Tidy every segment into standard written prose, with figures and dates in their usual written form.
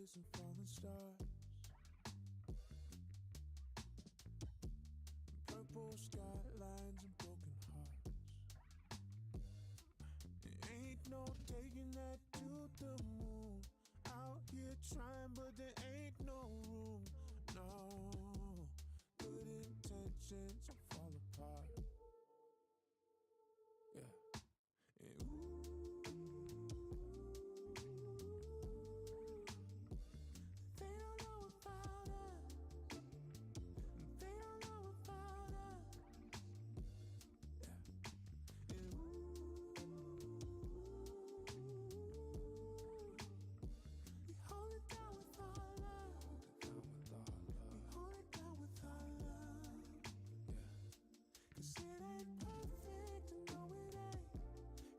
chasing falling stars. Purple skylines and broken hearts. There ain't no taking that to the moon. Out here trying, but there ain't no room. No, good intentions will fall apart. Yeah. And they don't know about us. They don't know about us. Yeah. And we hold it down with our love. We hold it down with our love. Yeah. 'Cause it ain't perfect, and no it ain't.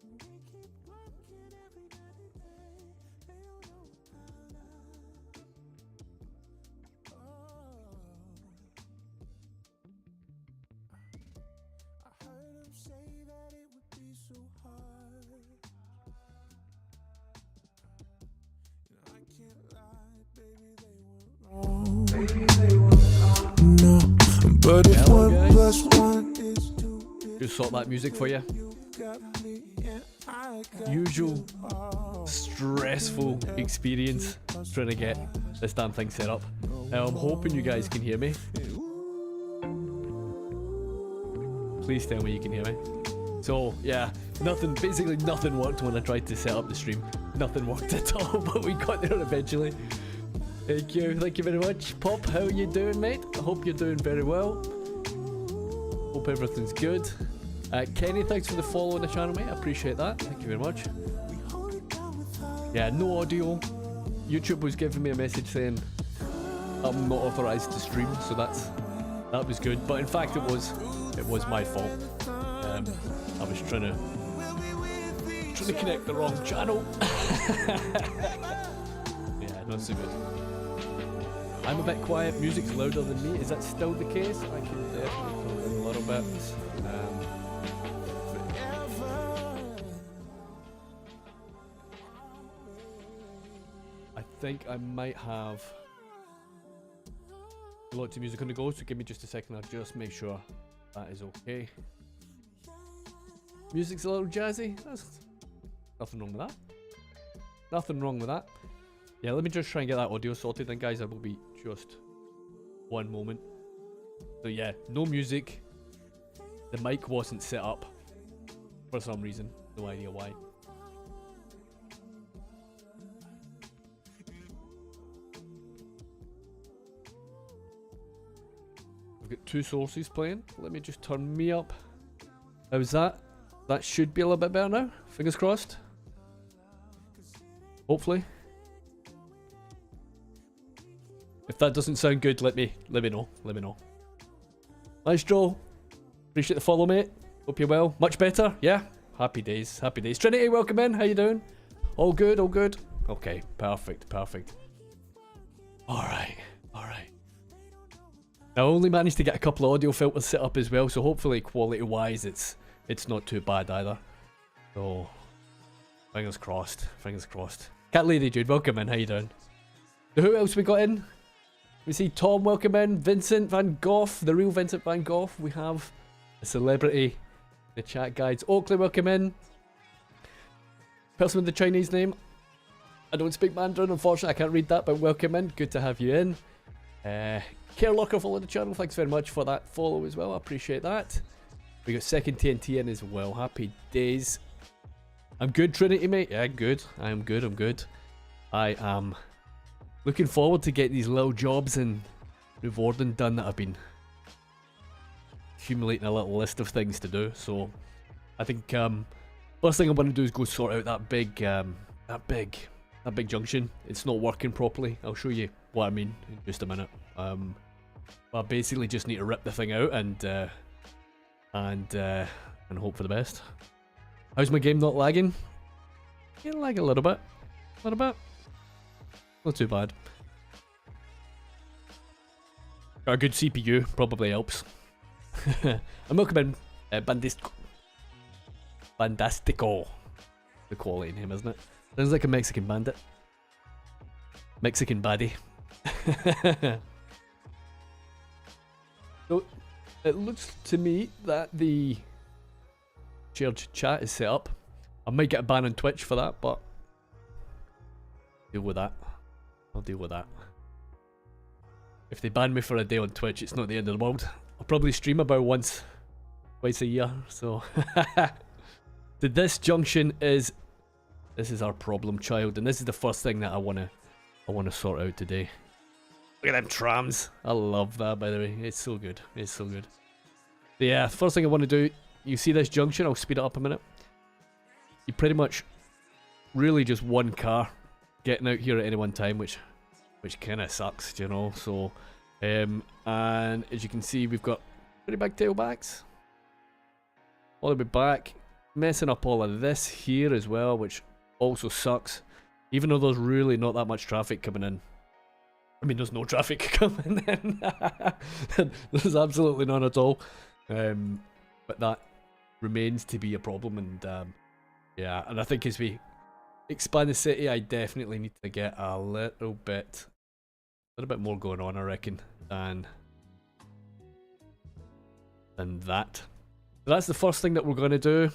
And we keep working every night and day. They don't know about us. I heard them say that it would be so hard. And I can't lie, baby, they were wrong. No, but if Hello, 1 guys. plus 1 is 2, Just sort that music for you. you got me and I got Usual you all. stressful experience trying to get this damn thing set up. I'm hoping you guys can hear me. Please tell me you can hear me. So yeah, basically nothing worked when I tried to set up the stream. Nothing worked at all, but we got there eventually. Thank you very much. Pop, how are you doing, mate? I hope you're doing very well. Hope everything's good. Kenny, thanks for the follow on the channel, mate. I appreciate that. Thank you very much. Yeah, no audio. YouTube was giving me a message saying I'm not authorized to stream, so that was good. But in fact, it was my fault. I was trying to connect the wrong channel. Yeah, not so good. I'm a bit quiet. Music's louder than me. Is that still the case? I can definitely put it in a little bit. I think I might have lots of music on the go, so give me just a second. I'll just make sure that is okay. Music's a little jazzy. That's nothing wrong with that. Nothing wrong with that. Yeah, let me just try and get that audio sorted then, guys. I will be just one moment. So yeah, no music. The mic wasn't set up for some reason. No idea why. I've got 2 sources playing. Let me just turn me up. How's that? That should be a little bit better now. Fingers crossed. Hopefully. If that doesn't sound good, let me know. Let me know. Nice, Joe. Appreciate the follow, mate. Hope you're well. Much better? Yeah. Happy days. Happy days. Trinity, welcome in. How you doing? All good. All good. Okay. Perfect. Perfect. All right. All right. I only managed to get a couple of audio filters set up as well, so hopefully quality-wise, it's not too bad either. So fingers crossed. Fingers crossed. Cat Lady Jude, welcome in. How you doing? So who else we got in? We see Tom, welcome in. Vincent Van Gogh, the real Vincent Van Gogh. We have a celebrity, the chat guides. Oakley, welcome in. Person with the Chinese name. I don't speak Mandarin, unfortunately. I can't read that, but welcome in. Good to have you in. Care Locker followed the channel. Thanks very much for that follow as well. I appreciate that. We got second TNT in as well. Happy days. I'm good, Trinity, mate. Yeah, good. I am good. I'm good. I am looking forward to get these little jobs in Noevorden done that I've been accumulating a little list of things to do. So I think first thing I want to do is go sort out that big junction. It's not working properly. I'll show you what I mean in just a minute. But I basically just need to rip the thing out and hope for the best. How's my game not lagging? Yeah, lag a little bit. A little bit. Not too bad. Got a good CPU, probably helps. I'm welcome in Bandastico. The quality name, isn't it? Sounds like a Mexican bandit. Mexican baddie. So it looks to me that the shared chat is set up. I might get a ban on Twitch for that, but deal with that. I'll deal with that. If they ban me for a day on Twitch, it's not the end of the world. I'll probably stream about once, twice a year, so. This junction is, this is our problem child, and this is the first thing that I wanna sort out today. Look at them trams. I love that, by the way. It's so good. It's so good. So yeah, first thing I want to do, you see this junction, I'll speed it up a minute. You pretty much really just one car getting out here at any one time, which kind of sucks, you know. So, and as you can see, we've got pretty big tailbacks all the way back, messing up all of this here as well, which also sucks. Even though there's really not that much traffic coming in. I mean, there's no traffic coming in. There's absolutely none at all. But that remains to be a problem, and yeah, and I think as we expand the city, I definitely need to get a little bit more going on, I reckon, than that. So that's the first thing that we're going to do.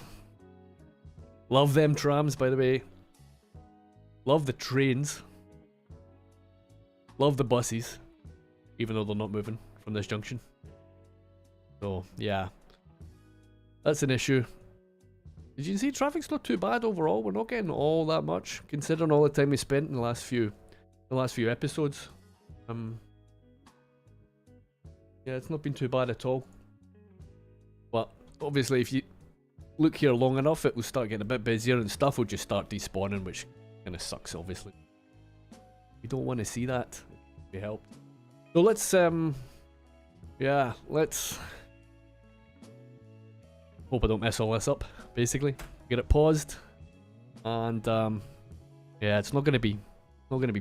Love them trams, by the way. Love the trains. Love the buses, even though they're not moving from this junction. So yeah, that's an issue. As you can see, traffic's not too bad overall. We're not getting all that much, considering all the time we spent in the last few episodes. Yeah, it's not been too bad at all. But obviously, if you look here long enough, it will start getting a bit busier, and stuff will just start despawning, which kind of sucks, obviously. You don't want to see that. Be helped. So let's yeah, let's hope I don't mess all this up. Basically, get it paused, and yeah, it's not gonna be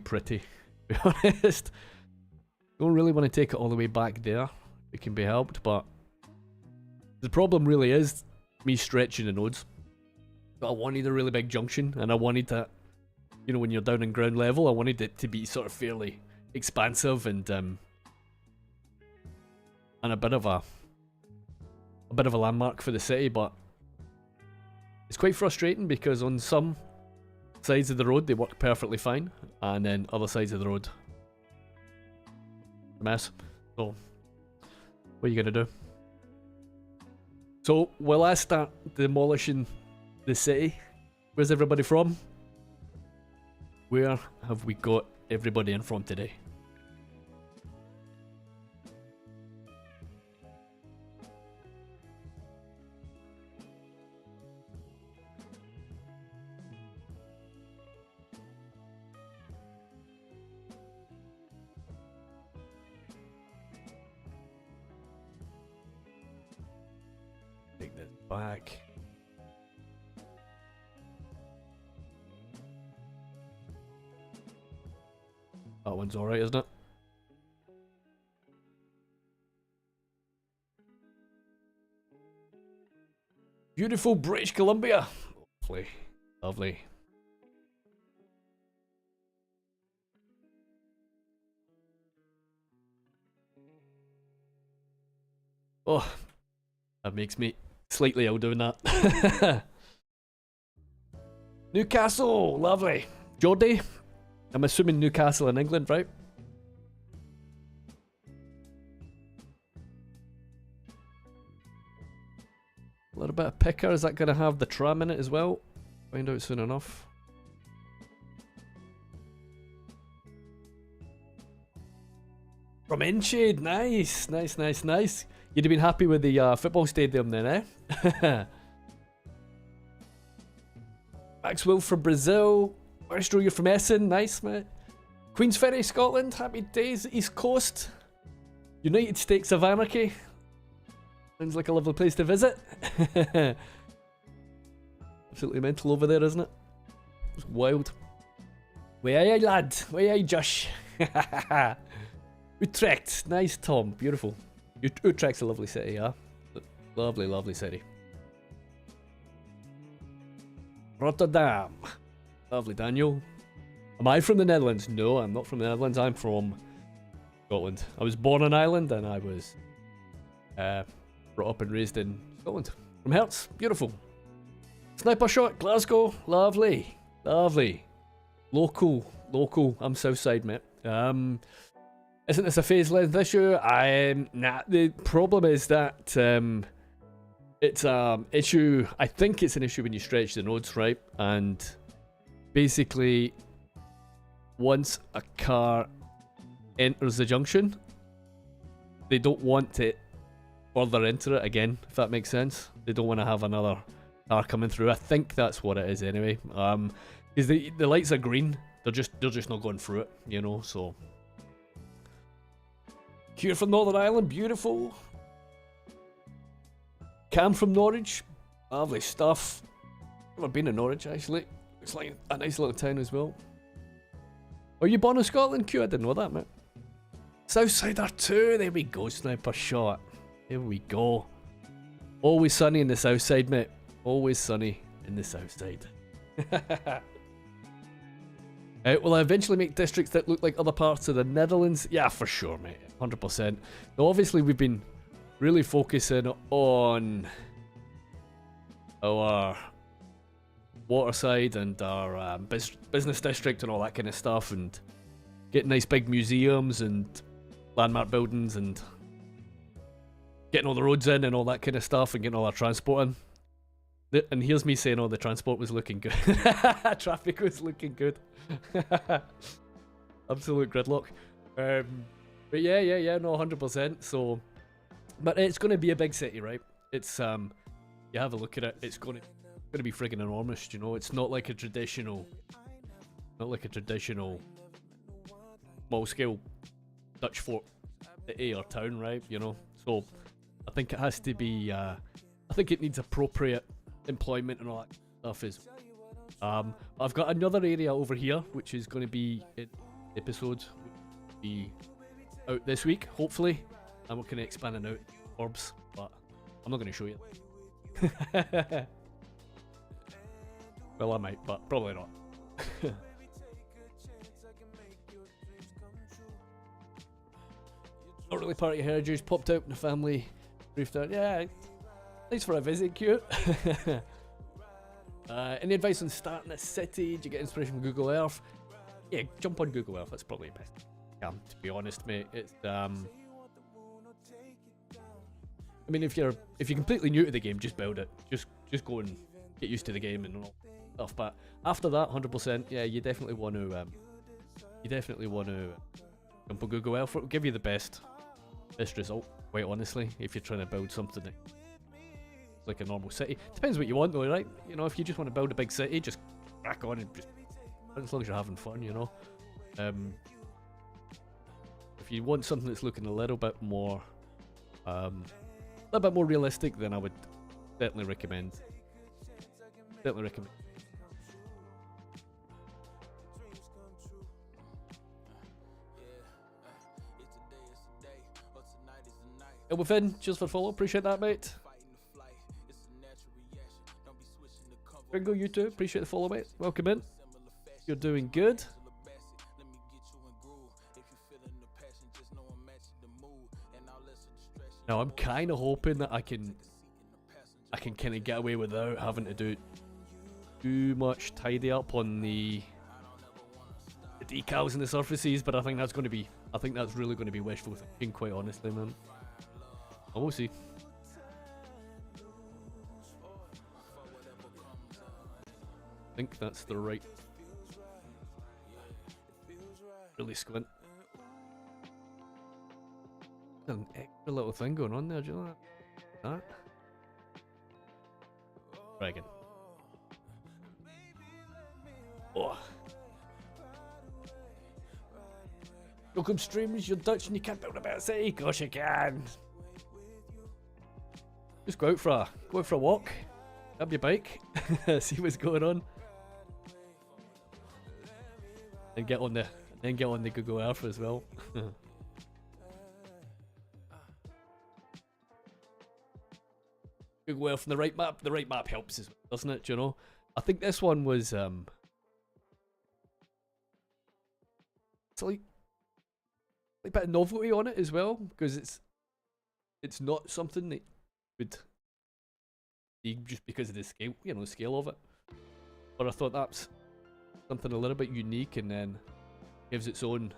pretty. To be honest, don't really want to take it all the way back there. It can be helped, but the problem really is me stretching the nodes. But I wanted a really big junction, and I wanted that. You know, when you're down in ground level, I wanted it to be sort of fairly expansive and a bit of a landmark for the city. But it's quite frustrating because on some sides of the road they work perfectly fine, and then other sides of the road, a mess. So what are you gonna do? So while I start demolishing the city, where's everybody from? Where have we got everybody in from today? Take this back. That one's alright, isn't it? Beautiful British Columbia. Lovely. Lovely. Oh, that makes me slightly ill doing that. Newcastle, lovely. Geordie. I'm assuming Newcastle in England, right? A little bit of picker. Is that going to have the tram in it as well? Find out soon enough. From Enshade. Nice. Nice, nice, nice. You'd have been happy with the football stadium then, eh? Maxwell from Brazil. Maestro, you're from Essen. Nice, mate. Queensferry, Scotland. Happy days. East Coast. United States of Anarchy. Sounds like a lovely place to visit. Absolutely mental over there, isn't it? It's wild. Where are you, lad? Where are you, Josh? Utrecht. Nice, Tom. Beautiful. Utrecht's a lovely city, yeah? Lovely, lovely city. Rotterdam. Lovely, Daniel. Am I from the Netherlands? No, I'm not from the Netherlands. I'm from Scotland. I was born in Ireland and I was brought up and raised in Scotland. From Herts, beautiful. Sniper shot, Glasgow, lovely, lovely. Local. I'm Southside, mate. Isn't this a phase length issue? Nah. The problem is that it's issue. I think it's an issue when you stretch the nodes, right? And basically, once a car enters the junction, they don't want it further into it again, if that makes sense. They don't want to have another car coming through. I think that's what it is anyway. Because the lights are green, they're just not going through it, you know. So here from Northern Ireland, beautiful. Cam from Norwich, lovely stuff. Never been in Norwich actually. It's like a nice little town as well. Are you born in Scotland, Q? I didn't know that, mate. Southsider 2, there we go, sniper shot. There we go. Always sunny in the south side, mate. Always sunny in the south side. Will I eventually make districts that look like other parts of the Netherlands? Yeah, for sure, mate. 100%. Now, obviously, we've been really focusing on our waterside and our business district and all that kind of stuff, and getting nice big museums and landmark buildings and getting all the roads in and all that kind of stuff and getting all our transport in. And here's me saying, oh, the transport was looking good. Traffic was looking good. Absolute gridlock. But yeah, no, 100%. So, but it's going to be a big city, right? It's you have a look at it. It's going to be friggin' enormous. You know, it's not like a traditional, small scale Dutch fort city or town, right? You know, so I think it has to be. I think it needs appropriate employment and all that stuff. I've got another area over here which is going to be in episodes be out this week, hopefully. I'm not going to expanding out orbs, but I'm not going to show you. Well, I might, but probably not. Not really part of your heritage. Popped out in the family. Briefed out. Yeah, thanks for a visit, cute. Any advice on starting a city? Do you get inspiration from Google Earth? Yeah, jump on Google Earth. That's probably the best. To be honest, mate, it's I mean, if you're completely new to the game, just build it. Just go and get used to the game and all stuff. But after that, 100%, yeah, you definitely want to jump on Google Earth. It'll give you the best result. Quite honestly, if you're trying to build something like a normal city, depends what you want though, right? You know, if you just want to build a big city, just crack on and just, as long as you're having fun, you know. If you want something that's looking a little bit more realistic, then I would definitely recommend. And within, just for follow, appreciate that, mate. Ringo, you too, appreciate the follow, mate. Welcome in. You're doing good. Now I'm kind of hoping that I can kind of get away without having to do too much tidy up on the decals and the surfaces, but I think that's really going to be wishful thinking, quite honestly, man. I will see. I think that's the right. Really squint. There's an extra little thing going on there, do you know that? Try again. Oh. Welcome streamers, you're Dutch and you can't build a better city. Gosh, you can. Just go out for a walk. Grab your bike. See what's going on. And get on the Google Earth as well. Google Earth and the right map helps as well, doesn't it? Do you know? I think this one was like bit of novelty on it as well, because it's not something that would be just because of the scale, you know, the scale of it. But I thought that's something a little bit unique, and then gives its own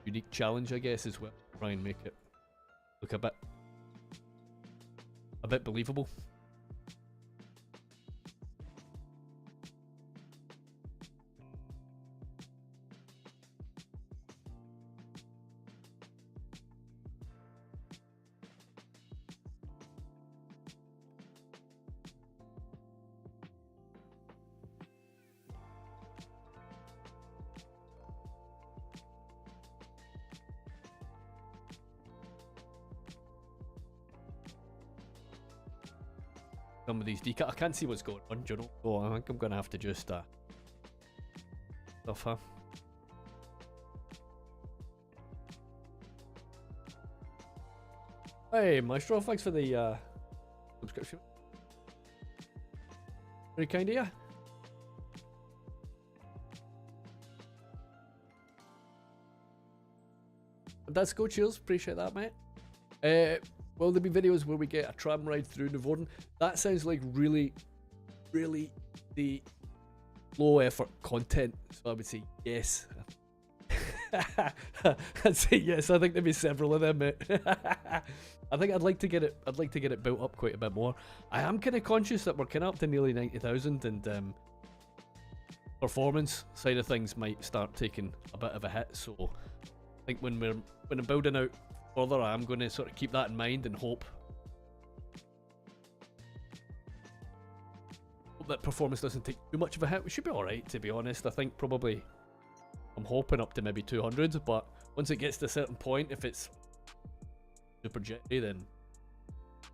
unique challenge, I guess, as well. Try and make it look a bit believable. Some of these decal, I can't see what's going on, do you know? So I think I'm gonna have to just stuff, huh? Hey, Maestro, thanks for the subscription. Very kind of you. That's go, cheers, appreciate that, mate. Will there be videos where we get a tram ride through Noevorden? That sounds like really, really the low effort content. So I would say yes. I'd say yes. I think there'd be several of them, mate. I think I'd like to get it built up quite a bit more. I am kind of conscious that we're kind of up to nearly 90,000, and performance side of things might start taking a bit of a hit. So I think when I'm building out further, I'm going to sort of keep that in mind and hope that performance doesn't take too much of a hit. We should be alright, to be honest. I think probably I'm hoping up to maybe 200, but once it gets to a certain point, if it's super jittery, then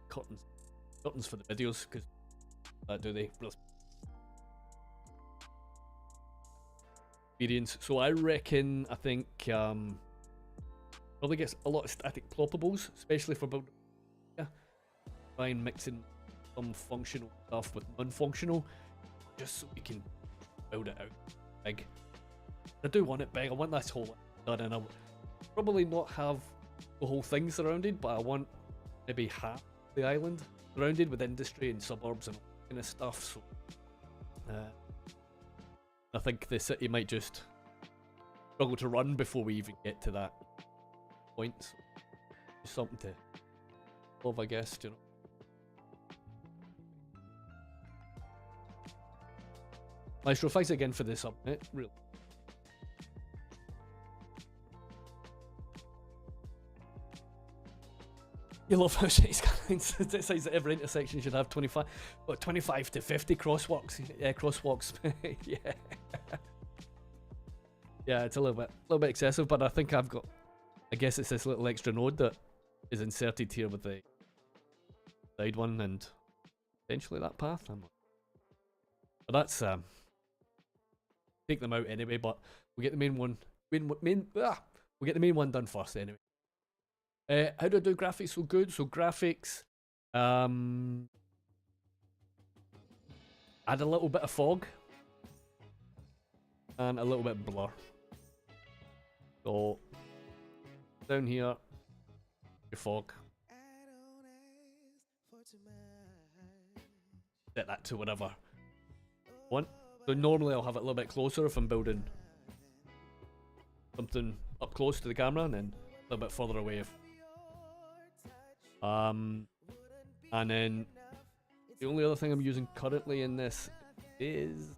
curtains for the videos, because that do they experience. So I think probably gets a lot of static ploppables, especially for building. Yeah, try and mixing some functional stuff with non-functional, just so we can build it out big. I do want it big. I want this whole done, and I'll probably not have the whole thing surrounded, but I want maybe half the island surrounded with industry and suburbs and all that kind of stuff. So I think the city might just struggle to run before we even get to that point. So just something to love, I guess, you know. Maestro, thanks again for this update. Really. You love how Skylines decides that every intersection should have 25 to 50 crosswalks. Yeah, crosswalks. Yeah. Yeah, it's a little bit excessive, but I think I guess it's this little extra node that is inserted here with the side one and potentially that path. But that's take them out anyway. But we'll get the main one. We'll get the main one done first anyway. How do I do graphics so good? So graphics, add a little bit of fog and a little bit of blur. So down here, your fog. Set that to whatever I want. So normally I'll have it a little bit closer if I'm building something up close to the camera, and then a little bit further away if and then the only other thing I'm using currently in this is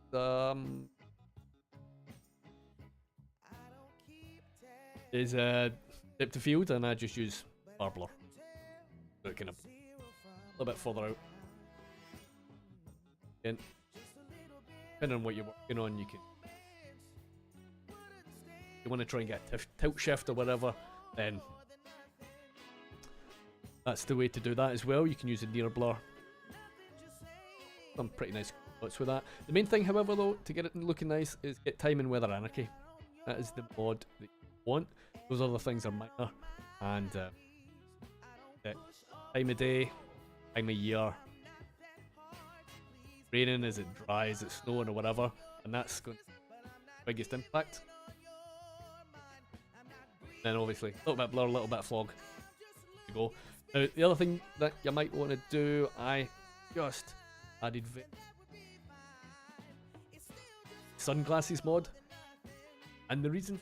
depth of field, and I just use bar blur. So it kind of a little bit further out. Again, depending on what you're working on, you want to try and get a tilt shift or whatever, then that's the way to do that as well. You can use a near blur. Some pretty nice spots with that. The main thing, however, though, to get it looking nice is get time and weather anarchy. That is the mod that you want. Those other things are minor. And time of day, time of year, raining, is it dry, is it snowing or whatever, and that's going to biggest impact. Then obviously, a little bit of blur, a little bit of fog. There you go. Now, the other thing that you might want to do, I just added sunglasses mod. And the reason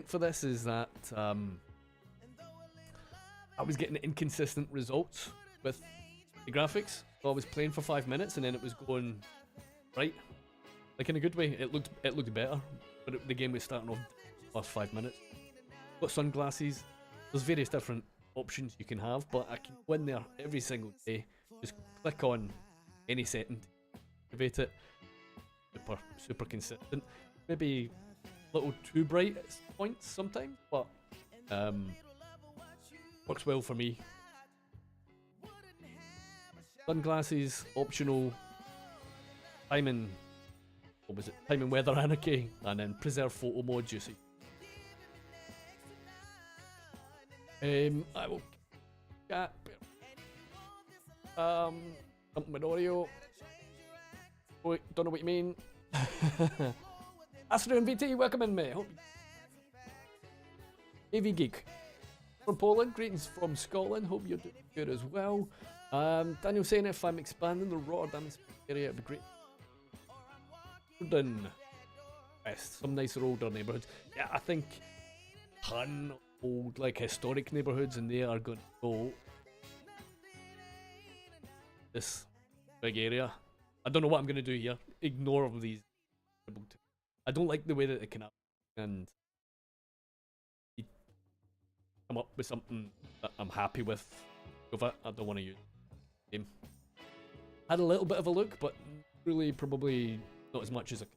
for this is that I was getting inconsistent results with the graphics. So I was playing for 5 minutes and then it was going right, like in a good way. It looked better, but the game was starting off last 5 minutes. Got sunglasses. There's various different options you can have, but I can go in there every single day. Just click on any setting, activate it. Super consistent. Maybe a little too bright at points sometimes, but works well for me. Sunglasses, optional, timing, what was it? Timing weather anarchy, and then preserve photo mode, you see. I will get something with audio. Wait, don't know what you mean. Astro and VT, welcome in, mate. AV Geek from Poland, greetings from Scotland. Hope you're doing good as well. Daniel saying if I'm expanding the Rotterdam area, it'd be great. Noevorden West, some nicer older neighbourhoods. Yeah, I think ton of old, like historic neighbourhoods, and they are going to go this big area. I don't know what I'm going to do here. Ignore all these. I don't like the way that they can up and come up with something that I'm happy with. I don't want to use the game. Had a little bit of a look, but really probably not as much as I can.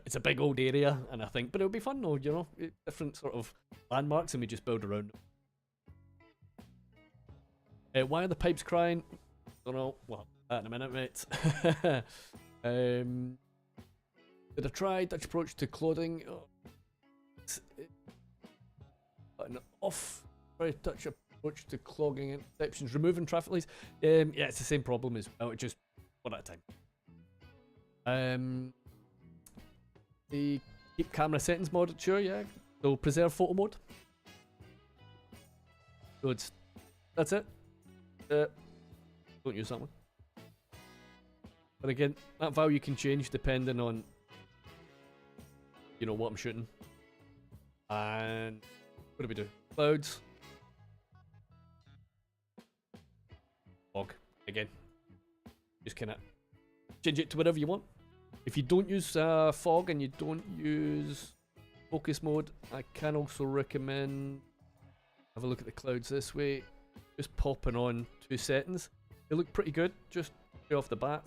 It's a big old area, and I think, but it'll be fun though, you know, different sort of landmarks, and we just build around them. Why are the pipes crying? Don't know. Well, that in a minute, mate. Did I try Dutch approach to clothing? Oh, an off very Dutch approach to clogging interceptions, removing traffic lights. Yeah, it's the same problem as well. It just one at a time. The keep camera settings mod, sure, yeah. So preserve photo mode. So that's it. Don't use that one. But again, that value can change depending on, you know, what I'm shooting. And what do we do? Clouds. Fog. Again. Just kind of change it to whatever you want. If you don't use fog and you don't use focus mode, I can also recommend have a look at the clouds this way. Just popping on 2 settings. They look pretty good, just straight off the bat.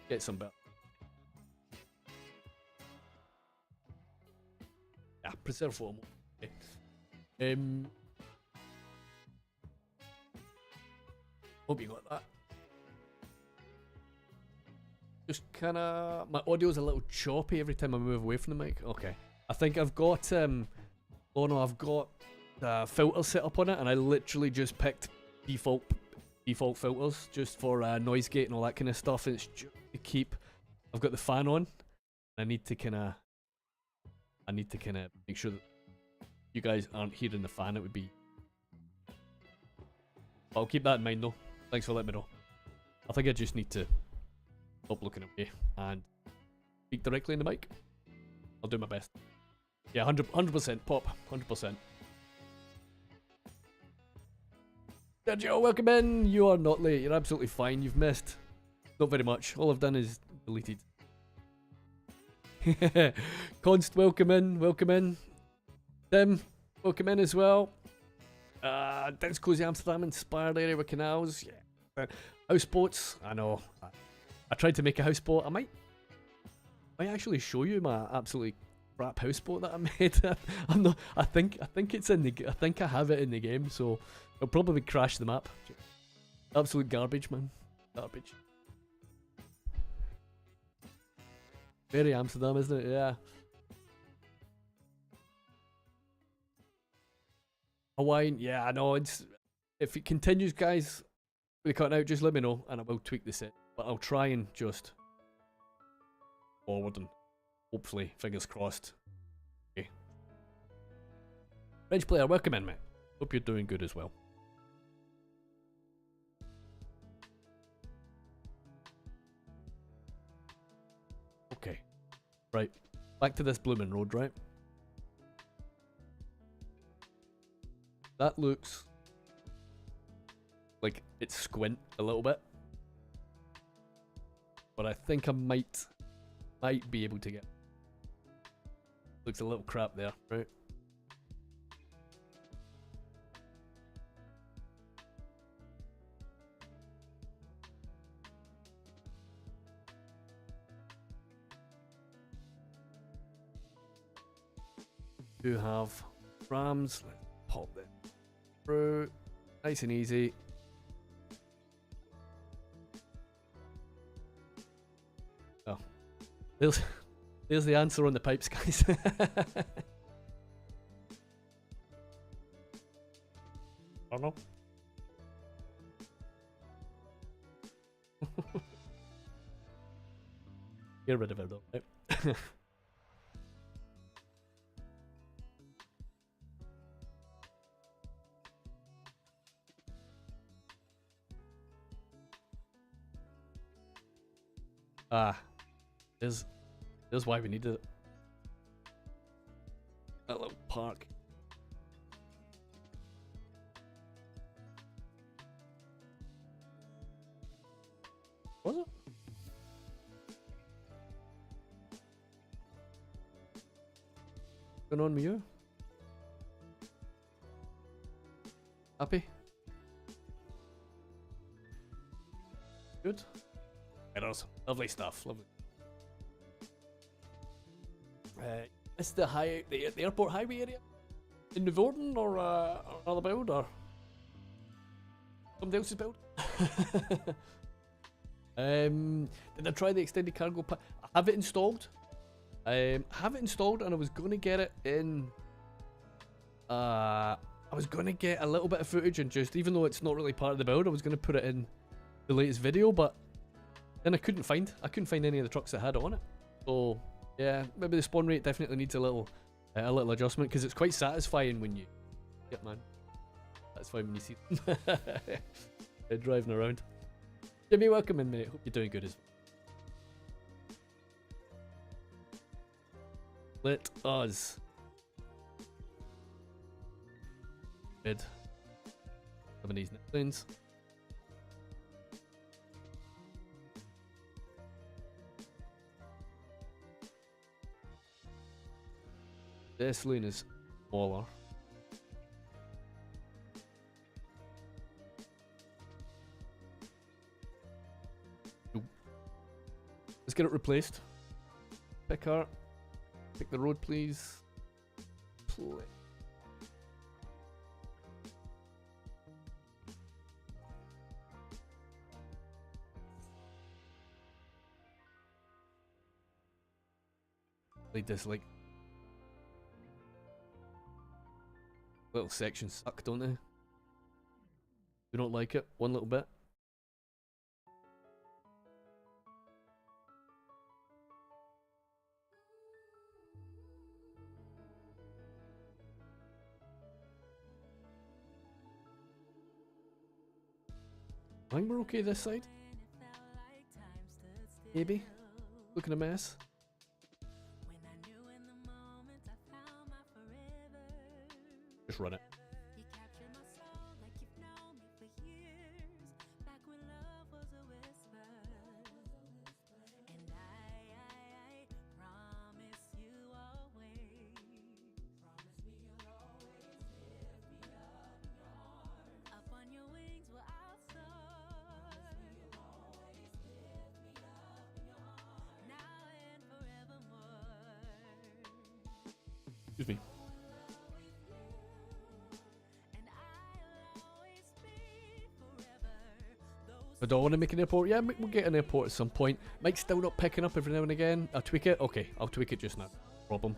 Get some better. Yeah, preserve photo mode. Okay. Hope you got that. Just kinda, my audio's a little choppy every time I move away from the mic. Okay. I think I've got, oh no, I've got filters set up on it, and I literally just picked default filters just for noise gate and all that kind of stuff. And it's just to keep. I've got the fan on. I need to kind of make sure that you guys aren't hearing the fan. It would be. I'll keep that in mind though. Thanks for letting me know. I think I just need to stop looking away and speak directly in the mic. I'll do my best. Yeah, 100% pop, 100%. Sergio, welcome in. You are not late. You're absolutely fine. You've missed not very much. All I've done is deleted. Const, welcome in. Welcome in. Tim, welcome in as well. Dense Cozy Amsterdam inspired area with canals. Yeah. Houseboats. I know. I tried to make a houseboat. I might actually show you my absolutely crap houseboat that I made. I'm not. I think it's in the. I think I have it in the game. So. It'll probably crash the map. Absolute garbage, man. Garbage. Very Amsterdam, isn't it? Yeah. Hawaiian, yeah, I know. It's if it continues, guys, we cut out. Just let me know, and I will tweak the set. But I'll try and just forward and hopefully, fingers crossed. Okay. French player, welcome in, mate. Hope you're doing good as well. Okay. Right. Back to this blooming road, right? That looks like it's squint a little bit. But I think I might be able to get. Looks a little crap there, right? Do have rams. Let's pop them through. Nice and easy. Oh. There's the answer on the pipes, guys. I don't know. Get rid of it though, right? There's why we needed it. That little park. Was it? What's going on with you? Happy? Good? Errors. Lovely stuff, lovely. Is the airport highway area in Noevorden or another build or somebody else's build? Did I try the extended cargo pack? I have it installed. And I was gonna get it in. I was gonna get a little bit of footage and just, even though it's not really part of the build, I was gonna put it in the latest video, but then I couldn't find any of the trucks that had it on it. So yeah, maybe the spawn rate definitely needs a little adjustment, because it's quite satisfying when you get, man. That's fine when you see them driving around. Jimmy, welcome in, mate. Hope you're doing good as well. Let us bid some of these next lanes. This lane is smaller. Let's get it replaced. Pick the road, please. Play. They dislike. Little sections suck, don't they? You don't like it? One little bit. I think we're okay this side. Maybe. Looking a mess. Just run it. Excuse me. I don't want to make an airport. Yeah, we'll get an airport at some point. Mike's still not picking up every now and again. I'll tweak it. Okay, I'll tweak it just now. Problem.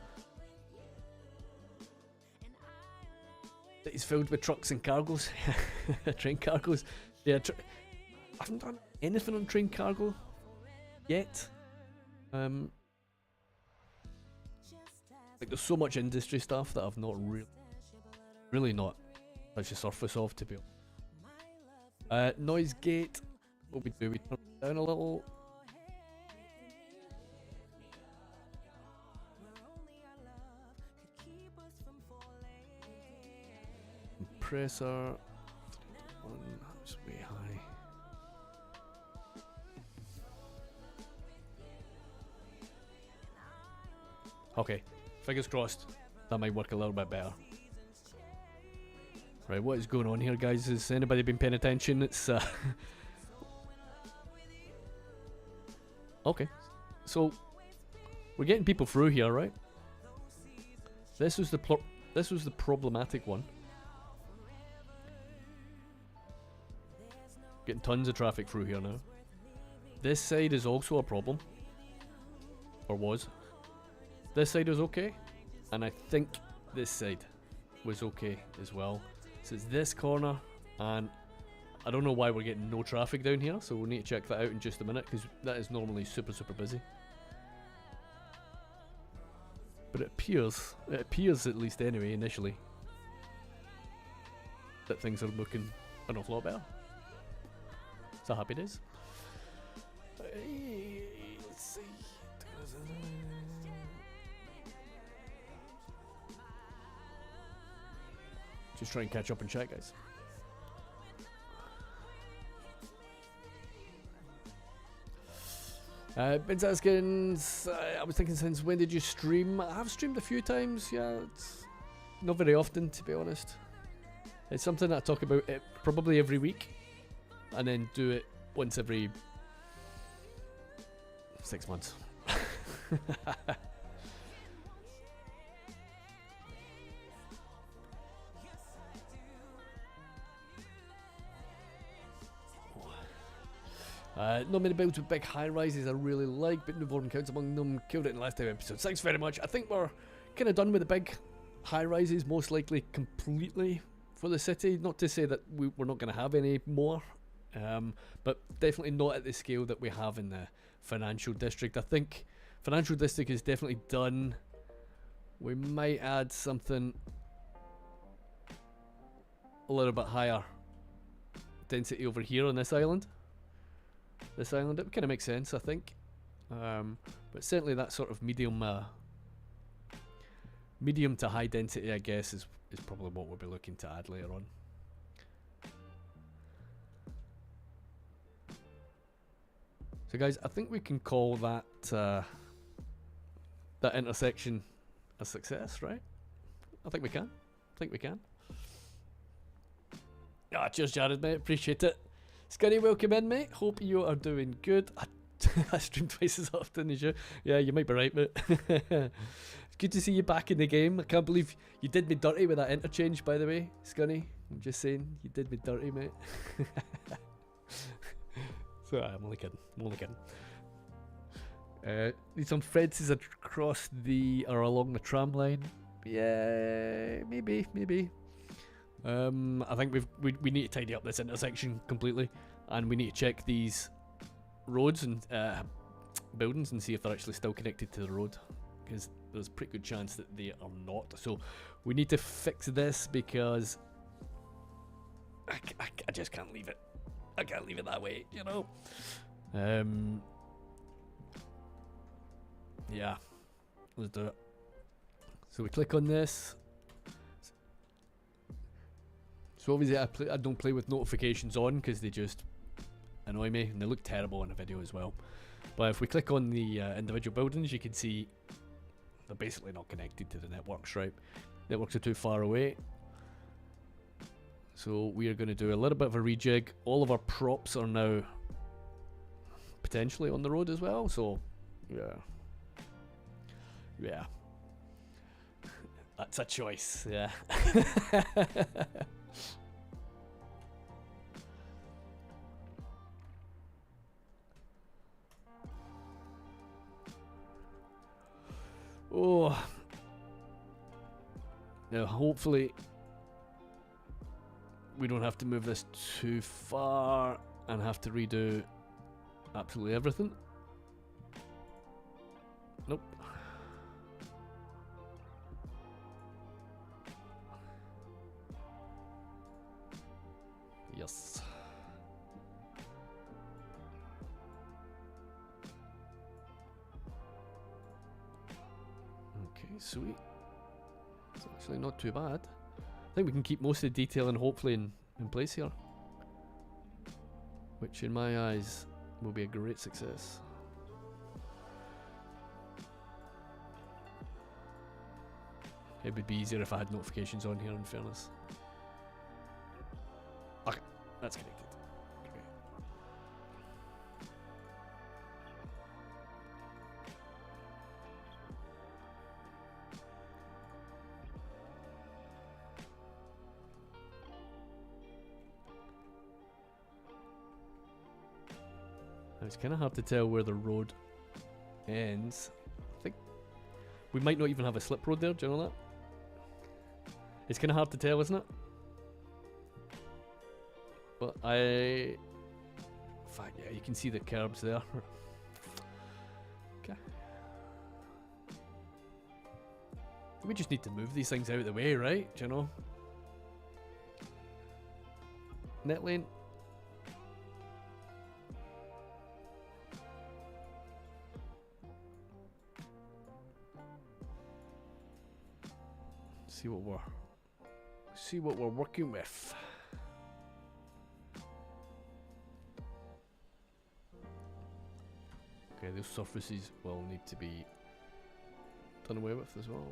It's filled with trucks and cargos. Train cargos. Yeah, I haven't done anything on train cargo yet. Like, there's so much industry stuff that I've not really not touched the surface of, to be honest. Noise gate. What we do, we turn it down a little. Compressor. That's way high. Okay, fingers crossed. That might work a little bit better. Right, what is going on here, guys? Has anybody been paying attention? It's okay. So we're getting people through here, right? This was the problematic one. Getting tons of traffic through here now. This side is also a problem. Or was. This side was okay. And I think this side was okay as well. So it's this corner, and I don't know why we're getting no traffic down here, so we'll need to check that out in just a minute, because that is normally super busy. But it appears at least anyway, initially, that things are looking an awful lot better. It's a happy days. Let's see. Just try and catch up and chat, guys. Ben's asking, I was thinking, since when did you stream? I have streamed a few times, yeah. It's not very often, to be honest. It's something that I talk about probably every week, and then do it once every 6 months. Not many builds with big high rises I really like, but Noevorden counts among them. Killed it in the last episode. Thanks very much. I think we're kind of done with the big high rises, most likely completely for the city. Not to say that we're not going to have any more, but definitely not at the scale that we have in the financial district. I think financial district is definitely done. We might add something a little bit higher density over here on this island. It kind of makes sense, I think. But certainly that sort of medium to high density, I guess, is probably what we'll be looking to add later on. So guys, I think we can call that that intersection a success, right? I think we can. Ah, cheers, Jared, mate. Appreciate it. Scunny, welcome in, mate. Hope you are doing good. I stream twice as often as you. Yeah, you might be right, mate. It's good to see you back in the game. I can't believe you did me dirty with that interchange, by the way, Scunny. I'm just saying, you did me dirty, mate. So I'm only kidding. Need some fences across or along the tram line. Yeah, maybe. I think we need to tidy up this intersection completely, and we need to check these roads and buildings and see if they're actually still connected to the road, because there's a pretty good chance that they are not. So we need to fix this, because I just can't leave it. I can't leave it that way, you know. Yeah, let's do it. So we click on this. So obviously I don't play with notifications on, because they just annoy me, and they look terrible in a video as well. But if we click on the individual buildings, you can see they're basically not connected to the networks, right? Networks are too far away. So we are going to do a little bit of a rejig. All of our props are now potentially on the road as well, so yeah. That's a choice, yeah. Oh, now hopefully we don't have to move this too far and have to redo absolutely everything. Nope. Yes. Okay, sweet. It's actually not too bad. I think we can keep most of the detailing hopefully in place here. Which in my eyes will be a great success. It would be easier if I had notifications on here, in fairness. Okay, that's connected. Great. Now it's kind of hard to tell where the road ends. I think we might not even have a slip road there, do you know that? It's kind of hard to tell, isn't it? But in fact, yeah, you can see the curbs there. Okay. We just need to move these things out of the way, right? Do you know? Net lane. See what we're working with. Okay, those surfaces will need to be done away with as well.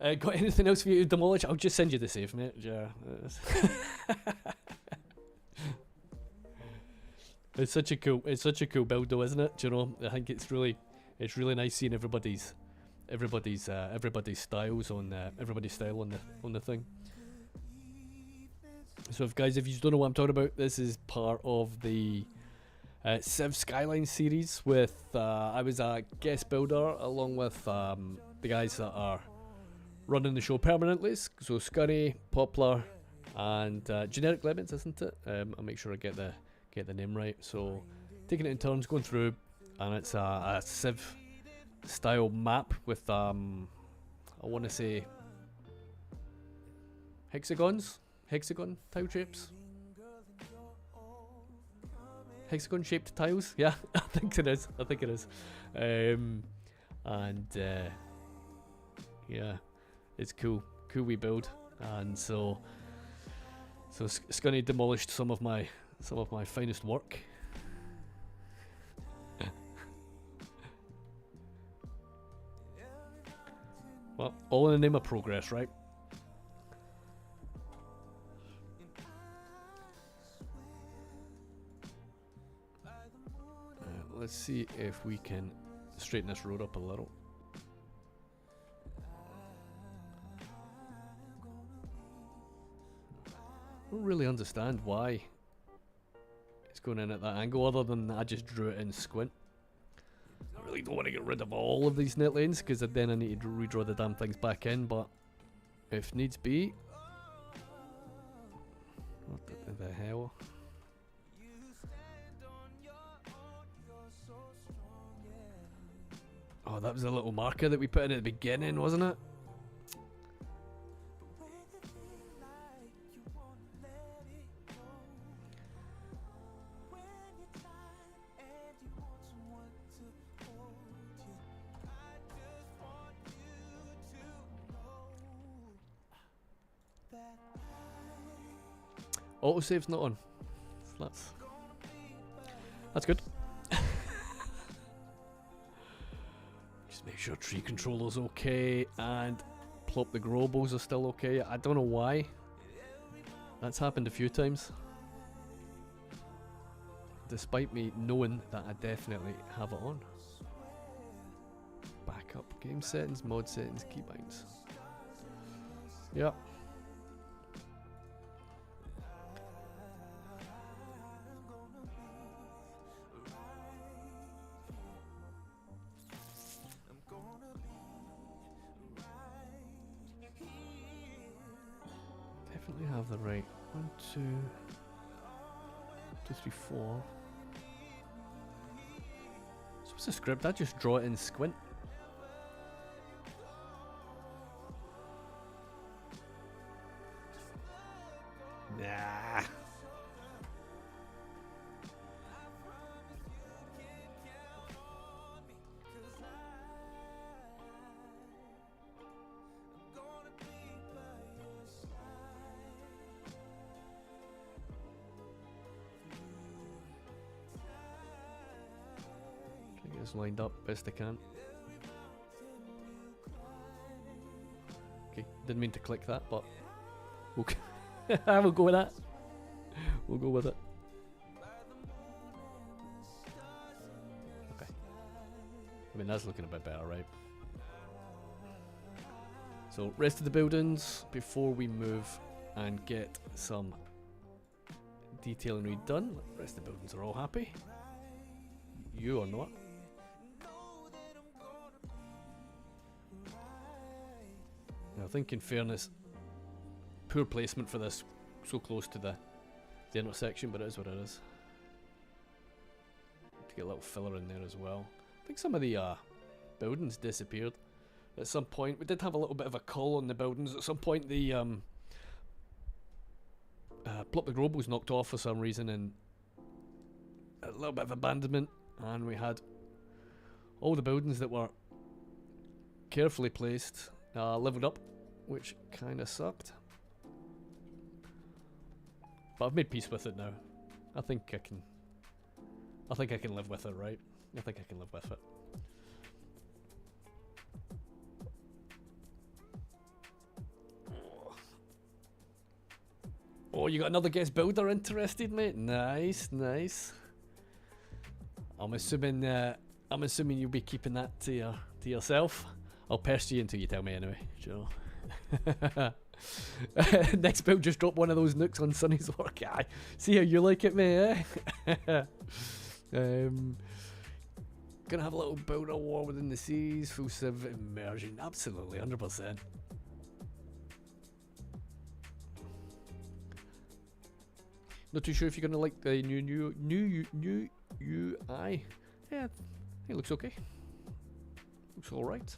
Okay. Got anything else for you to demolish? I'll just send you the save, mate. Yeah. It's such a cool build though, isn't it? Do you know? I think it's really nice seeing everybody's styles on everybody's style on the thing. So if you don't know what I'm talking about, this is part of the Civ Skylines series with I was a guest builder along with the guys that are running the show permanently. So Scunny, Poplar, and Generic Lemons, isn't it? I'll make sure I get the name right. So taking it in turns, going through, and it's a Civ style map with I want to say hexagon tile shapes, hexagon shaped tiles. Yeah, I think it is. Yeah, it's cool we build, and so Scunny demolished some of my finest work. Well, all in the name of progress, right? Let's see if we can straighten this road up a little. I don't really understand why it's going in at that angle, other than I just drew it in squint. I really don't want to get rid of all of these net lanes, because then I need to redraw the damn things back in, but if needs be. What the hell? Oh, that was a little marker that we put in at the beginning, wasn't it? Autosave's not on. That's good. Just make sure tree controller's okay and plop the globals are still okay. I don't know why. That's happened a few times. Despite me knowing that I definitely have it on. Backup, game settings, mod settings, keybinds. Yep. Definitely have the right 1, 2, 2, 3, 4. What's the script? I just draw it in squint. Nah. Get this lined up best I can. Okay, didn't mean to click that, but we'll we'll go with that. We'll go with it. Okay. I mean, that's looking a bit better, right? So, rest of the buildings before we move and get some detailing redone. Rest of the buildings are all happy. You are not. Now, I think in fairness, poor placement for this, so close to the intersection, but it is what it is. To get a little filler in there as well. I think some of the buildings disappeared at some point. We did have a little bit of a cull on the buildings. At some point, the Plot the Globe was knocked off for some reason, and a little bit of abandonment, and we had all the buildings that were carefully placed leveled up, which kind of sucked. But I've made peace with it now. I think I can live with it, right? I think I can live with it. Oh, you got another guest builder interested, mate? Nice, nice. I'm assuming you'll be keeping that to yourself. I'll pester you until you tell me anyway. Sure. Next build just dropped one of those nukes on Sunny's work. Aye. See how you like it, mate, eh? Gonna have a little builder war within the seas, full civ immersion. Absolutely, 100%. Not too sure if you're gonna like the new UI. Yeah, it looks okay. Looks alright.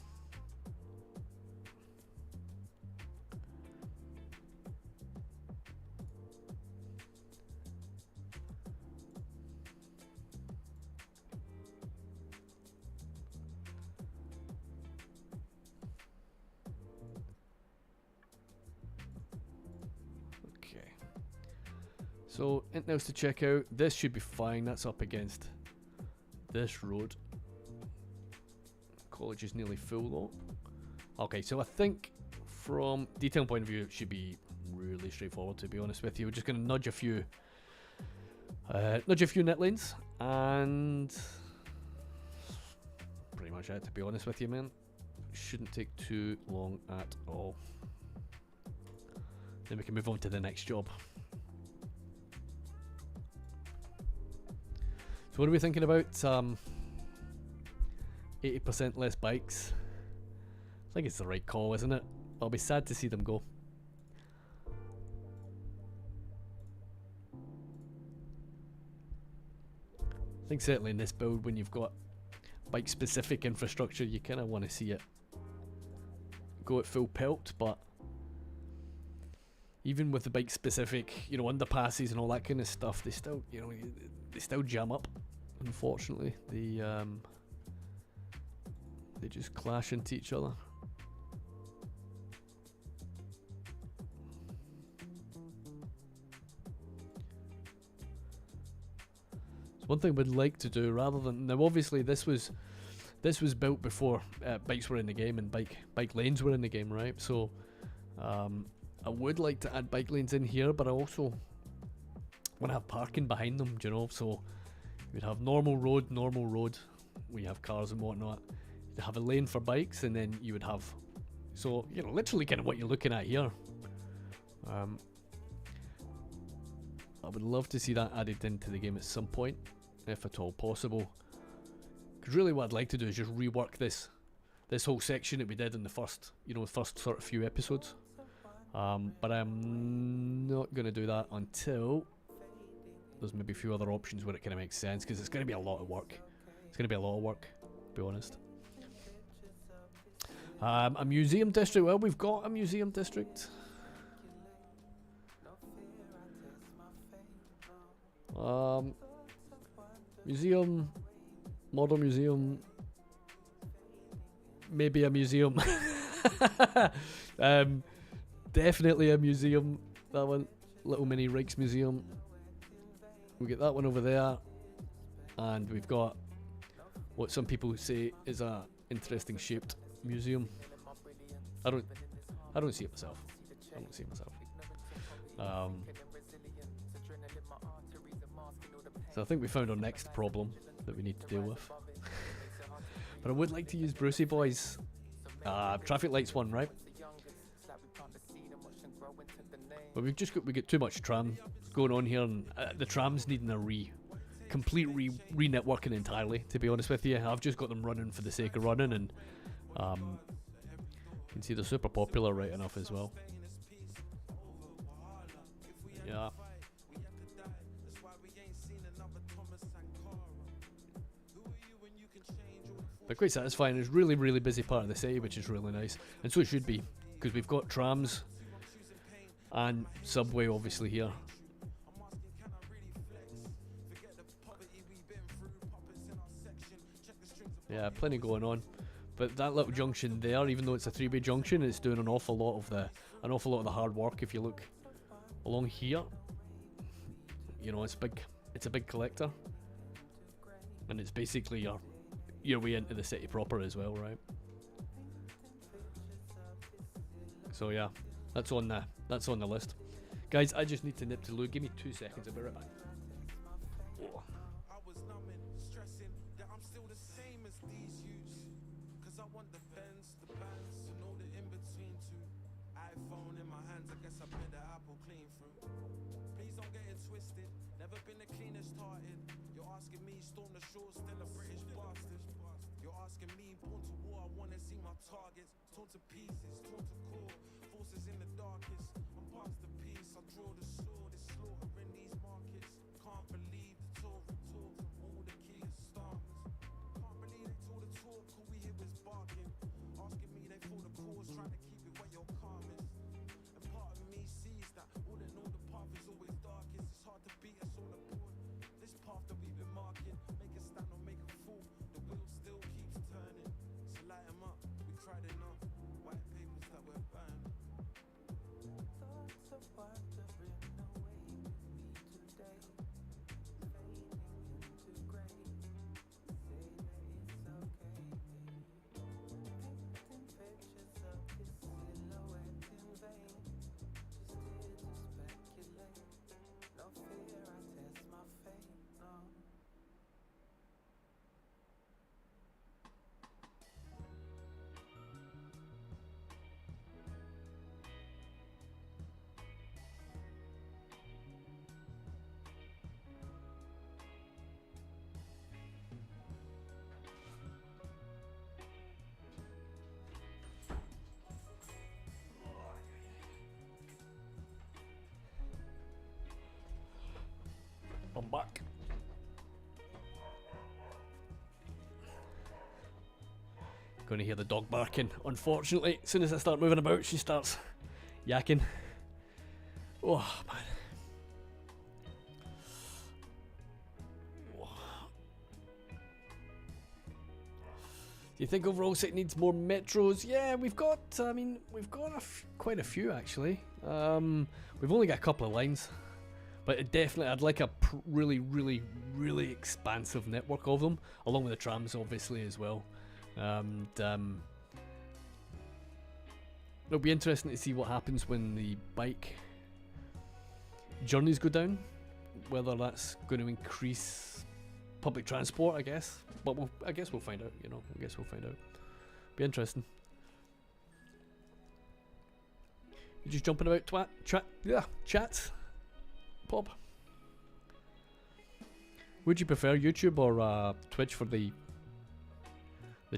So, anything else to check out? This should be fine. That's up against this road. College is nearly full though. Okay, so I think from detail point of view, it should be really straightforward, to be honest with you. We're just going to nudge a few net lanes, and pretty much it, to be honest with you, man. Shouldn't take too long at all. Then we can move on to the next job. So what are we thinking about? 80% less bikes. I think it's the right call, isn't it? I'll be sad to see them go. I think certainly in this build, when you've got bike-specific infrastructure, you kind of want to see it go at full pelt, but even with the bike-specific, you know, underpasses and all that kind of stuff, they still, you know, they still jam up. Unfortunately, they just clash into each other. So one thing we'd like to do, rather than now, obviously this was built before bikes were in the game and bike lanes were in the game, right? So I would like to add bike lanes in here, but I also want to have parking behind them, do you know? So we'd have normal road, we have cars and whatnot. You'd have a lane for bikes, and then you would have, so, you know, literally kind of what you're looking at here. I would love to see that added into the game at some point, if at all possible. Because really what I'd like to do is just rework this whole section that we did in the first sort of few episodes. But I'm not going to do that until there's maybe a few other options where it kind of makes sense, because it's going to be a lot of work. It's It's gonna be a lot of work, to be honest. A museum district. Well, we've got a museum district. Museum, model museum, maybe a museum. Definitely a museum. That one, little mini Rijksmuseum. We get that one over there, and we've got what some people say is a interesting shaped museum. I don't see it myself. I don't see it myself. So I think we found our next problem that we need to deal with. But I would like to use Brucey Boys. Traffic lights one, right? But we get too much tram going on here, and the tram's needing a complete re-networking entirely, to be honest with you. I've just got them running for the sake of running, and you can see they're super popular right enough as well. Yeah. They're quite satisfying. It's really, really busy part of the city, which is really nice. And so it should be, because we've got trams and subway obviously here. Yeah, plenty going on. But that little junction there, even though it's a three-way junction, it's doing an awful lot of the hard work. If you look along here, you know, it's a big collector, and it's basically your way into the city proper as well, right? So yeah, that's on the list. Guys, I just need to nip to loo. Give me 2 seconds, I'll be right back. Oh. I'm back. Gonna hear the dog barking. Unfortunately, as soon as I start moving about, she starts yakking. Oh man. Oh. Do you think overall City needs more metros? Yeah, we've got. I mean, we've got quite a few actually. We've only got a couple of lines. But it definitely, I'd like a really, really, really expansive network of them, along with the trams, obviously, as well. And it'll be interesting to see what happens when the bike journeys go down. Whether that's going to increase public transport, I guess. But I guess we'll find out. You know, I guess we'll find out. Be interesting. You just jumping about chat. Bob, would you prefer YouTube or Twitch for the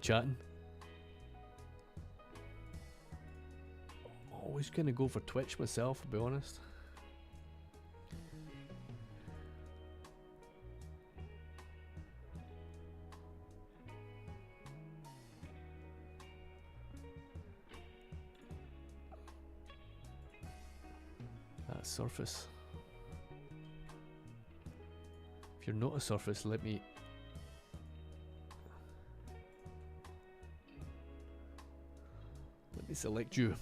chatting? Always gonna go for Twitch myself, to be honest. Surface. If you're not a Surface, let me select you.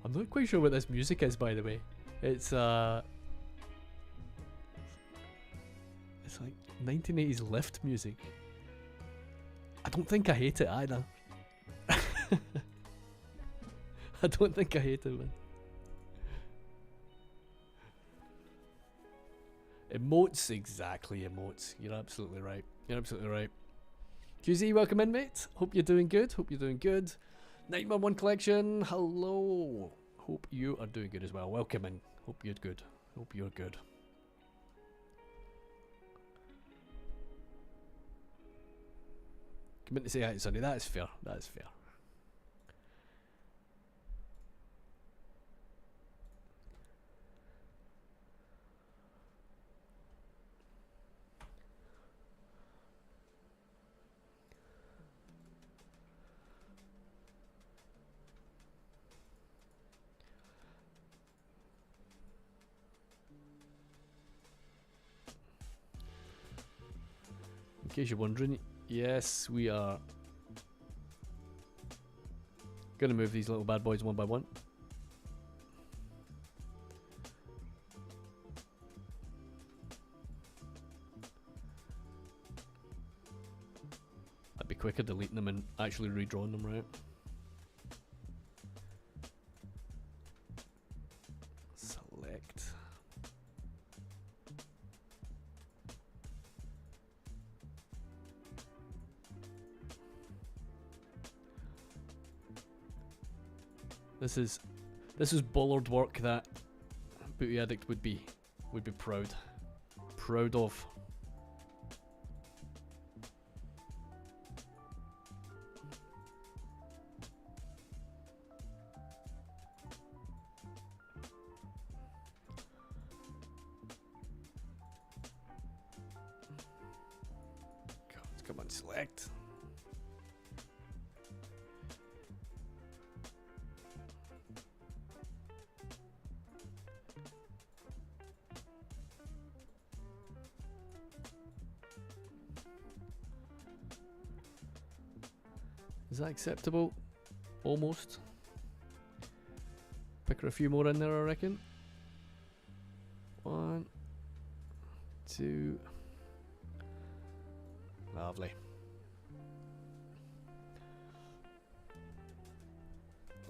I'm not quite sure what this music is, by the way. It's like 1980s lift music. I don't think I hate it either. I don't think I hate it, man. Emotes, exactly, emotes. You're absolutely right. You're absolutely right. QZ, welcome in, mate. Hope you're doing good. Hope you're doing good. Nightmare 1 Collection, hello. Hope you are doing good as well. Welcome in. Hope you're good. Hope you're good. Come in to say hi to Sunday. That is fair. That is fair. In case you're wondering, yes, we are gonna move these little bad boys one by one. I'd be quicker deleting them and actually redrawing them, right? Select. This is bollard work that Booty Addict would be proud of. God, come on, select. Is that acceptable? Almost. Pick a few more in there, I reckon. 1, 2. Lovely.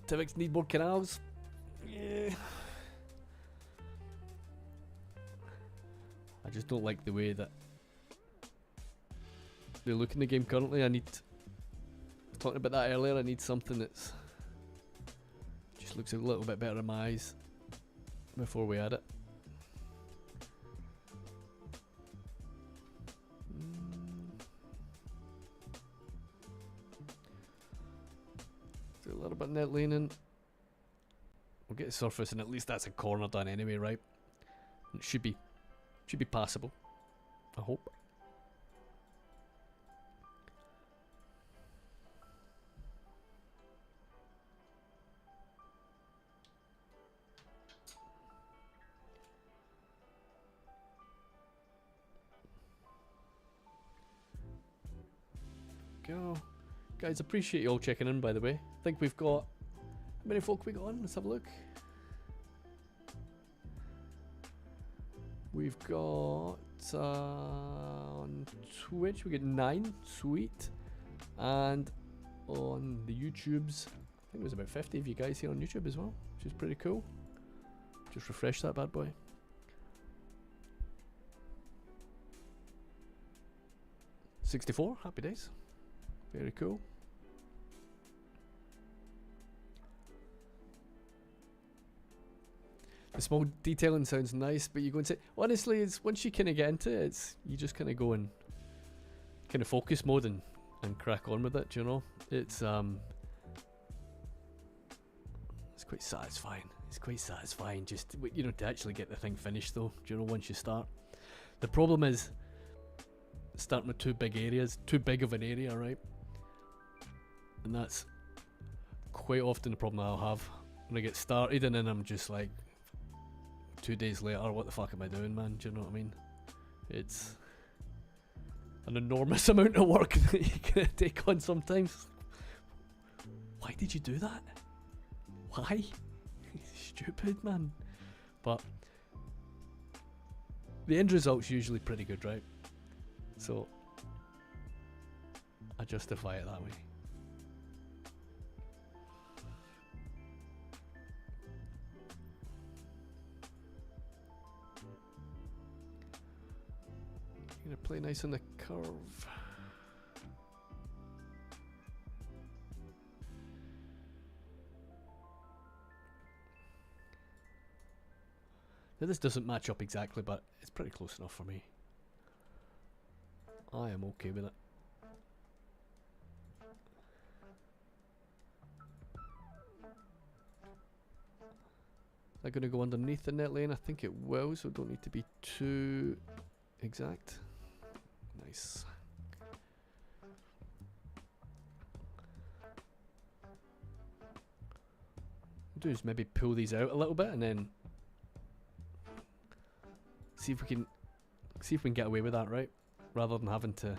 Tivix need more canals. Yeah. I just don't like the way that they look in the game currently. I was talking about that earlier. I need something that's just looks a little bit better in my eyes before we add it. Do a little bit of net leaning. We'll get the surface, and at least that's a corner done anyway, right? It should be passable, I hope. Go. Guys, appreciate you all checking in, by the way. I think we've got... How many folk we got on? Let's have a look. We've got... on Twitch, we get 9. Sweet. And on the YouTubes, I think there's about 50 of you guys here on YouTube as well, which is pretty cool. Just refresh that bad boy. $64, happy days. Very cool. The small detailing sounds nice, but you go and say, honestly, it's once you kind of get into it, it's you just kind of go and kind of focus mode and crack on with it. You know, it's quite satisfying. It's quite satisfying just to actually get the thing finished, though. Do you know, once you start, the problem is starting with too big of an area, right? And that's quite often the problem I'll have when I get started, and then I'm just like, 2 days later, what the fuck am I doing, man? Do you know what I mean? It's an enormous amount of work that you can take on sometimes. Why did you do that? Why? Stupid, man. But the end result's usually pretty good, right? So I justify it that way. You're gonna play nice on the curve. Now this doesn't match up exactly, but it's pretty close enough for me. I am okay with it. Is that going to go underneath the net lane? I think it will, so don't need to be too exact. Nice. Do is maybe pull these out a little bit and then see if we can get away with that, right? Rather than having to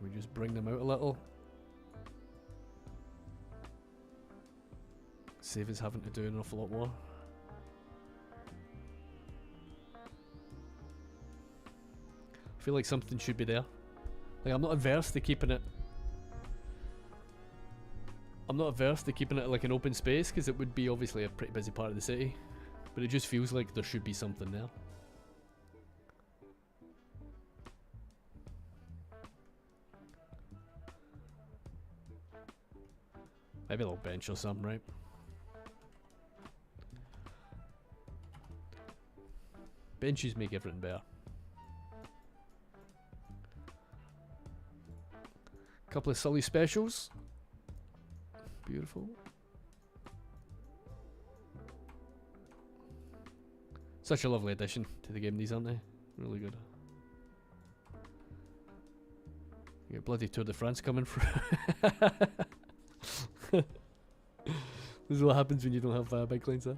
we just bring them out a little. Save us having to do an awful lot more. I feel like something should be there. Like, I'm not averse to keeping it. I'm not averse to keeping it like an open space, because it would be obviously a pretty busy part of the city. But it just feels like there should be something there. Maybe a little bench or something, right? Benches make everything better. Couple of Sully specials. Beautiful. Such a lovely addition to the game, these, aren't they? Really good. You got bloody Tour de France coming through. This is what happens when you don't have big lanes, huh?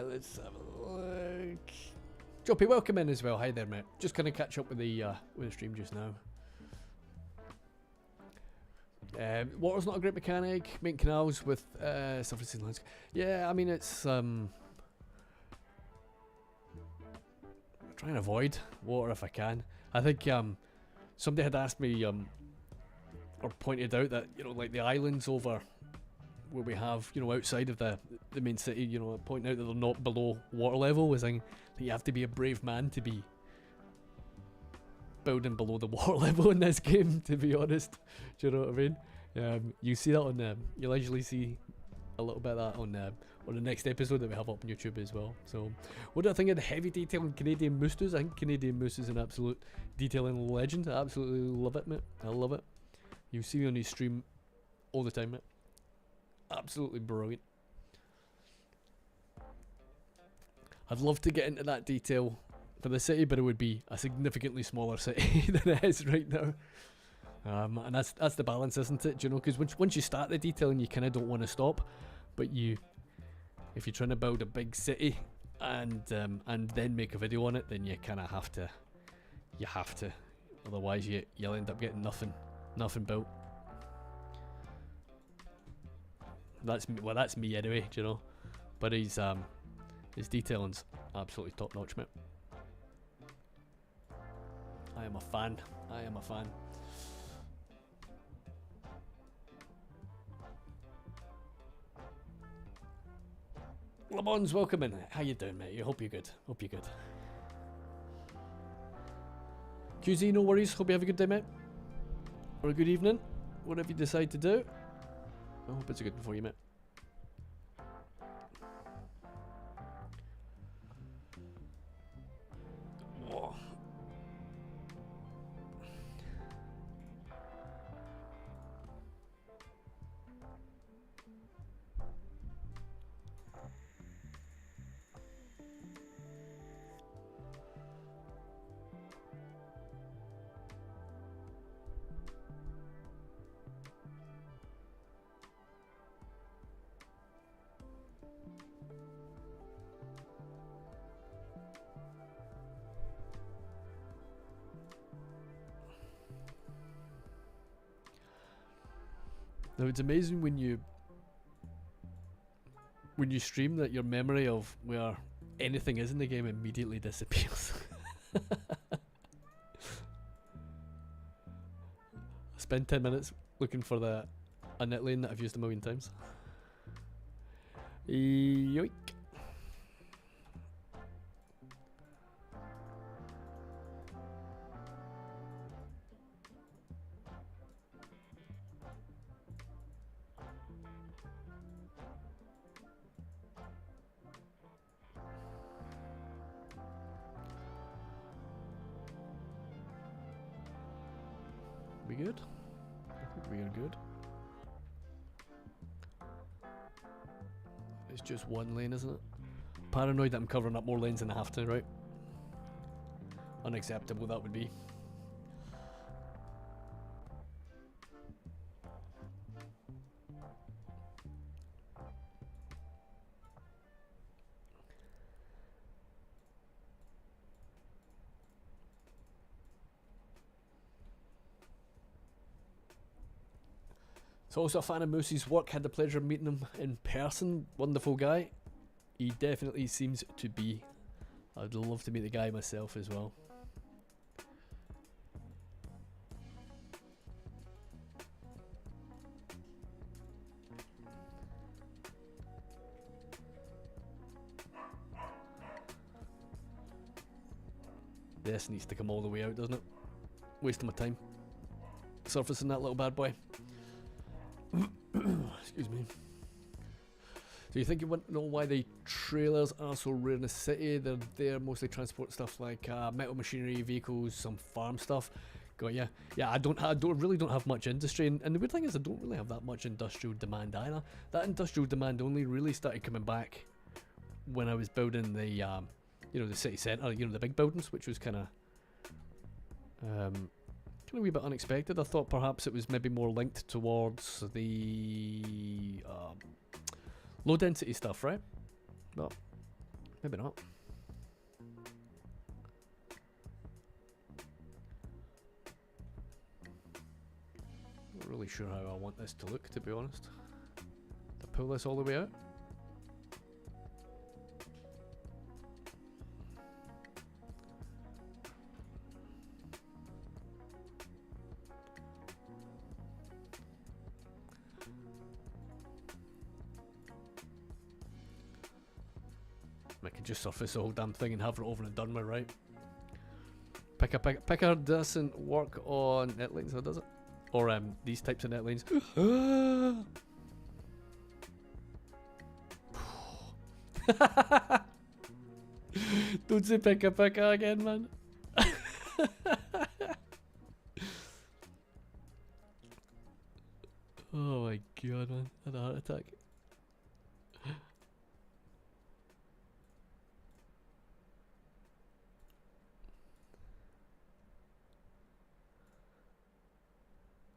Let's have a look. Joppy, welcome in as well. Hi there, mate. Just gonna catch up with the stream just now. Water's not a great mechanic. Making canals with surfacing lines. Yeah, I mean it's trying to avoid water if I can. I think somebody had asked me or pointed out that, you know, like the islands over where we have, you know, outside of the main city, you know, pointing out that they're not below water level, was saying that you have to be a brave man to be building below the water level in this game, to be honest. Do you know what I mean? You see that on you'll actually see a little bit of that on the next episode that we have up on YouTube as well. So what do I think of the heavy detail in Canadian Moose? I think Canadian Moose is an absolute detailing legend. I absolutely love it, mate. I love it. You see me on his stream all the time, mate. Absolutely brilliant. I'd love to get into that detail for the city, but it would be a significantly smaller city than it is right now. And that's the balance, isn't it? Do you know, because once you start the detailing, you kind of don't want to stop. But if you're trying to build a big city and then make a video on it, then you kind of have to. You have to, otherwise you'll end up getting nothing built. That's me anyway, do you know? But his detailing's absolutely top notch, mate. I am a fan. I am a fan. Lamons, welcome in. How you doing, mate? I hope you're good. Hope you're good. QZ, no worries. Hope you have a good day, mate. Or a good evening. Whatever you decide to do. I hope it's a good one for you, mate. Whoa. Now it's amazing when you stream that your memory of where anything is in the game immediately disappears. I spend 10 minutes looking for a net lane that I've used a million times. Yoink. We good? I think we are good. It's just one lane, isn't it? Paranoid that I'm covering up more lanes than I have to, right? Unacceptable that would be. So also a fan of Moose's work, had the pleasure of meeting him in person. Wonderful guy. He definitely seems to be. I'd love to meet the guy myself as well. This needs to come all the way out, doesn't it? Wasting my time surfacing that little bad boy. Excuse me. So you think you want to know why the trailers are so rare in the city? They're there mostly transport stuff like metal machinery, vehicles, some farm stuff. Got ya. Yeah, I really don't have much industry, and the weird thing is I don't really have that much industrial demand either. That industrial demand only really started coming back when I was building the, you know, the city centre, you know, the big buildings, which was kind of a wee bit unexpected. I thought perhaps it was maybe more linked towards the low density stuff, right? But maybe not. Not really sure how I want this to look, to be honest. To pull this all the way out. I could just surface the whole damn thing and have it over and done with, right? Picker doesn't work on netlines, does it? Or these types of netlines. Don't say picker again, man. Oh my god, man. I had a heart attack.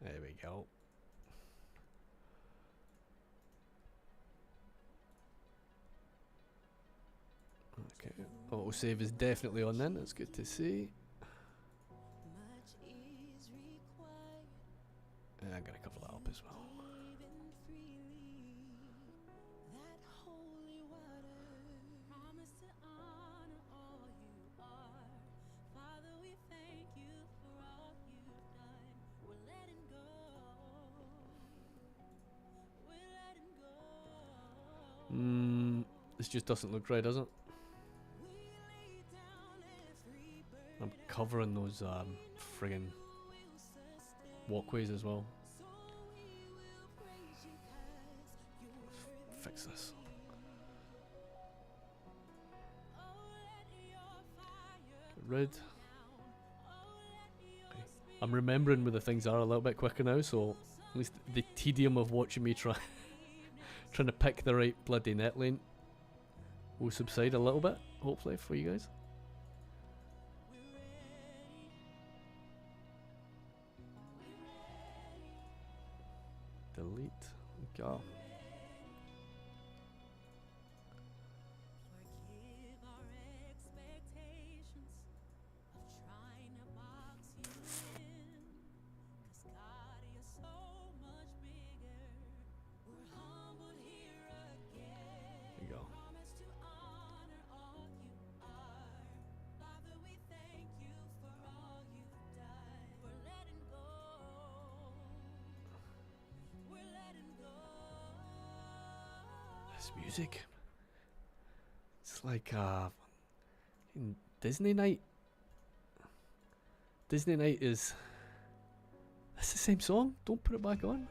There we go. Okay, autosave is definitely on then, that's good to see. And I'm gonna cover that up as well. This just doesn't look right, does it? I'm covering those friggin' walkways as well. Fix this. Get rid. Okay. I'm remembering where the things are a little bit quicker now, so at least the tedium of watching me trying to pick the right bloody net lane will subside a little bit, hopefully, for you guys. Delete. Go. This music. It's like Disney night. Disney night is. That's the same song. Don't put it back on.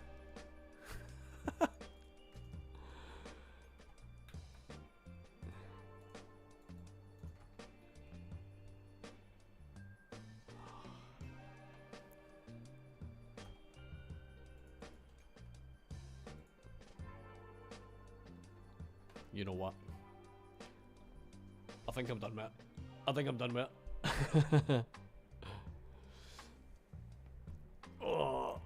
You know what? I think I'm done with it. I think I'm done with it. Oh,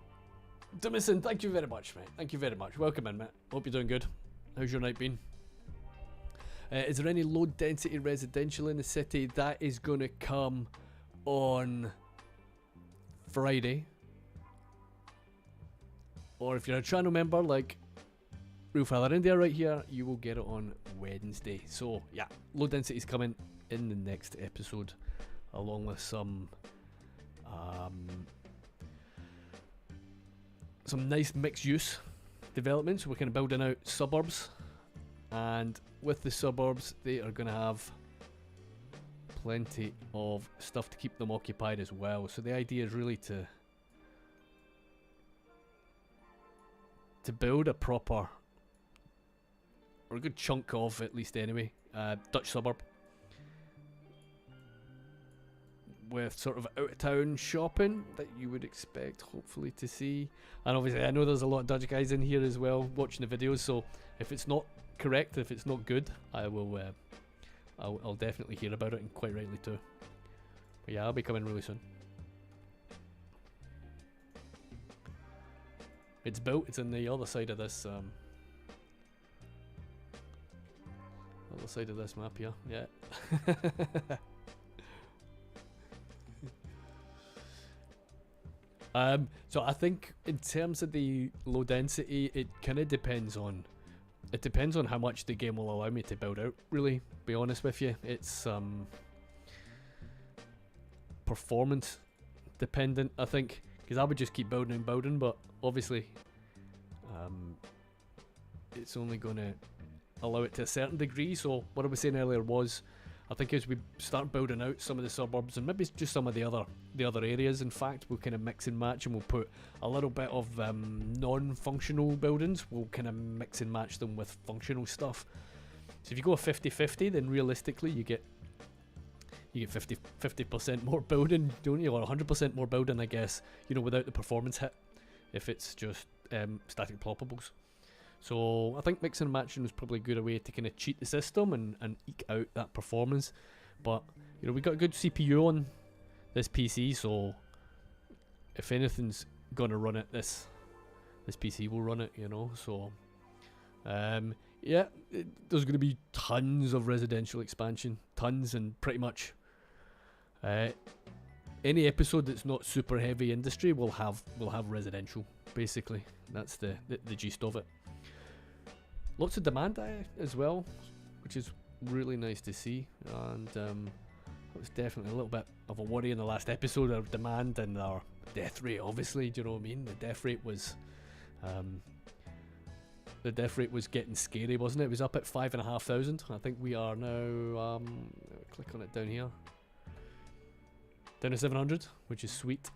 Dimison, thank you very much, mate. Thank you very much. Welcome in, mate. Hope you're doing good. How's your night been? Is there any low density residential in the city? That is going to come on Friday. Or if you're a channel member like Father India right here, you will get it on Wednesday. So yeah, low density is coming in the next episode, along with some nice mixed use developments. We're kind of building out suburbs, and with the suburbs they are going to have plenty of stuff to keep them occupied as well. So the idea is really to build a proper, or a good chunk of, at least anyway, Dutch suburb with sort of out-of-town shopping that you would expect hopefully to see. And obviously I know there's a lot of Dutch guys in here as well watching the videos, so if it's not correct, if it's not good, I will I'll definitely hear about it, and quite rightly too. But yeah, I'll be coming really soon. It's built, it's in the other side of this other side of this map here, yeah. So I think in terms of the low density, it kind of depends on how much the game will allow me to build out, really, be honest with you. It's performance dependent, I think, because I would just keep building and building, but obviously it's only going to allow it to a certain degree. So what I was saying earlier was, I think as we start building out some of the suburbs, and maybe just some of the other areas, in fact, we'll kind of mix and match, and we'll put a little bit of non-functional buildings, we'll kind of mix and match them with functional stuff. So if you go a 50-50, then realistically you get 50% more building, don't you, or 100% more building, I guess, you know, without the performance hit, if it's just static ploppables. So I think mixing and matching is probably a good way to kind of cheat the system and eke out that performance. But you know, we got a good CPU on this PC, so if anything's gonna run it, this PC will run it, you know. So yeah, there's gonna be tons of residential expansion, tons, and pretty much any episode that's not super heavy industry will have residential. Basically, that's the gist of it. Lots of demand as well, which is really nice to see, and it was definitely a little bit of a worry in the last episode, our demand and our death rate, obviously, do you know what I mean? The death rate was getting scary, wasn't it? It was up at 5,500. I think we are now, click on it down here, down to 700, which is sweet.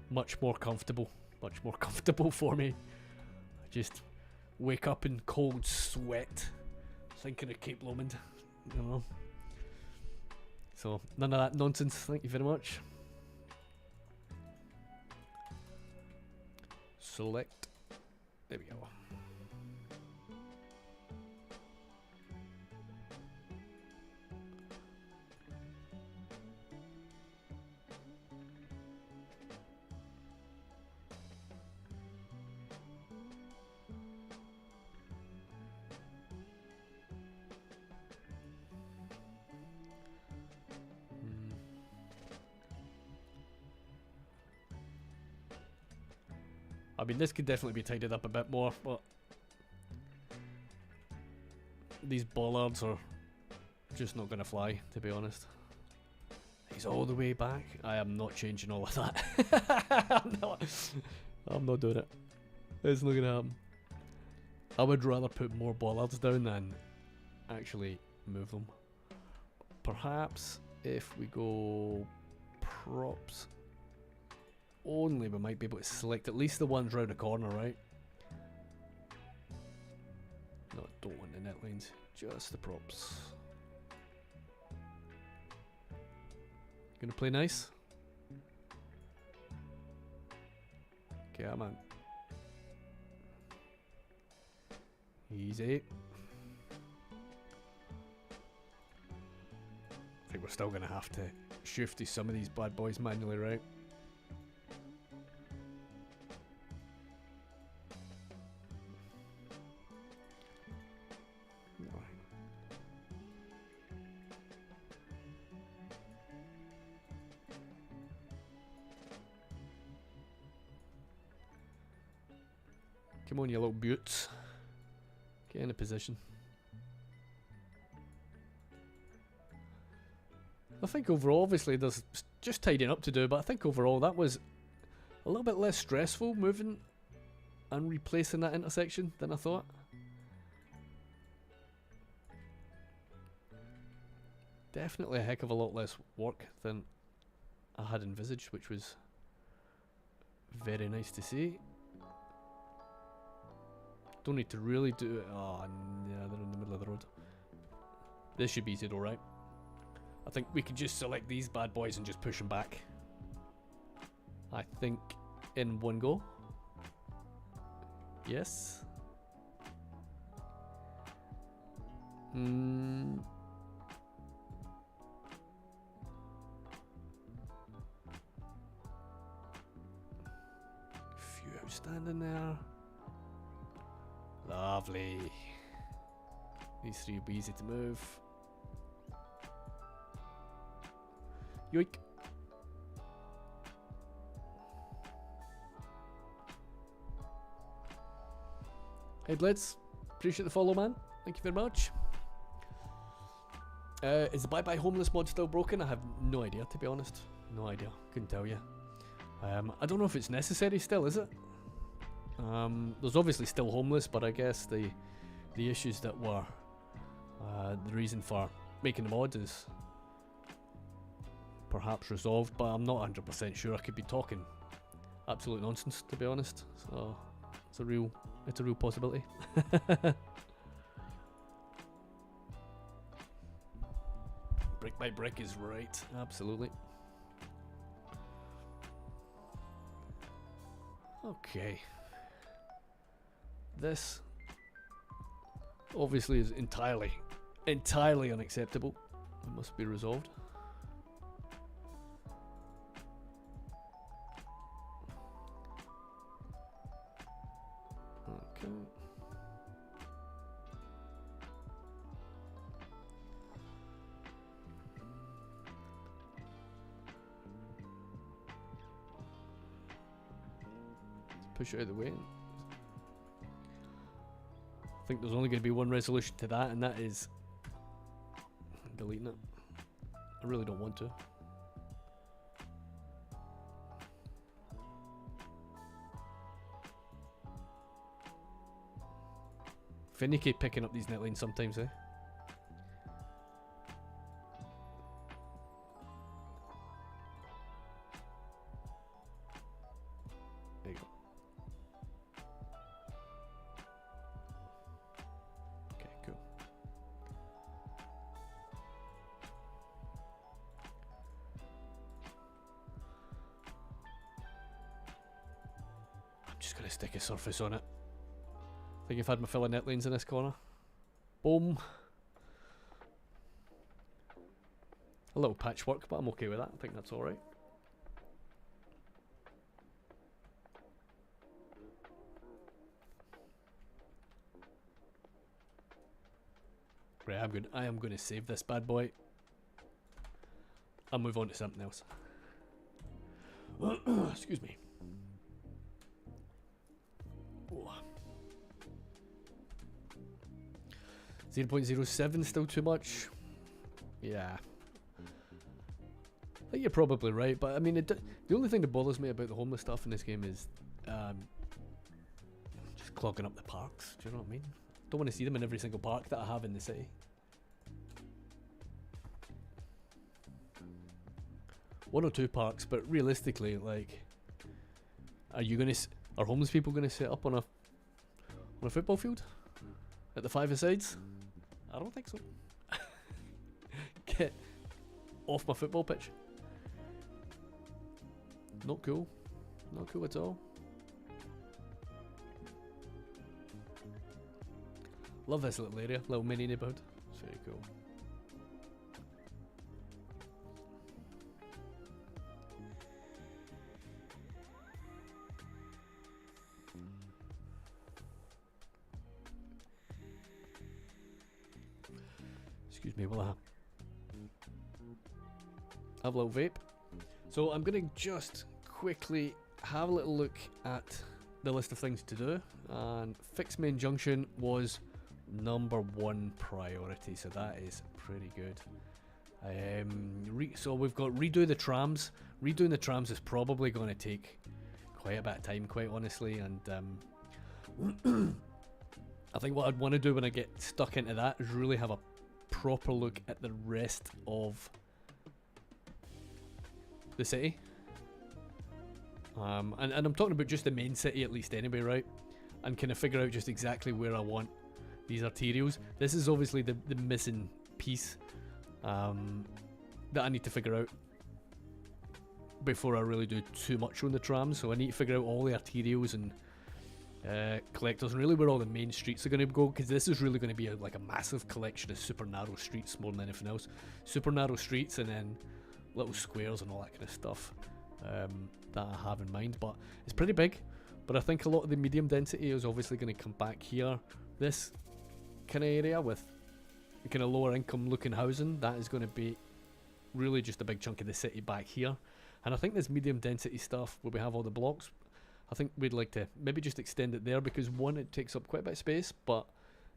Much more comfortable for me. I just wake up in cold sweat thinking of Cape Lomond, you know. So none of that nonsense, thank you very much. Select, there we go. I mean, this could definitely be tidied up a bit more, but these bollards are just not going to fly, to be honest. He's all the way back. I am not changing all of that. I'm not doing it. It's not going to happen. I would rather put more bollards down than actually move them. Perhaps if we go props only, we might be able to select at least the ones round the corner, right? No, I don't want the net lines, just the props. Gonna play nice? Okay, I'm on. Easy. I think we're still gonna have to shift to some of these bad boys manually, right? Come on, you little buttes. Get in a position. I think overall, obviously, there's just tidying up to do, but I think overall that was a little bit less stressful moving and replacing that intersection than I thought. Definitely a heck of a lot less work than I had envisaged, which was very nice to see. Don't need to really do it. Oh, yeah, they're in the middle of the road. This should be easy though, right? I think we could just select these bad boys and just push them back. I think in one go. Yes. Few outstanding there. Lovely. These three will be easy to move. Yoink. Hey Blitz, appreciate the follow, man. Thank you very much. Is the Bye Bye Homeless mod still broken? I have no idea, to be honest. No idea. Couldn't tell you. I don't know if it's necessary still, is it? There's obviously still homeless, but I guess the issues that were the reason for making the mod is perhaps resolved, but I'm not 100% sure. I could be talking absolute nonsense, to be honest. So it's a real possibility. Brick by brick is right, absolutely. Okay. This obviously is entirely unacceptable. It must be resolved. Okay. Let's push it out of the way. I think there's only going to be one resolution to that, and that is deleting it. I really don't want to. Finicky picking up these netlines sometimes, eh? There you go. Okay, cool. I'm just gonna stick a surface on it. I think I've had my fill of netlines in this corner. Boom. A little patchwork, but I'm okay with that. I think that's alright. Right, I am going to save this bad boy. I'll move on to something else. Excuse me. Oh. 0.07 still too much. Yeah. I think you're probably right, but I mean, the only thing that bothers me about the homeless stuff in this game is just clogging up the parks. Do you know what I mean? Don't want to see them in every single park that I have in the city. One or two parks, but realistically, like, are homeless people gonna set up on a football field at the five-a-sides? I don't think so. Get off my football pitch. Not cool. Not cool at all. Love this little area, little mini neighbourhood. It's very cool. Excuse me while I have a little vape. So I'm going to just quickly have a little look at the list of things to do, and fix main junction was #1 priority, so that is pretty good. So we've got redo the trams. Redoing the trams is probably going to take quite a bit of time, quite honestly, and I think what I'd want to do when I get stuck into that is really have a proper look at the rest of the city. And I'm talking about just the main city at least anyway, right? And kind of figure out just exactly where I want these arterials. This is obviously the missing piece that I need to figure out before I really do too much on the trams. So I need to figure out all the arterials and collectors, and really where all the main streets are going to go, because this is really going to be like a massive collection of super narrow streets more than anything else. Super narrow streets and then little squares and all that kind of stuff that I have in mind. But it's pretty big, but I think a lot of the medium density is obviously going to come back here. This kind of area with kind of lower income looking housing, that is going to be really just a big chunk of the city back here. And I think this medium density stuff where we have all the blocks, I think we'd like to maybe just extend it there, because one, it takes up quite a bit of space, but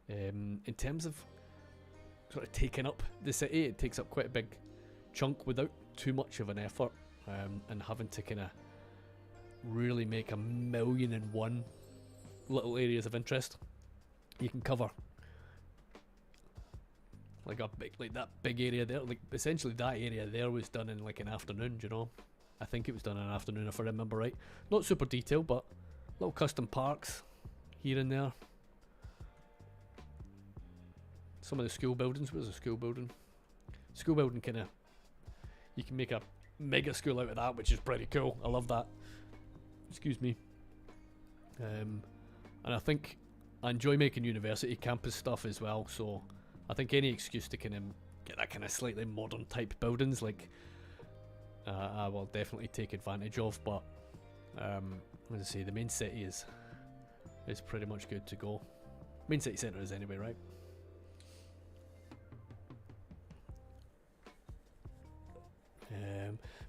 in terms of sort of taking up the city, it takes up quite a big chunk without too much of an effort, and having to kind of really make 1,000,001 little areas of interest. You can cover like a big, like that big area there, like essentially that area there was done in like an afternoon, you know. I think it was done in an afternoon if I remember right. Not super detailed, but little custom parks here and there. Some of the school buildings. Where's the school building? School building kind of, you can make a mega school out of that, which is pretty cool. I love that. Excuse me. And I think I enjoy making university campus stuff as well, so I think any excuse to kind of get that kind of slightly modern type buildings, like I will definitely take advantage of. But as I say, the main city is pretty much good to go. Main city centre is anyway, right?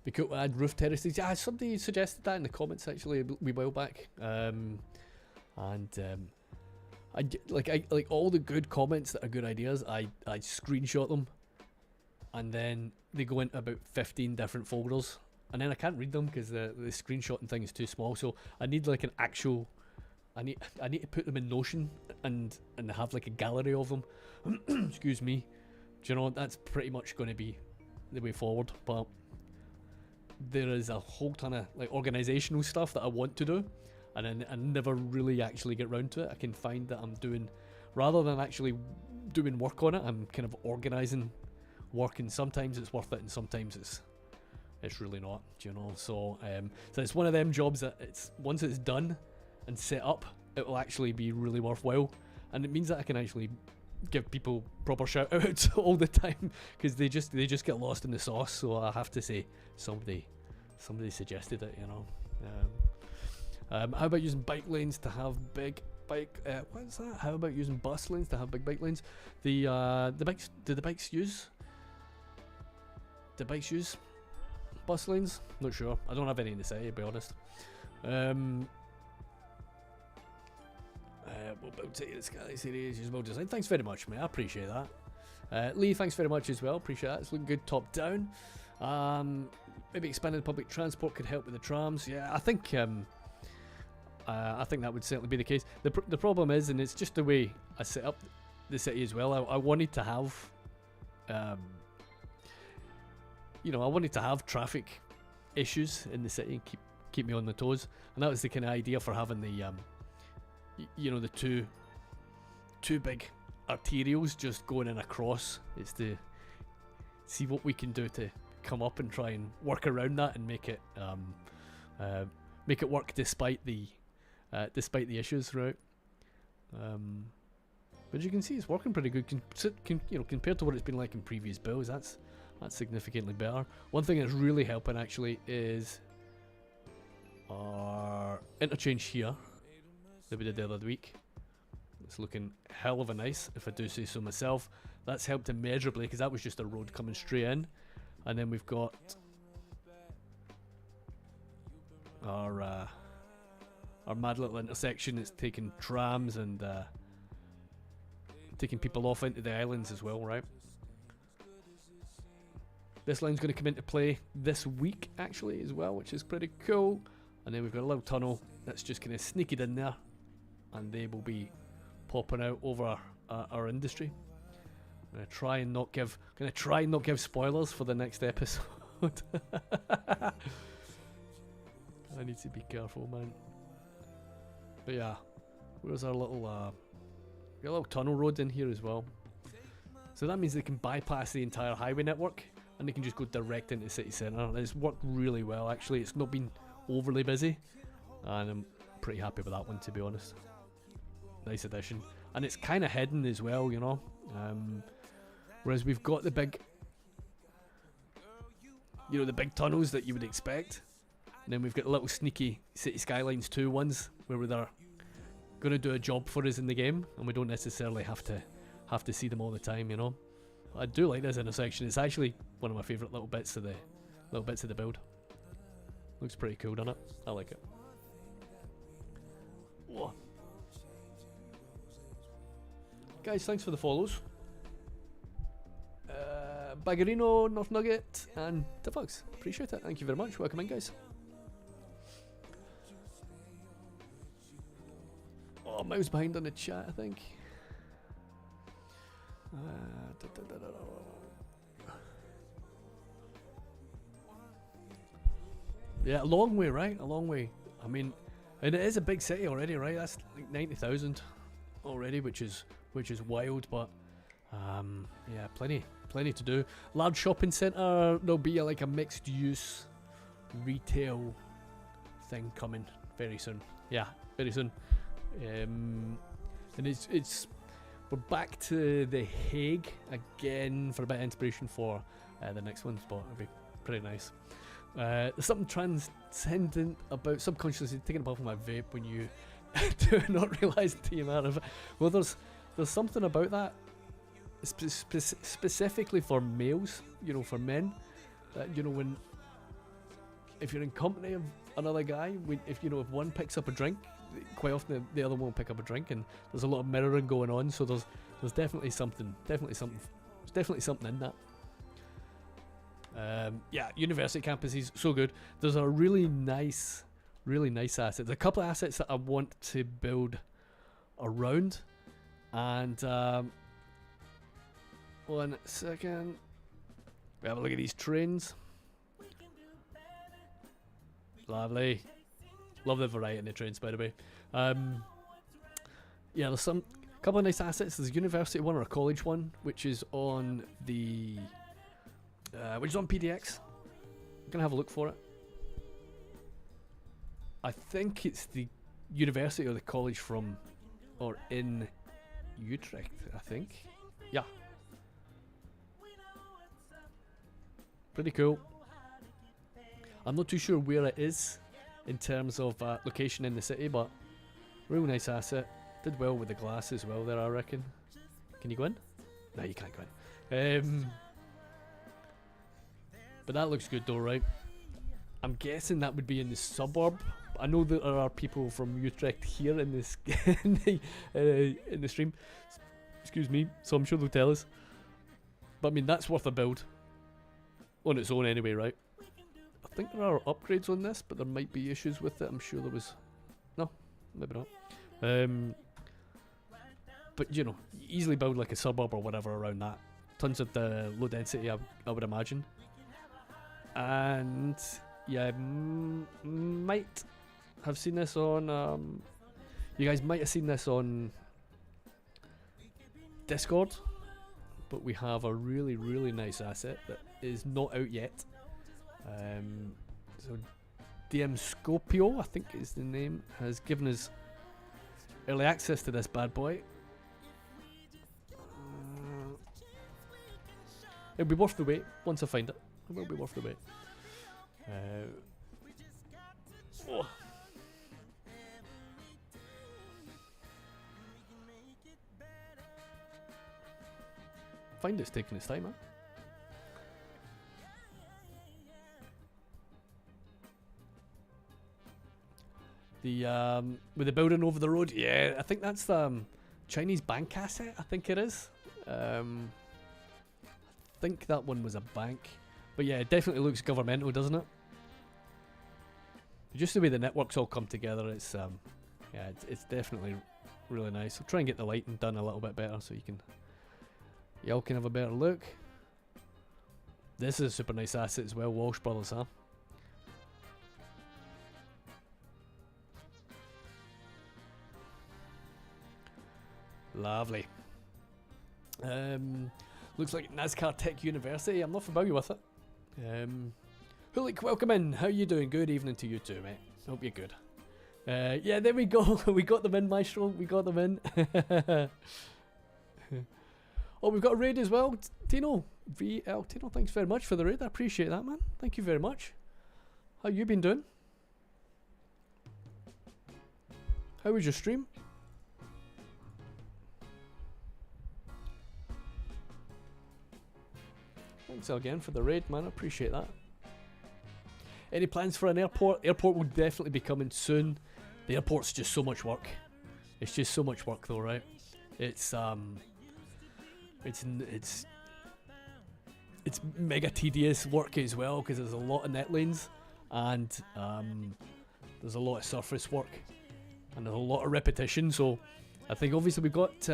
Be cool to add roof terraces. Yeah, somebody suggested that in the comments actually a wee while back. I like all the good comments that are good ideas. I screenshot them, and then they go into about 15 different folders, and then I can't read them because the screenshotting thing is too small. So I need like an actual. I need to put them in Notion and have like a gallery of them. Excuse me. Do you know, that's pretty much going to be the way forward. But there is a whole ton of like organizational stuff that I want to do, and I never really actually get round to it. I can find that I'm doing, rather than actually doing work on it, I'm kind of organizing work, and sometimes it's worth it and sometimes it's really not, you know. So so it's one of them jobs that it's once it's done and set up, it will actually be really worthwhile, and it means that I can actually give people proper shout outs all the time, because they just get lost in the sauce. So I have to say, somebody suggested it, you know. How about using bike lanes to have big bike? What's that? How about using bus lanes to have big bike lanes? The bikes. Do the bikes use bus lanes? Not sure. I don't have any in the city, to be honest. We'll build city, the Skylines series, usable design. Thanks very much, mate. I appreciate that. Lee, thanks very much as well. Appreciate that. It's looking good top down. Maybe expanding public transport could help with the trams. Yeah, I think I think that would certainly be the case. The problem is, and it's just the way I set up the city as well. I wanted to have, you know, I wanted to have traffic issues in the city and keep me on the toes, and that was the kind of idea for having the, you know, the two big arterials just going in across. It's to see what we can do to come up and try and work around that and make it work despite the issues, right? But as you can see, it's working pretty good. You know, compared to what it's been like in previous builds, that's significantly better. One thing that's really helping actually is our interchange here that we did the other week. It's looking hell of a nice, if I do say so myself. That's helped immeasurably because that was just a road coming straight in, and then we've got our mad little intersection. It's taking trams and taking people off into the islands as well, right? This line's going to come into play this week actually as well, which is pretty cool. And then we've got a little tunnel that's just kind of sneaked in there, and they will be popping out over our industry. I'm gonna try and not give spoilers for the next episode. I need to be careful, man. But yeah, where's our little got a little tunnel road in here as well. So that means they can bypass the entire highway network and they can just go direct into the city centre. And it's worked really well actually. It's not been overly busy, and I'm pretty happy with that one, to be honest. Nice addition, and it's kind of hidden as well, you know. Whereas we've got the big, you know, the big tunnels that you would expect, and then we've got little sneaky City Skylines 2 ones where they're going to do a job for us in the game, and we don't necessarily have to see them all the time, you know. I do like this intersection. It's actually one of my favourite little bits of the build. Looks pretty cool, doesn't it? I like it. Whoa. Guys, thanks for the follows. Baggerino, North Nugget, and Defugs. Appreciate it. Thank you very much. Welcome in, guys. Oh, mouse behind on the chat, I think. Yeah, a long way, right? A long way. I mean, and it is a big city already, right? That's like 90,000 already, which is wild. But yeah, plenty to do. Large shopping centre. There'll be like a mixed use retail thing coming very soon. Yeah, very soon. And it's we're back to The Hague again for a bit of inspiration for the next one, but it'll be pretty nice. There's something transcendent about subconsciously taking a puff of my vape when you do not realise the amount of. Well, there's something about that, specifically for males, you know, for men. You know, if you're in company of another guy, if one picks up a drink, quite often the other one will pick up a drink, and there's a lot of mirroring going on. So there's definitely something in that. Yeah, university campuses, so good. There's a really nice assets. There's a couple of assets that I want to build around, and 1 second. We have a look at these trains. Lovely. Love the variety in the trains, by the way. Yeah, there's a couple of nice assets. There's a university one or a college one, which is on the PDX. I'm gonna have a look for it. I think it's the university or the college in Utrecht, I think. Yeah. Pretty cool. I'm not too sure where it is in terms of location in the city, but real nice asset. Did well with the glass as well there, I reckon. Can you go in? No, you can't go in. But that looks good though, right? I'm guessing that would be in the suburb. I know that there are people from Utrecht here in this in the stream. Excuse me, so I'm sure they'll tell us. But I mean, that's worth a build on its own anyway, right? I think there are upgrades on this, but there might be issues with it. I'm sure there was. No, maybe not. But you know, easily build like a suburb or whatever around that. Tons of the low density, I would imagine. And yeah, might have seen this on. You guys might have seen this on Discord, but we have a really, really nice asset that is not out yet. So DM Scopio, I think is the name, has given us early access to this bad boy. It'll be worth the wait once I find it. It will be worth the wait. Oh. Find it's taking its time, huh? The with the building over the road, yeah, I think that's the Chinese bank asset. I think it is. I think that one was a bank, but yeah, it definitely looks governmental, doesn't it? Just the way the networks all come together, it's yeah, it's definitely really nice. I'll try and get the lighting done a little bit better so y'all can have a better look. This is a super nice asset as well, Walsh Brothers, huh? Lovely. Looks like NASCAR Tech University. I'm not familiar with it. Hulik, welcome in. How you doing? Good evening to you too, mate. Hope you're good. Yeah, there we go. We got them in, Maestro. We got them in. Oh, we've got a raid as well. Tino. VL. Tino, thanks very much for the raid. I appreciate that, man. Thank you very much. How you been doing? How was your stream? Thanks again for the raid, man. I appreciate that. Any plans for an airport? Airport will definitely be coming soon. The airport's just so much work. It's just so much work, though, right? It's mega tedious work as well because there's a lot of net lanes and there's a lot of surface work and there's a lot of repetition. So I think obviously we've got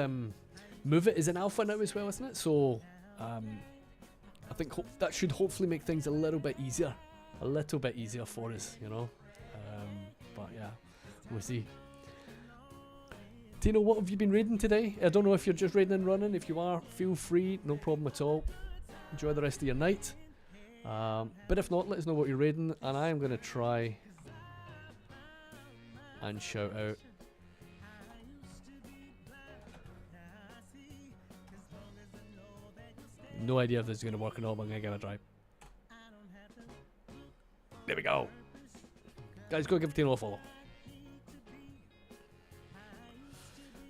Move It is an alpha now as well, isn't it? So I think that should hopefully make things a little bit easier for us, you know. But yeah, we'll see. Tino, what have you been raiding today? I don't know if you're just raiding and running. If you are, feel free, no problem at all. Enjoy the rest of your night. But if not, let us know what you're raiding, and I am going to try and shout out. No idea if this is going to work or not, but I'm going to give it a try. There we go. Guys, go give Tino a follow.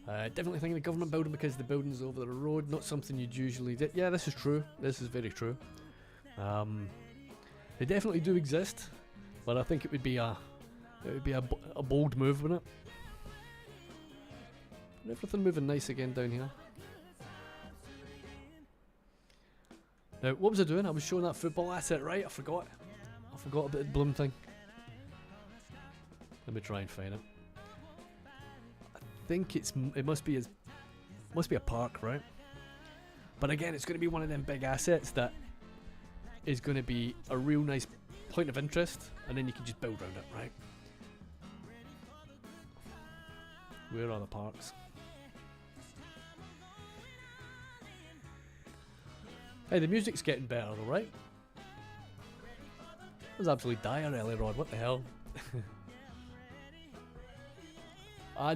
Definitely thinking of government building because the building's over the road, not something you'd usually do. Yeah, this is true. This is very true. They definitely do exist, but I think it would be a bold move, wouldn't it? And everything moving nice again down here. Now, what was I doing? I was showing that football asset, right? I forgot about the bloom thing. Let me try and find it. I think it must be a park, right? But again, it's going to be one of them big assets that is going to be a real nice point of interest, and then you can just build around it, right? Where are the parks? Hey, the music's getting better though, right? It was absolutely dire earlier on, what the hell?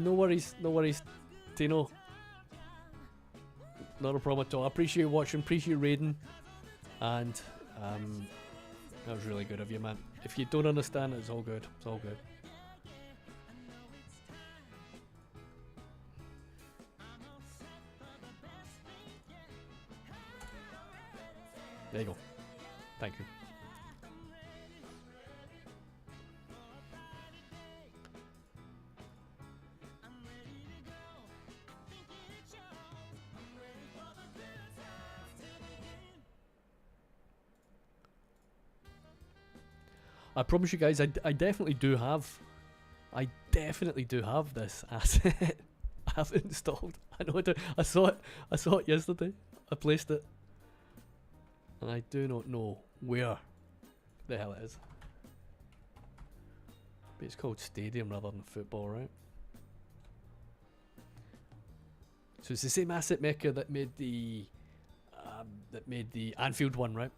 No worries, Tino. Not a problem at all. I appreciate you watching, appreciate you raiding, and that was really good of you, man. If you don't understand, it's all good. It's all good. There you go. Thank you. I promise you guys, I definitely do have I definitely do have this asset. I have it installed. I know I do. I saw it yesterday. I placed it. And I do not know where the hell it is. But it's called Stadium rather than Football, right? So it's the same asset maker that made the Anfield one, right?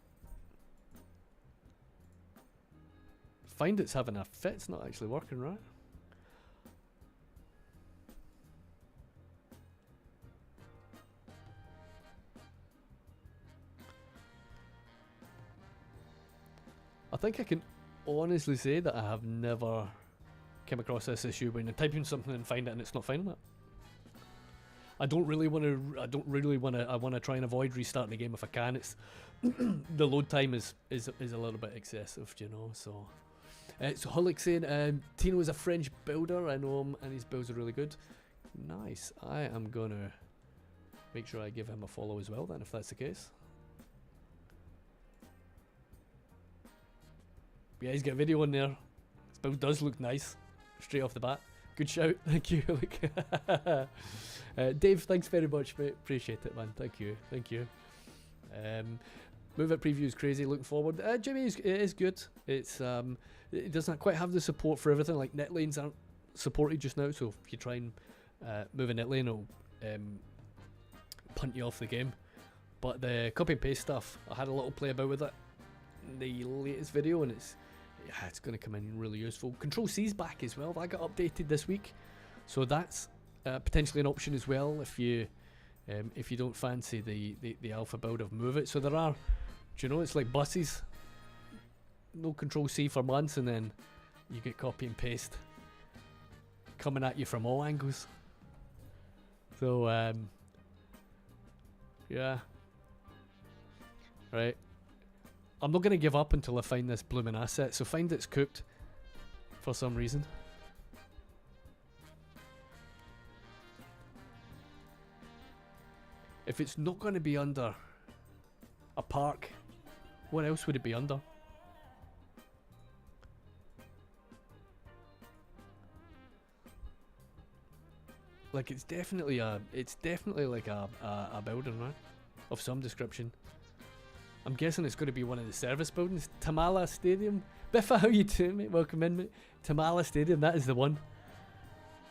Find it's having a fit. It's not actually working, right? I think I can honestly say that I have never come across this issue when you're typing something and find it and it's not finding it. I don't really want to. I want to try and avoid restarting the game if I can. It's the load time is a little bit excessive, you know. So, so Hulk saying Tino is a French builder. I know him, and his builds are really good. Nice. I am gonna make sure I give him a follow as well. Then, if that's the case. Yeah, he's got a video on there. His build does look nice, straight off the bat. Good shout, thank you. Dave, thanks very much, mate. Appreciate it, man. Thank you, thank you. Move It preview is crazy. Looking forward. Jimmy is good. It's it doesn't quite have the support for everything. Like net lanes aren't supported just now, so if you try and move a net lane, it'll punt you off the game. But the copy and paste stuff, I had a little play about with it in the latest video, and it's going to come in really useful. Control C's back as well. That got updated this week, so that's potentially an option as well if you don't fancy the alpha build of Move It. So there are, do you know, it's like buses. No Control C for months, and then you get copy and paste coming at you from all angles. So yeah, right. I'm not going to give up until I find this blooming asset, so find it's cooked for some reason. If it's not going to be under a park, what else would it be under? Like it's definitely like a building, right? Of some description. I'm guessing it's going to be one of the service buildings. Tamala Stadium. Biffa, how you doing, mate? Welcome in, mate. Tamala Stadium, that is the one.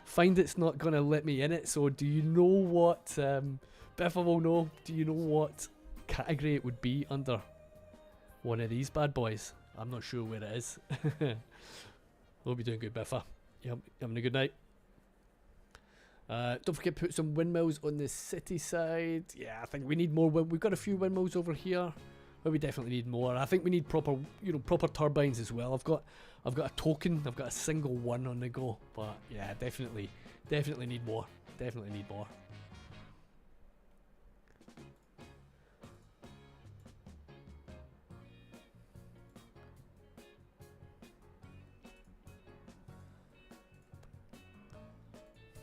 Find it's not going to let me in it, so do you know what... Biffa will know. Do you know what category it would be under? One of these bad boys. I'm not sure where it is. Hope you're doing good, Biffa. Yep, having a good night. Don't forget to put some windmills on the city side. Yeah, I think we need more. We've got a few windmills over here. But we definitely need more. I think we need proper turbines as well. I've got a token. I've got a single one on the go. But yeah, definitely need more. Definitely need more.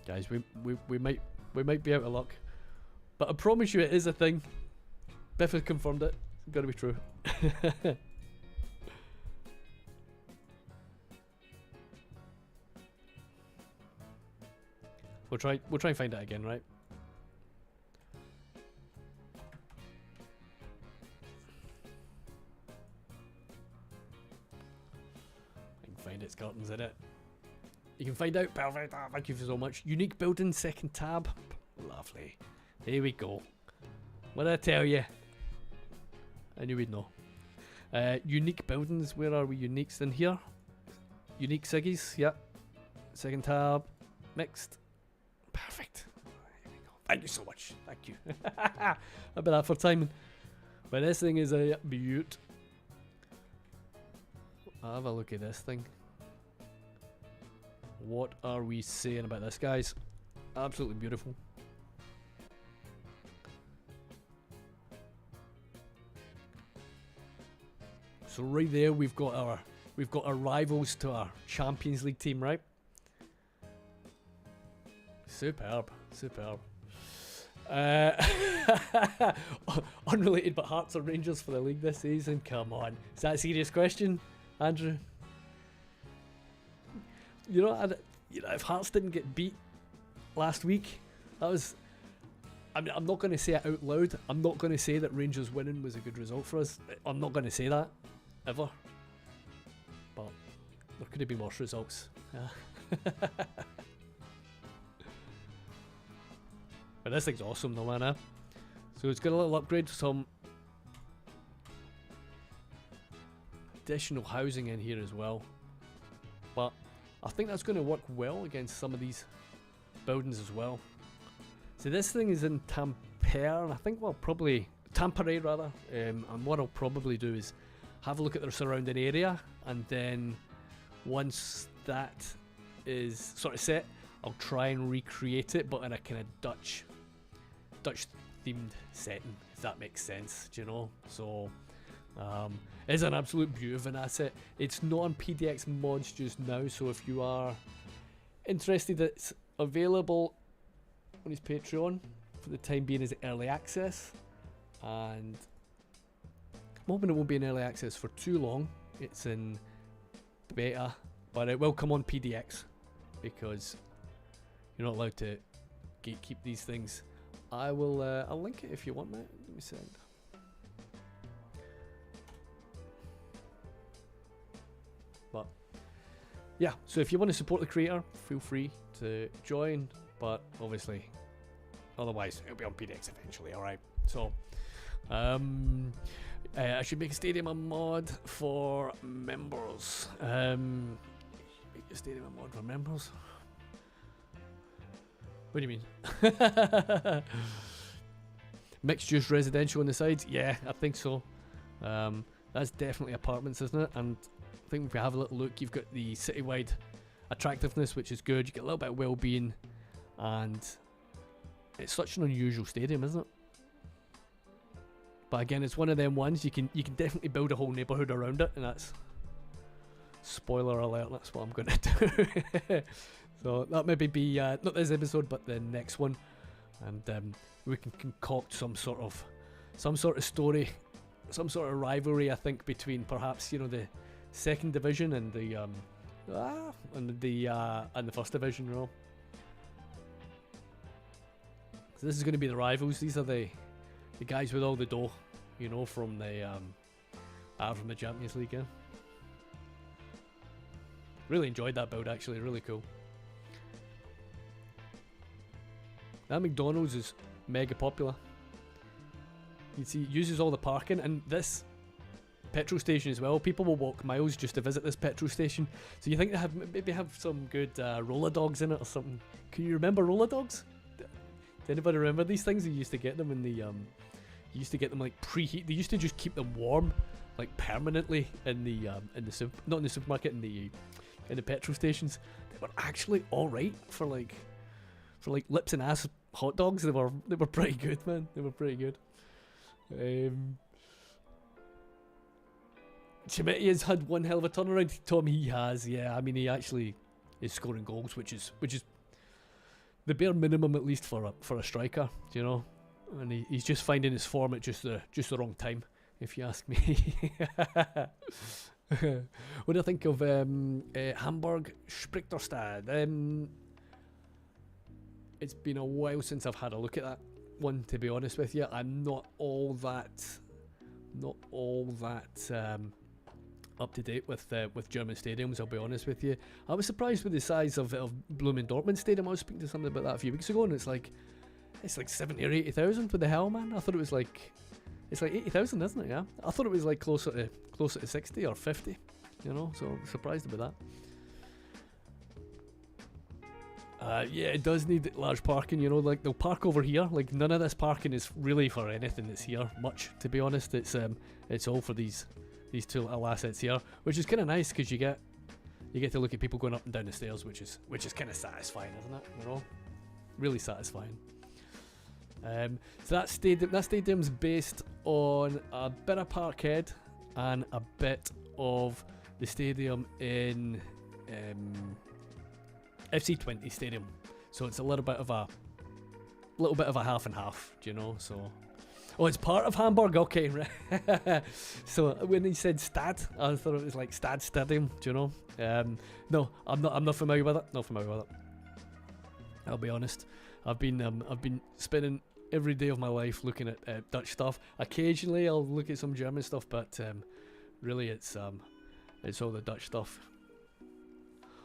Guys, we might be out of luck, but I promise you it is a thing. Biff has confirmed it. It's gotta be true. We'll try and find it again, right? I can find its curtains in it. You can find out. Perfect. Oh, thank you so much. Unique building, second tab. Lovely. There we go. What did I tell you? I knew we'd know. Unique buildings. Where are we? Uniques in here. Unique Siggies. Yep. Second tab. Mixed. Perfect. There we go. Thank you so much. Thank you. How about that for timing? But this thing is a beaut. I'll have a look at this thing. What are we saying about this, guys? Absolutely beautiful. So right there, we've got our rivals to our Champions League team, right? Superb, superb. Unrelated, but Hearts or Rangers for the league this season? Come on, is that a serious question, Andrew? You know, if Hearts didn't get beat last week, that was. I mean, I'm not going to say it out loud. I'm not going to say that Rangers winning was a good result for us. I'm not going to say that ever. But there could have been worse results. Yeah. But this thing's awesome though, man. So it's got a little upgrade, some additional housing in here as well. But I think that's going to work well against some of these buildings as well. So this thing is in Tampere, and I think we'll probably Tampere rather. And what I'll probably do is have a look at their surrounding area, and then once that is sort of set, I'll try and recreate it, but in a kind of Dutch themed setting, if that makes sense. Do you know? So it's an absolute beauty of an asset. It's not on PDX mods just now, so if you are interested, it's available on his Patreon for the time being as early access, and I'm hoping it won't be in early access for too long. It's in beta, but it will come on PDX because you're not allowed to gatekeep these things. I'll link it if you want, mate. Let me send. But yeah, so if you want to support the creator, feel free to join. But obviously, otherwise it'll be on PDX eventually. All right. So, I should make a stadium a mod for members. Make a stadium a mod for members. What do you mean? Mixed use residential on the sides? Yeah, I think so. That's definitely apartments, isn't it? And I think if we have a little look, you've got the citywide attractiveness, which is good. You get a little bit of well-being. And it's such an unusual stadium, isn't it? But again, it's one of them ones you can definitely build a whole neighbourhood around it, and that's, spoiler alert, that's what I'm going to do. So that maybe be not this episode, but the next one, and we can concoct some sort of story, some sort of rivalry. I think between perhaps the second division and the first division, you know. So this is going to be the rivals. These are the guys with all the dough, from the Champions League. Yeah. Really enjoyed that build, actually. Really cool. That McDonald's is mega popular. You see, it uses all the parking, and this petrol station as well. People will walk miles just to visit this petrol station. So you think they maybe have some good roller dogs in it or something? Can you remember roller dogs? Does anybody remember these things? You used to get them in the like preheat. They used to just keep them warm, like permanently in the not in the supermarket, in the petrol stations. They were actually all right for like lips and ass hot dogs. They were pretty good, man. They were pretty good. Chimeti has had one hell of a turnaround. Tom, he has, yeah. I mean, he actually is scoring goals, which is the bare minimum, at least for a striker, And he's just finding his form at just the wrong time, if you ask me. What do I think of Hamburg Sprichterstad? It's been a while since I've had a look at that one, to be honest with you. I'm not all that up to date with German stadiums, I'll be honest with you. I was surprised with the size of Blooming Dortmund Stadium. I was speaking to somebody about that a few weeks ago, and it's like 70 or 80,000. What the hell, man? I thought it was like 80,000, isn't it? Yeah, I thought it was like closer to 60 or 50. So I'm surprised about that. Yeah, it does need large parking. Like they'll park over here. Like none of this parking is really for anything that's here much, to be honest. It's all for these two little assets here, which is kind of nice because you get to look at people going up and down the stairs, which is kind of satisfying, isn't it? Really satisfying. So that stadium's based on a bit of Parkhead and a bit of the stadium in FC20 Stadium. So it's a little bit of a half and half, So Oh, it's part of Hamburg. Okay, right. So when he said Stad, I thought it was like Stad Stadium. Do you know? No, I'm not familiar with it. Not familiar with it. I'll be honest. I've been spending every day of my life looking at Dutch stuff. Occasionally, I'll look at some German stuff, but really, it's all the Dutch stuff.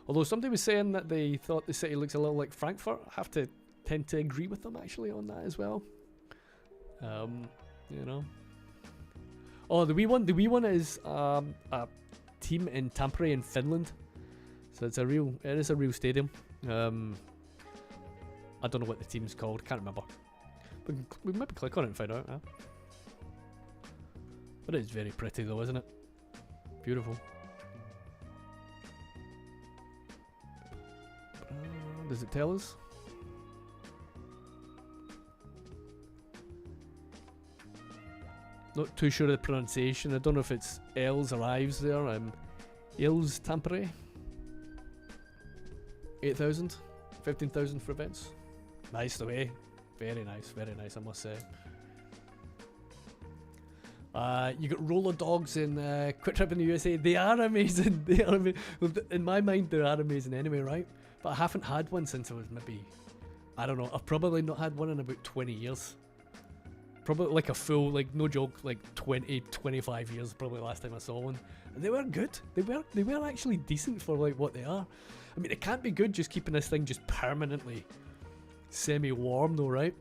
Although somebody was saying that they thought the city looks a little like Frankfurt, I have to tend to agree with them actually on that as well. You know. Oh, the wee one is a team in Tampere in Finland. So it is a real stadium. I don't know what the team's called, can't remember. We maybe click on it and find out. Huh? But it's very pretty though, isn't it? Beautiful. Does it tell us? Not too sure of the pronunciation. I don't know if it's L's or Ives there. Ils Tampere. 8,000, 15,000 for events. Nice the way. Very nice, I must say. You got roller dogs in Quick Trip in the USA. They are amazing. They are amazing. In my mind, they are amazing anyway, right? But I haven't had one since I was maybe, I don't know, I've probably not had one in about 20 years. Probably like a full, like no joke, like 20, 25 years probably last time I saw one. And they were good. They were actually decent for like what they are. I mean, it can't be good just keeping this thing just permanently semi-warm though, right?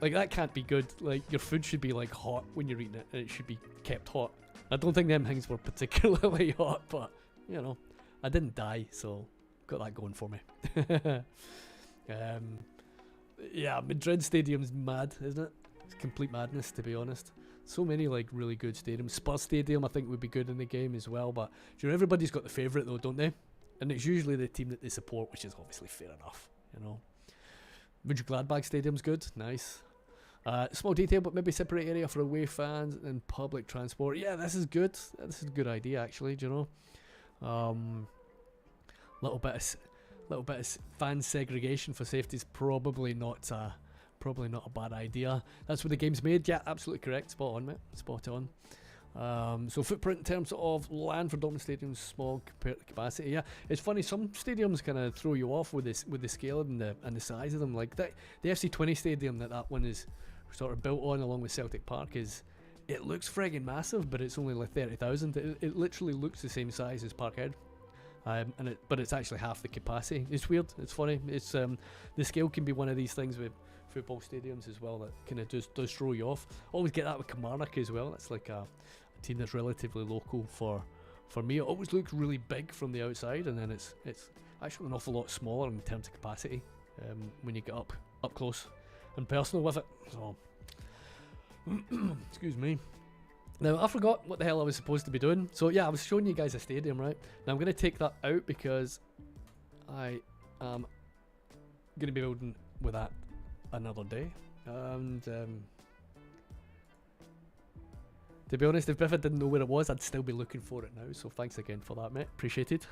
Like that can't be good. Like your food should be like hot when you're eating it, and it should be kept hot. I don't think them things were particularly hot, but you know, I didn't die, so got that going for me. Yeah, Madrid Stadium's mad, isn't it? It's complete madness, to be honest. So many like really good stadiums. Spurs Stadium I think would be good in the game as well, but you know, everybody's got the favourite though, don't they? And it's usually the team that they support, which is obviously fair enough, you know. Mönchengladbach Stadium's good, nice. Small detail, but maybe separate area for away fans and public transport. Yeah, this is good. This is a good idea actually, do you know? Little bit of fan segregation for safety is probably not a bad idea. That's what the game's made. Yeah, absolutely correct. Spot on, mate. Spot on. So footprint in terms of land for Dortmund stadiums, small compared to capacity. Yeah, it's funny. Some stadiums kind of throw you off with the scale and the size of them. Like that, the FC20 stadium that one is sort of built on, along with Celtic Park, it looks friggin' massive, but it's only like 30,000. It literally looks the same size as Parkhead. But it's actually half the capacity. It's weird. It's funny. It's the scale can be one of these things with football stadiums as well that kind of does throw you off. Always get that with Kilmarnock as well. That's like a team that's relatively local for me. It always looks really big from the outside, and then it's actually an awful lot smaller in terms of capacity when you get up close and personal with it. So, excuse me. Now, I forgot what the hell I was supposed to be doing. So, yeah, I was showing you guys a stadium, right? Now, I'm going to take that out because I am going to be building with that another day. And, to be honest, if Biffy didn't know where it was, I'd still be looking for it now. So, thanks again for that, mate. Appreciated.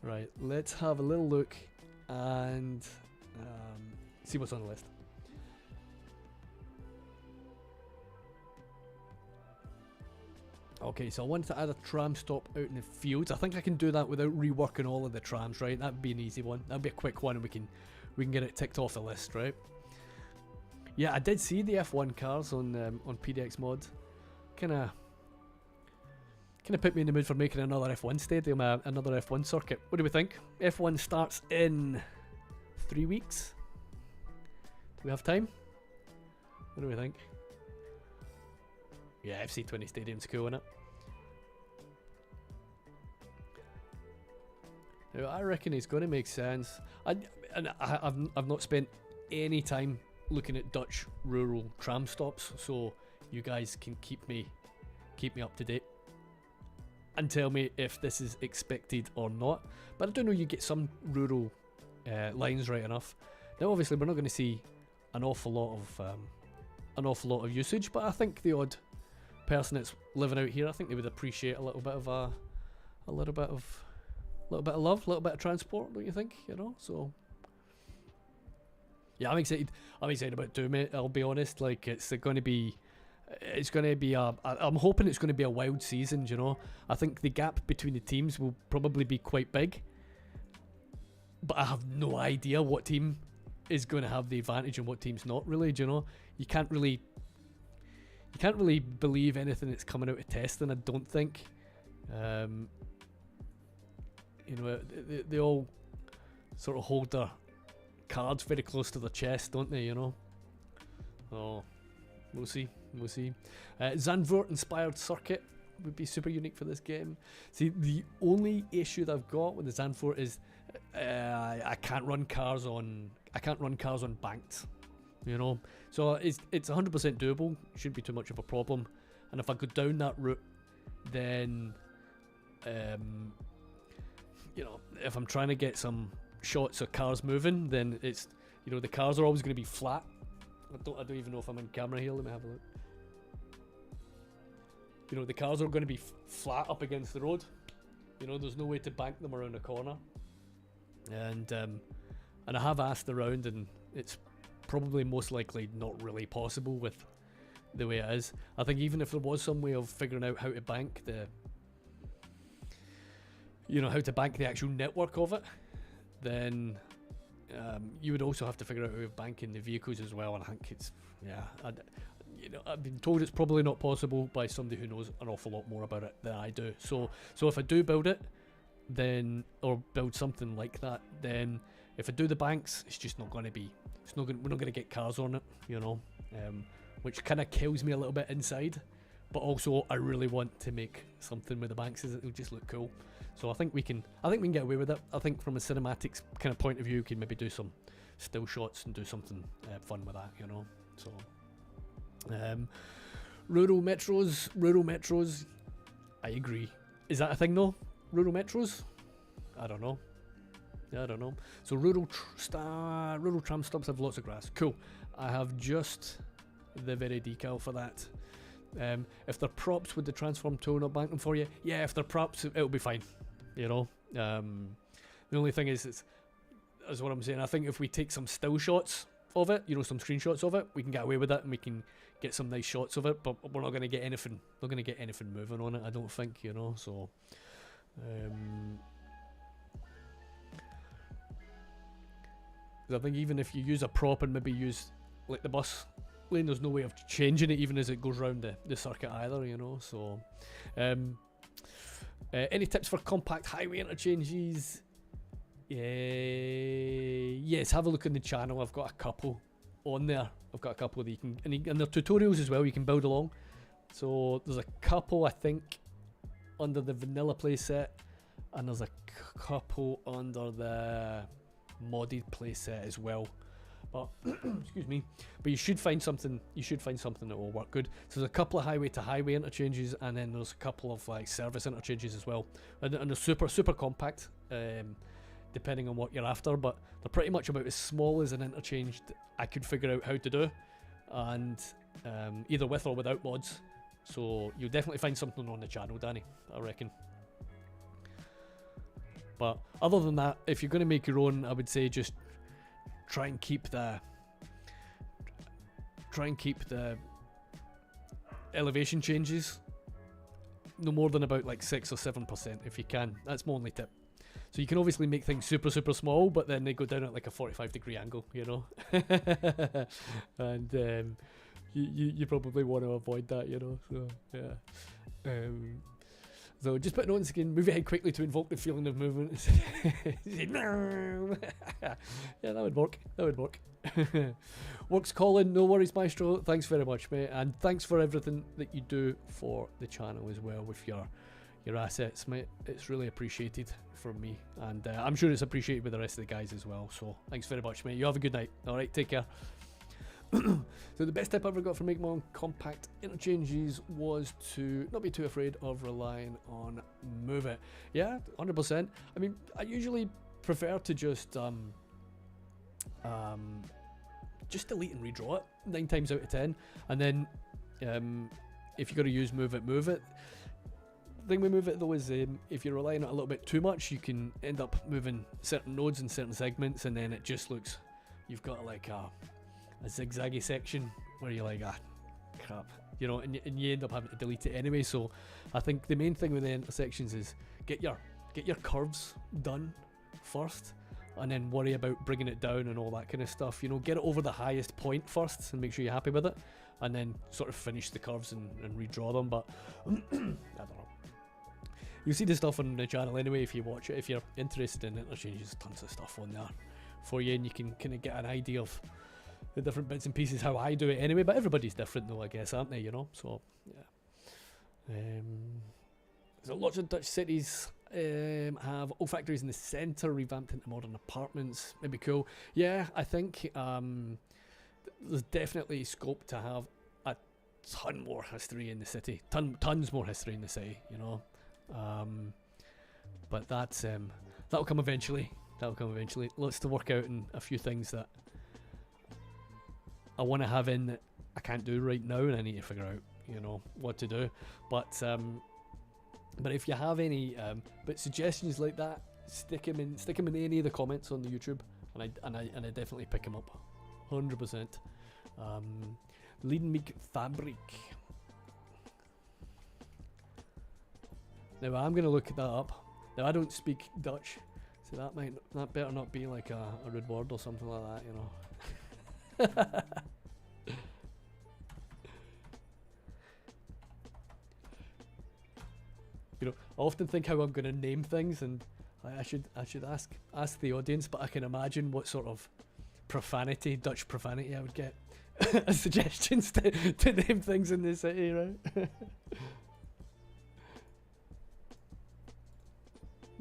Right, let's have a little look and see what's on the list. Okay, so I wanted to add a tram stop out in the fields. I think I can do that without reworking all of the trams, right? That'd be an easy one. That'd be a quick one, and we can get it ticked off the list, right? Yeah, I did see the F1 cars on PDX mod. Kind of put me in the mood for making another F1 stadium, another F1 circuit. What do we think? F1 starts in 3 weeks. Do we have time? What do we think? Yeah, FC20 Stadium's cool, innit? Now, I reckon it's going to make sense. I've not spent any time looking at Dutch rural tram stops, so you guys can keep me up to date and tell me if this is expected or not. But I do know you get some rural lines right enough. Now, obviously, we're not going to see an awful lot of usage, but I think the odd person that's living out here, I think they would appreciate a little bit of love, a little bit of transport, don't you think? You know, so Yeah, I'm excited. I'm excited about Doom, mate. I'll be honest. Like, it's going to be I'm hoping it's going to be a wild season. You know, I think the gap between the teams will probably be quite big, but I have no idea what team is going to have the advantage and what team's not. Really, do you know? You can't really believe anything that's coming out of testing. I don't think. You know, they all sort of hold their cards very close to their chest, don't they? You know. Oh, we'll see. We'll see. Zandvoort inspired circuit would be super unique for this game. See, the only issue that I've got with the Zandvoort is I can't run cars on banked. You know, so it's 100% doable. Shouldn't be too much of a problem. And if I go down that route, then you know, if I'm trying to get some shots of cars moving, then it's, you know, the cars are always going to be flat. I don't even know if I'm in camera here. Let me have a look. You know, the cars are going to be flat up against the road. You know, there's no way to bank them around a corner. And I have asked around, and it's probably most likely not really possible with the way it is. I think even if there was some way of figuring out how to bank the, you know, how to bank the actual network of it, then you would also have to figure out how to bank in the vehicles as well. And I think it's, yeah, you know, I've been told it's probably not possible by somebody who knows an awful lot more about it than I do. So if I do build it, then, or build something like that, then if I do the banks, it's just not going to be, we're not going to get cars on it, you know, which kind of kills me a little bit inside. But also, I really want to make something with the banks. It'll just look cool. So I think we can get away with it. I think from a cinematics kind of point of view, we can maybe do some still shots and do something fun with that, you know. So, rural metros. I agree. Is that a thing though? Rural metros? I don't know. So rural tram stops have lots of grass. Cool. I have just the very decal for that. If they're props, would the transform tool not bank them for you? Yeah, if they're props, it'll be fine. You know, the only thing is what I'm saying. I think if we take some still shots of it, you know, some screenshots of it, we can get away with it and we can get some nice shots of it. But we're not going to get anything. Not going to get anything moving on it, I don't think. You know, so. I think even if you use a prop and maybe use like the bus lane, there's no way of changing it even as it goes round the circuit either, you know. So any tips for compact highway interchanges? Yes, have a look in the channel. I've got a couple on there. I've got a couple that you can, and they're tutorials as well, you can build along. So there's a couple I think under the vanilla playset, and there's a couple under the modded playset as well. But excuse me, but you should find something that will work good. So there's a couple of highway to highway interchanges, and then there's a couple of like service interchanges as well, and they're super compact, depending on what you're after, but they're pretty much about as small as an interchange that I could figure out how to do, and either with or without mods. So you'll definitely find something on the channel, Danny, I reckon. But other than that, if you're going to make your own, I would say just try and keep the elevation changes no more than about like 6 or 7% if you can. That's my only tip. So you can obviously make things super small, but then they go down at like a 45-degree angle, you know. And you probably want to avoid that, you know. So yeah. So just put notes again, move your head quickly to invoke the feeling of movement. Yeah, that would work. Works, Colin. No worries, Maestro. Thanks very much, mate. And thanks for everything that you do for the channel as well with your assets, mate. It's really appreciated from me. And I'm sure it's appreciated with the rest of the guys as well. So thanks very much, mate. You have a good night. All right, take care. So the best tip I ever got for making my own compact interchanges was to not be too afraid of relying on Move It. Yeah, 100%. I mean, I usually prefer to just delete and redraw it 9 times out of 10, and then if you're going to use Move It. The thing with Move It though is if you're relying on it a little bit too much, you can end up moving certain nodes and certain segments, and then it just looks, you've got like a zigzaggy section where you're like, ah, crap, you know, and you end up having to delete it anyway. So I think the main thing with the intersections is get your curves done first, and then worry about bringing it down and all that kind of stuff. You know, get it over the highest point first and make sure you're happy with it, and then sort of finish the curves and redraw them. But I don't know. You'll see the stuff on the channel anyway if you watch it. If you're interested in interchanges, tons of stuff on there for you, and you can kind of get an idea of the different bits and pieces, how I do it anyway. But everybody's different though, I guess, aren't they? You know, so yeah. So lots of Dutch cities have old factories in the centre, revamped into modern apartments. Maybe cool. Yeah, I think there's definitely scope to have a ton more history in the city. Tons more history in the city, you know. But that's that'll come eventually. That'll come eventually. Lots to work out, and a few things that I want to have in that I can't do right now, and I need to figure out, you know, what to do. But if you have any suggestions like that, stick them in any of the comments on the YouTube, and I definitely pick them up, 100%. Leading Meek Fabric. Now I'm gonna look that up. Now I don't speak Dutch, so that better not be like a rude word or something like that, you know. You know, I often think how I'm gonna name things, and I should ask the audience, but I can imagine what sort of Dutch profanity I would get as suggestions to name things in the city, right?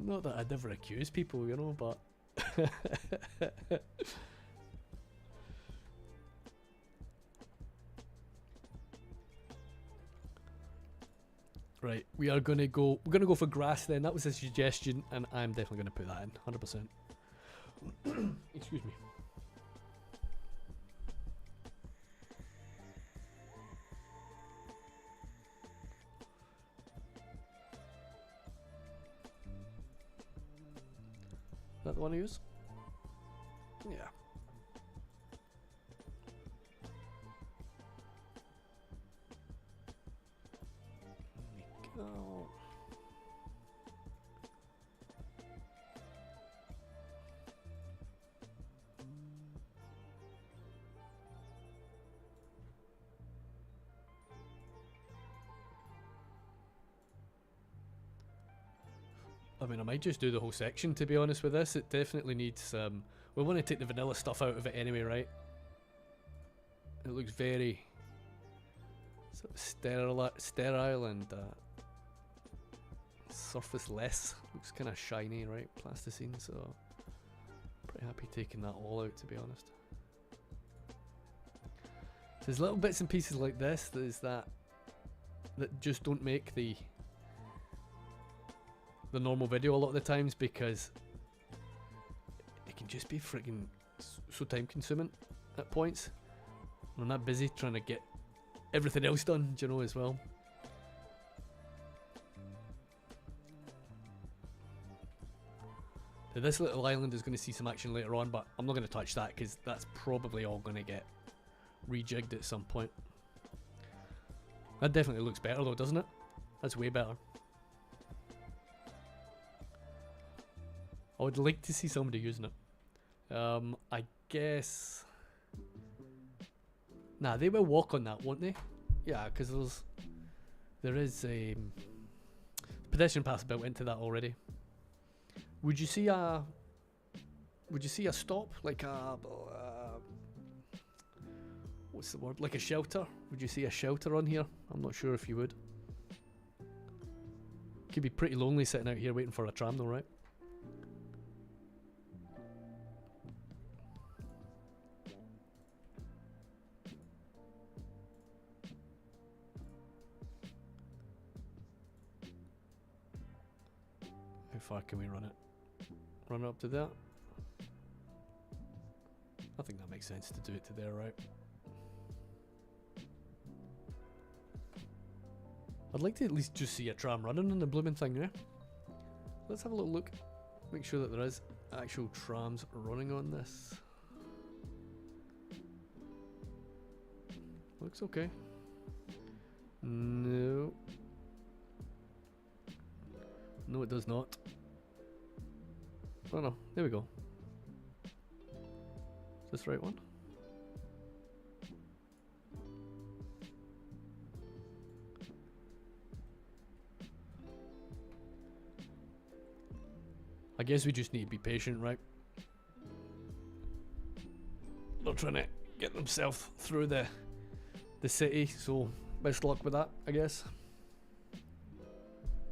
Not that I'd ever accuse people, you know, but right, we're gonna go for grass then. That was a suggestion, and I'm definitely gonna put that in, 100%. Excuse me. Is that the one I use? Yeah. There we go. I mean, I might just do the whole section, to be honest with this. It definitely needs, we want to take the vanilla stuff out of it anyway, right? It looks very sort of sterile and surface-less. Looks kind of shiny, right? Plasticine, so pretty happy taking that all out, to be honest. So there's little bits and pieces like this that just don't make the normal video a lot of the times, because it can just be freaking so time consuming at points. I'm not busy trying to get everything else done, you know, as well. Now this little island is going to see some action later on, but I'm not going to touch that because that's probably all going to get rejigged at some point. That definitely looks better though, doesn't it? That's way better. I would like to see somebody using it. I guess... Nah, they will walk on that, won't they? Yeah, because there is a pedestrian path built into that already. Would you see a stop, like a what's the word? Like a shelter? Would you see a shelter on here? I'm not sure if you would. Could be pretty lonely sitting out here waiting for a tram though, right? How far can we run it? Run it up to that? I think that makes sense to do it to there, right? I'd like to at least just see a tram running on the blooming thing, yeah? Let's have a little look. Make sure that there is actual trams running on this. Looks okay. No. No, it does not. Oh no, there we go. Is this the right one? I guess we just need to be patient, right? They're trying to get themselves through the city, so best luck with that, I guess.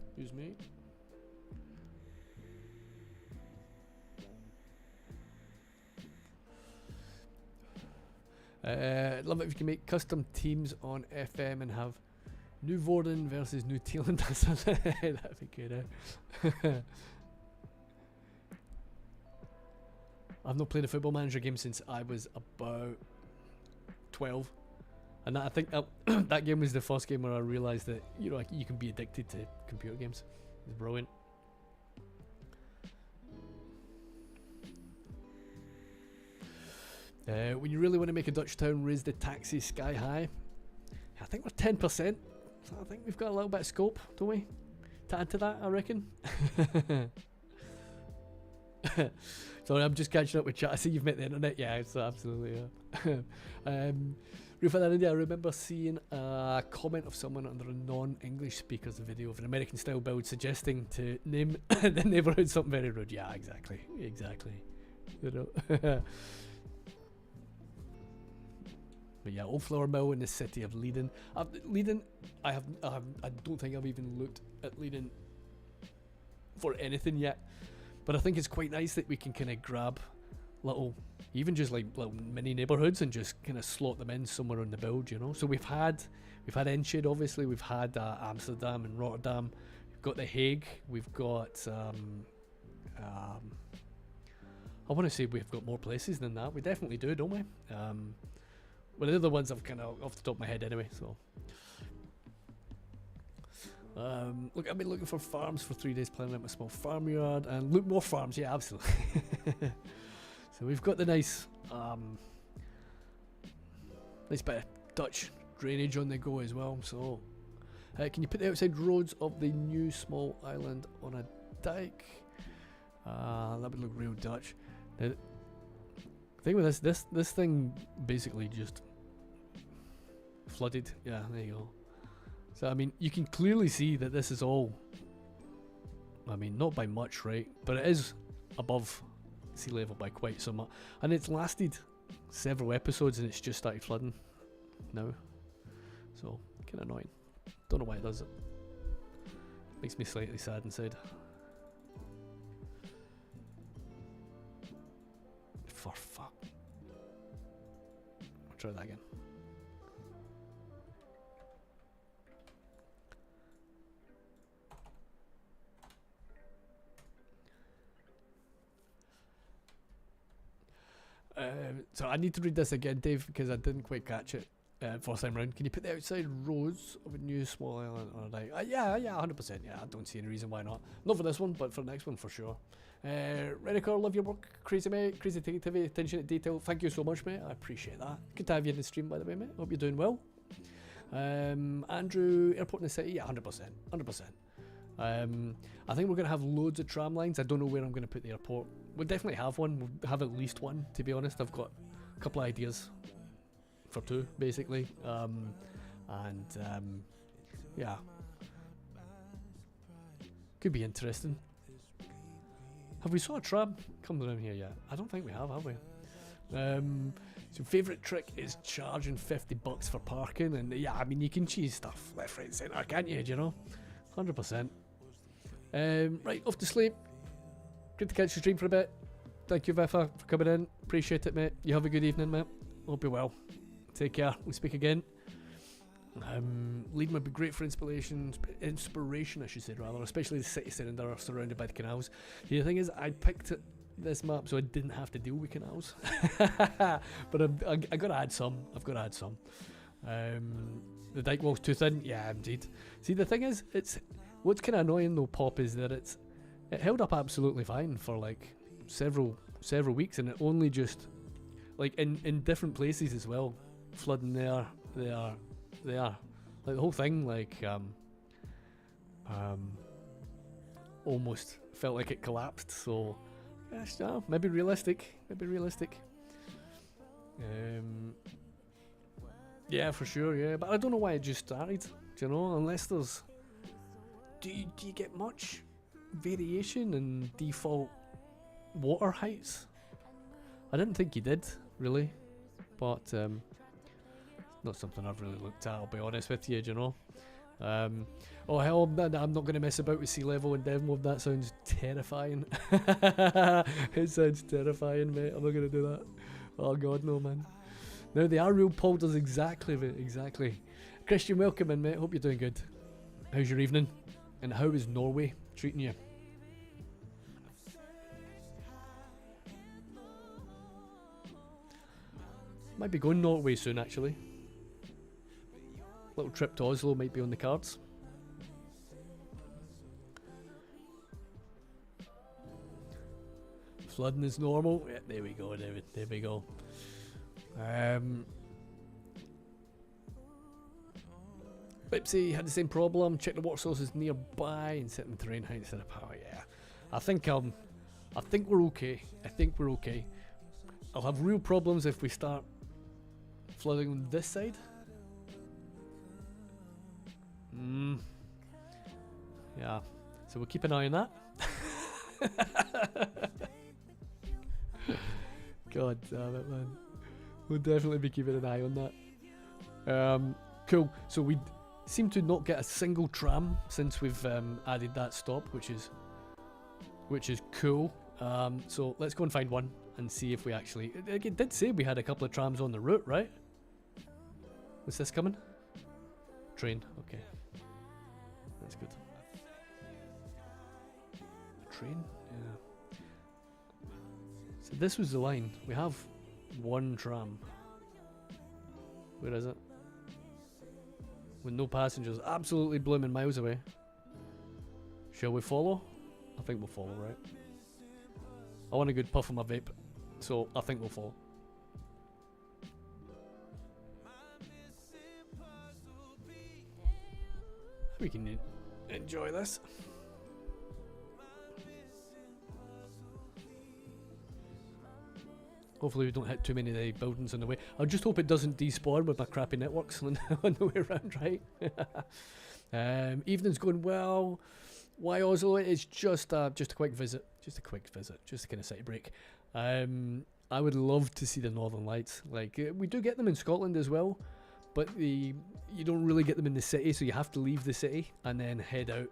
Excuse me. I'd love it if you can make custom teams on FM and have Noevorden versus New Zealand. That'd be good, eh? I've not played a Football Manager game since I was about 12, and I think that game was the first game where I realised that you can be addicted to computer games. It's brilliant. When you really want to make a Dutch town, raise the taxes sky high. I think we're 10%, so I think we've got a little bit of scope, don't we? To add to that, I reckon. Sorry, I'm just catching up with chat. I see you've met the internet. Yeah, it's absolutely. Roof of that India, I remember seeing a comment of someone under a non-English speaker's video of an American-style build suggesting to name the neighbourhood something very rude. Yeah, exactly. You know. But yeah, Old Flour Mill in the city of Leiden. Leiden, I don't think I've even looked at Leiden for anything yet. But I think it's quite nice that we can kind of grab little, even just like little mini neighbourhoods and just kind of slot them in somewhere on the build, you know. So we've had Enschede, obviously. We've had Amsterdam and Rotterdam. We've got The Hague. We've got I want to say we've got more places than that. We definitely do, don't we? Well, they're the ones I've kind of off the top of my head anyway. So, look, I've been looking for farms for 3 days, planning out my small farmyard, and look, more farms. Yeah, absolutely. So we've got the nice bit of Dutch drainage on the go as well. So, can you put the outside roads of the new small island on a dike? That would look real Dutch. Now, the thing with this thing basically just flooded. Yeah, there you go. So I mean, you can clearly see that this is all, I mean, not by much, right? But it is above sea level by quite so much, and it's lasted several episodes, and it's just started flooding now. So kind of annoying. Don't know why it does it. Makes me slightly sad inside. For fuck. I'll try that again. So I need to read this again, Dave, because I didn't quite catch it first time round. Can you put the outside roads of a new small island on a dike? Yeah, 100%. Yeah, I don't see any reason why not. Not for this one, but for the next one for sure. Renicore, love your work. Crazy, mate. Crazy creativity, attention to detail. Thank you so much, mate. I appreciate that. Good to have you in the stream, by the way, mate. Hope you're doing well. Andrew, airport in the city. Yeah, 100%. 100%. I think we're going to have loads of tram lines. I don't know where I'm going to put the airport. We'll definitely have one. We'll have at least one, to be honest. I've got a couple of ideas for two, basically. Yeah. Could be interesting. Have we saw a tram come around here yet? I don't think we have we? So favourite trick is charging $50 for parking, and yeah, I mean, you can cheese stuff left, right, centre, can't you? Do you know? 100%. Right, off to sleep. Good to catch the stream for a bit. Thank you, Vifa, for coming in. Appreciate it, mate. You have a good evening, mate. Hope you're well. Take care. We'll speak again. Leading would be great for inspiration, I should say, rather, especially the city centre surrounded by the canals. The thing is, I picked this map so I didn't have to deal with canals. But I gotta add some. I've got to add some. The dike wall's too thin. Yeah, indeed. See, the thing is, what's kind of annoying though, Pop, is that it held up absolutely fine for like several weeks, and it only just like in different places as well, flooding there, They are. They are. Like the whole thing, like almost felt like it collapsed. So, yes, yeah, maybe realistic. Maybe realistic. Yeah, for sure. Yeah, but I don't know why it just started. Do you know? Unless there's, do you get much variation in default water heights? I didn't think you did really, but not something I've really looked at. I'll be honest with you. Do you know? Oh hell, I'm not going to mess about with sea level in Devon. That sounds terrifying. It sounds terrifying, mate. I'm not going to do that. Oh god, no, man. No, they are real polders, exactly, mate, exactly. Christian, welcome in, mate. Hope you're doing good. How's your evening? And how is Norway treating you? Might be going Norway soon, actually. Little trip to Oslo might be on the cards. Flooding is normal. Yeah, there we go, David. There we go. Bipsy had the same problem. Check the water sources nearby and set them terrain height instead of power. Yeah, I think we're okay. I think we're okay. I'll have real problems if we start flooding on this side. Yeah, so we'll keep an eye on that. God damn it, man. We'll definitely be keeping an eye on that. Cool. So we seem to not get a single tram since we've added that stop, which is cool. So let's go and find one and see if we actually. It did say we had a couple of trams on the route, right? Was this coming? Train. Okay. That's good. Train? Yeah. So this was the line. We have one tram. Where is it? With no passengers. Absolutely blooming miles away. Shall we follow? I think we'll follow, right? I want a good puff of my vape, so I think we'll follow. We can enjoy this. Hopefully we don't hit too many of the buildings on the way. I just hope it doesn't despawn with my crappy networks on the way around, right? Evening's going well. Why Oslo? It's just a quick visit. Just a kind of city break. I would love to see the Northern Lights. Like we do get them in Scotland as well, but you don't really get them in the city, so you have to leave the city and then head out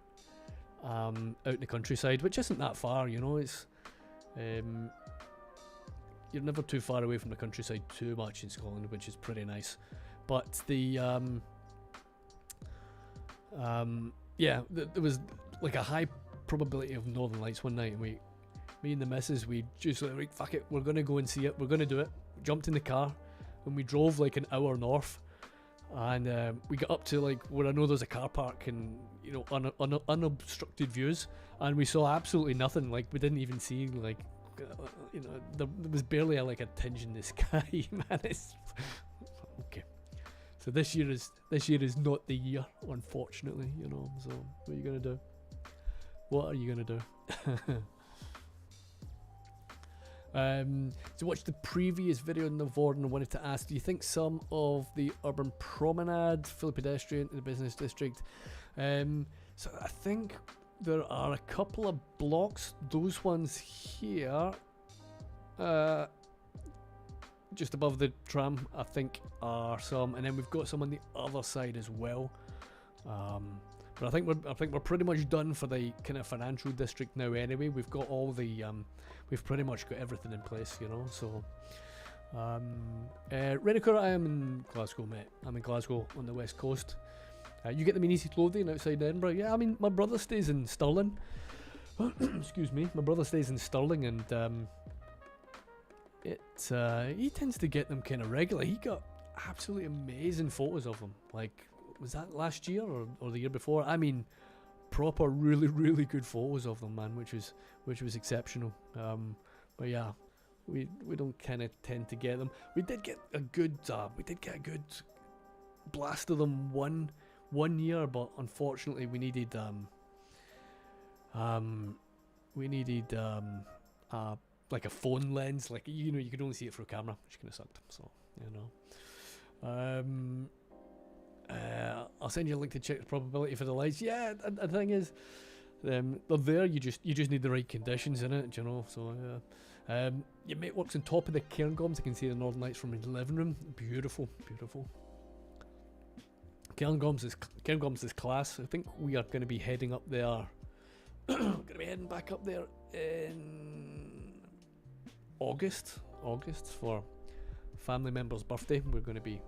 in the countryside, which isn't that far, you know. It's you're never too far away from the countryside too much in Scotland, which is pretty nice. But the yeah, there was like a high probability of Northern Lights one night, and me and the missus, we just like, fuck it, we're gonna go and see it, we're gonna do it. Jumped in the car and we drove like an hour north, and we got up to like where I know there's a car park and, you know, unobstructed views, and we saw absolutely nothing. Like we didn't even see like you know, there was barely a tinge in the sky, man. It's okay. So this year is not the year, unfortunately, you know. So what are you gonna do? What are you gonna do? To watch the previous video on Noevorden, I wanted to ask, do you think some of the urban promenade, fully pedestrian in the business district? So I think there are a couple of blocks, those ones here, just above the tram, I think are some, and then we've got some on the other side as well. But I think we're pretty much done for the kind of financial district now. Anyway, we've got all the we've pretty much got everything in place, you know. So, Renicore, I am in Glasgow, mate. I'm in Glasgow on the west coast. You get them in easy clothing outside Edinburgh. Yeah, I mean, my brother stays in Stirling. Excuse me, my brother stays in Stirling, and he tends to get them kind of regularly. He got absolutely amazing photos of them. Like, was that last year or the year before? I mean, proper, really good photos of them, man, which was exceptional. But yeah, we don't kind of tend to get them. We did get a good blasted them one year, but unfortunately we needed like a phone lens, like you could only see it through a camera, which kind of sucked. So I'll send you a link to check the probability for the lights. Yeah, the thing is, they're there. You just need the right conditions in it, So your mate works on top of the Cairngorms. You can see the Northern Lights from his living room. Beautiful, beautiful. Cairngorms is class. I think we are going to be heading up there. Going to be heading back up there in August for family member's birthday. We're going to be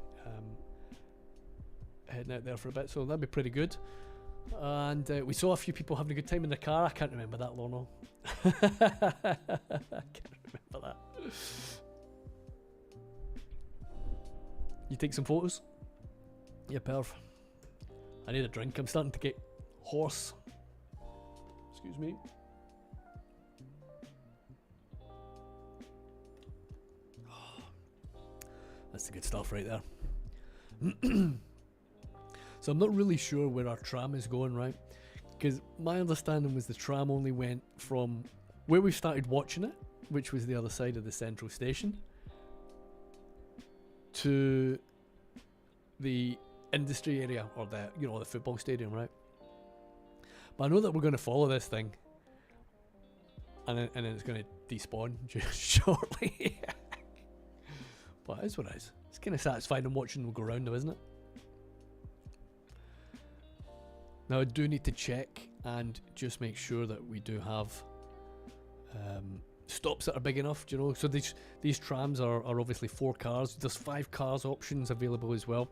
heading out there for a bit, so that'd be pretty good. And we saw a few people having a good time in the car. I can't remember that, Lorno. I can't remember that. You take some photos? Yeah, perf. I need a drink. I'm starting to get hoarse. Excuse me. That's the good stuff right there. So I'm not really sure where our tram is going, right? Because my understanding was the tram only went from where we started watching it, which was the other side of the central station, to the industry area, or the the football stadium, right? But I know that we're going to follow this thing, and then it's going to despawn just shortly. But it is what it is. It's kind of satisfying in watching them go around, though, isn't it? Now I do need to check and just make sure that we do have stops that are big enough, So these trams are obviously 4 cars. There's 5 cars options available as well.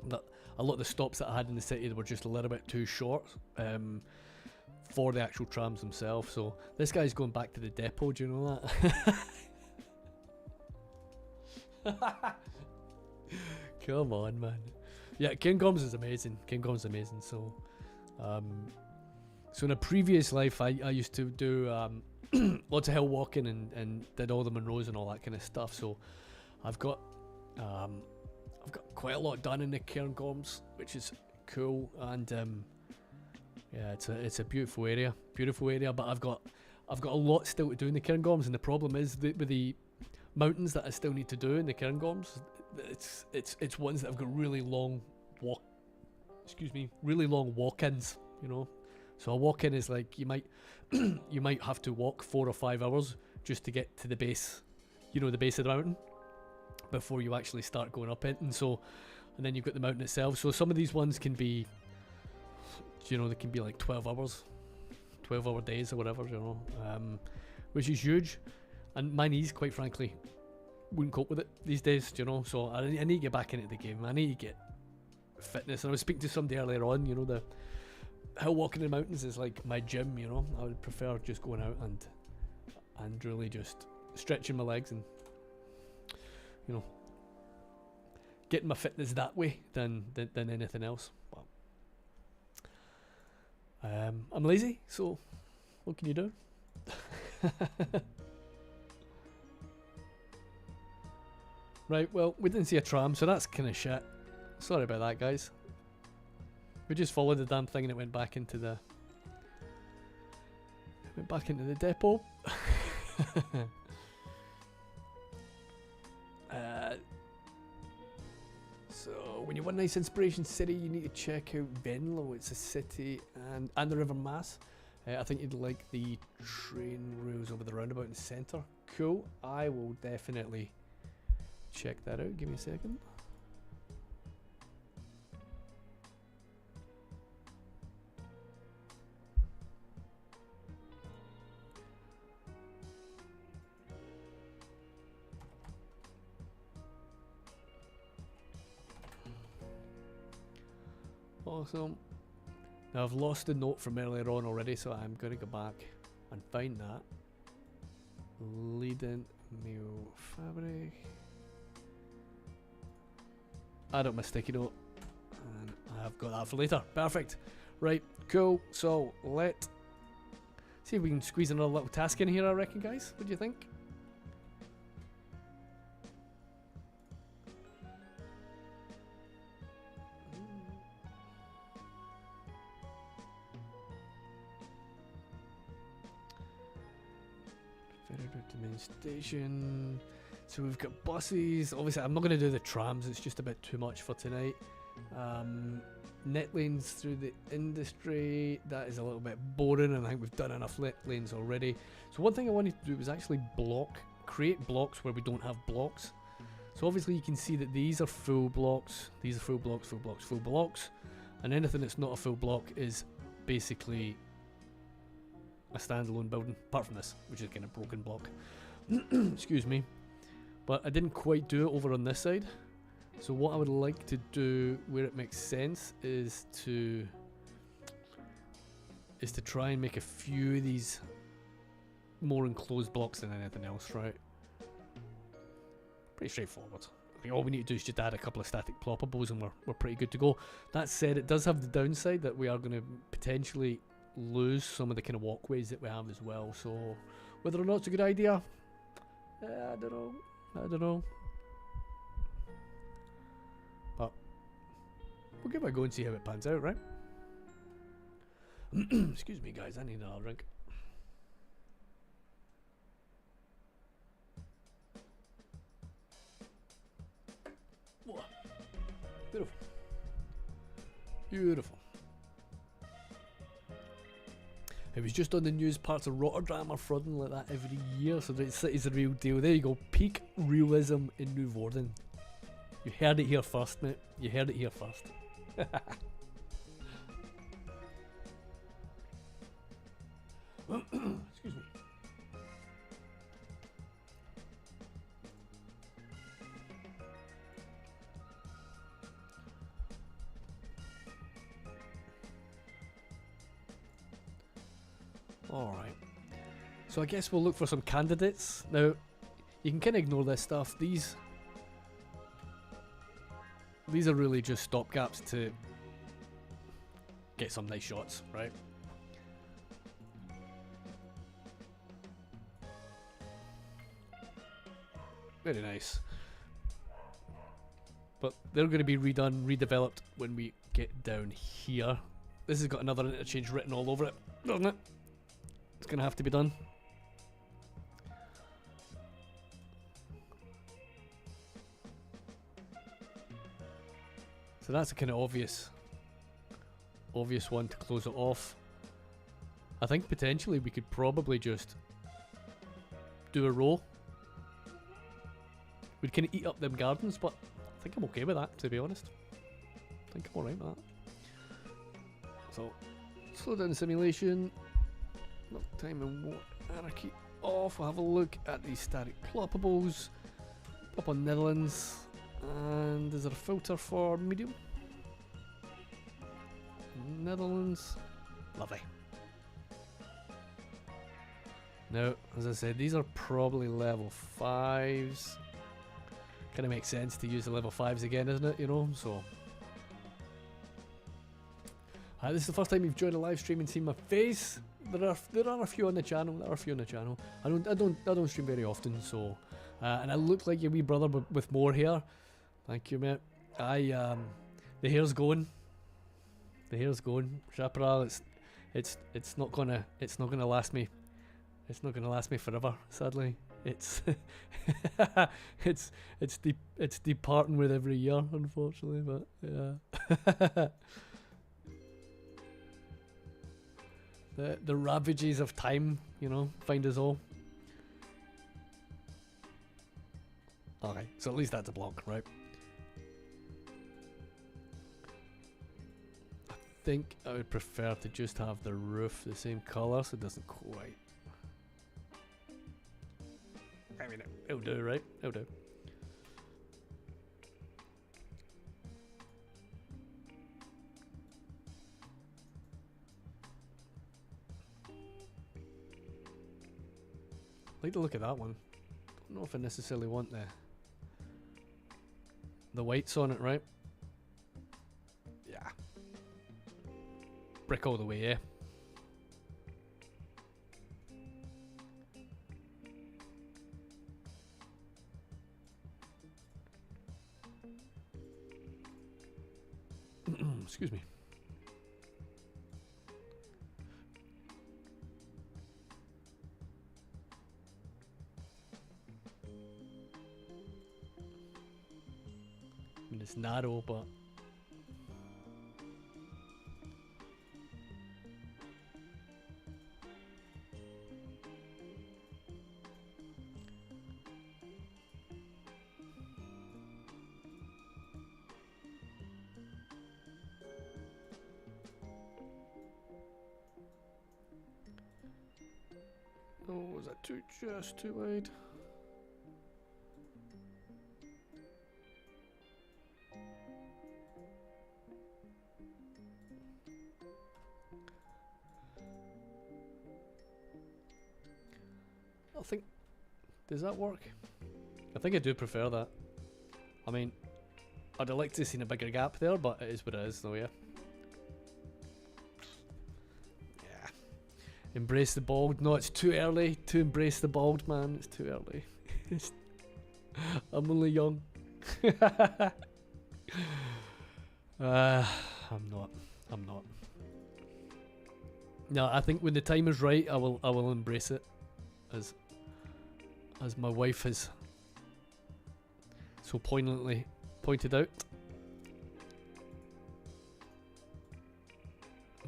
But a lot of the stops that I had in the city were just a little bit too short for the actual trams themselves. So this guy's going back to the depot. Do you know that? Come on, man. Yeah, Cairngorms is amazing. So in a previous life, I used to do lots of hill walking and did all the Monroes and all that kind of stuff. So I've got quite a lot done in the Cairngorms, which is cool. And yeah, it's a beautiful area. But I've got a lot still to do in the Cairngorms, and the problem is with the mountains that I still need to do in the Cairngorms, it's ones that have got really long walk-ins, So a walk-in is like you might have to walk 4 or 5 hours just to get to the base, the base of the mountain, before you actually start going up it. And then you've got the mountain itself. So some of these ones can be, they can be like 12 hour days or whatever, which is huge. And my knees, quite frankly, wouldn't cope with it these days, So I need to get back into the game. I need to get fitness. And I was speaking to somebody earlier on, the hill walking in the mountains is like my gym, I would prefer just going out and really just stretching my legs and getting my fitness that way than anything else. But I'm lazy, so what can you do? Right, well, we didn't see a tram, so that's kind of shit. Sorry about that, guys. We just followed the damn thing and it went back into the depot. So when you want nice inspiration city, you need to check out Venlo. It's a city and the River Mass. I think you'd like the train rails over the roundabout in the centre. Cool. I will definitely check that out. Give me a second. Awesome. Now I've lost the note from earlier on already, so I'm going to go back and find that. Leading new fabric. Add up my sticky note, and I've got that for later. Perfect. Right, cool. So let's see if we can squeeze another little task in here, I reckon, guys. What do you think? Ferry to the main station. So we've got buses. Obviously, I'm not going to do the trams. It's just a bit too much for tonight. Net lanes through the industry. That is a little bit boring, and I think we've done enough net lanes already. So one thing I wanted to do was actually create blocks where we don't have blocks. So obviously you can see that these are full blocks. These are full blocks, full blocks, full blocks. And anything that's not a full block is basically a standalone building, apart from this, which is kind of broken block. Excuse me. But I didn't quite do it over on this side. So what I would like to do, where it makes sense, is to try and make a few of these more enclosed blocks than anything else, right? Pretty straightforward. I think all we need to do is just add a couple of static ploppables and we're pretty good to go. That said, it does have the downside that we are going to potentially lose some of the kind of walkways that we have as well. So whether or not it's a good idea, I don't know. I don't know. But we'll give it a go and see how it pans out, right? Excuse me, guys. I need another drink. Whoa. Beautiful. Beautiful. It was just on the news, parts of Rotterdam are flooding like that every year, so the city's a real deal. There you go, peak realism in Noevorden. You heard it here first, mate. You heard it here first. Excuse me. Alright. So I guess we'll look for some candidates. Now, you can kind of ignore this stuff. These are really just stopgaps to get some nice shots, right? Very nice. But they're going to be redone, redeveloped when we get down here. This has got another interchange written all over it, doesn't it? It's going to have to be done. So that's a kind of obvious one to close it off. I think potentially we could probably just do a row. We'd kind of eat up them gardens, but I think I'm okay with that, to be honest. I think I'm alright with that. So, slow down the simulation. Lock time and warp anarchy off. We'll have a look at these static ploppables. Up on Netherlands. And is there a filter for medium? Netherlands. Lovely. Now, as I said, these are probably level 5s. Kind of makes sense to use the level 5s again, isn't it? You know, so. This is the first time you've joined a live stream and seen my face. There are a few on the channel. I don't stream very often, so. And I look like your wee brother with more hair. Thank you, mate. The hair's going. The hair's going. Chaparral, it's not gonna last me. It's not gonna last me forever, sadly. It's it's departing with every year, unfortunately, but yeah. The ravages of time, you know, find us all. Okay, so at least that's a block, right? I think I would prefer to just have the roof the same colour so it doesn't quite. I mean, it'll do, right? It'll do. I like the look of that one. Don't know if I necessarily want the whites on it, right? Yeah. Brick all the way, yeah. Excuse me. it's narrow, but oh, was that just too wide? I think, does that work? I think I do prefer that. I mean, I'd have liked to have seen a bigger gap there, but it is what it is though, yeah. Yeah. Embrace the bald. No, it's too early to embrace the bald, man. It's too early. I'm only young. I'm not. I'm not. No, I think when the time is right, I will embrace it, as my wife has so poignantly pointed out.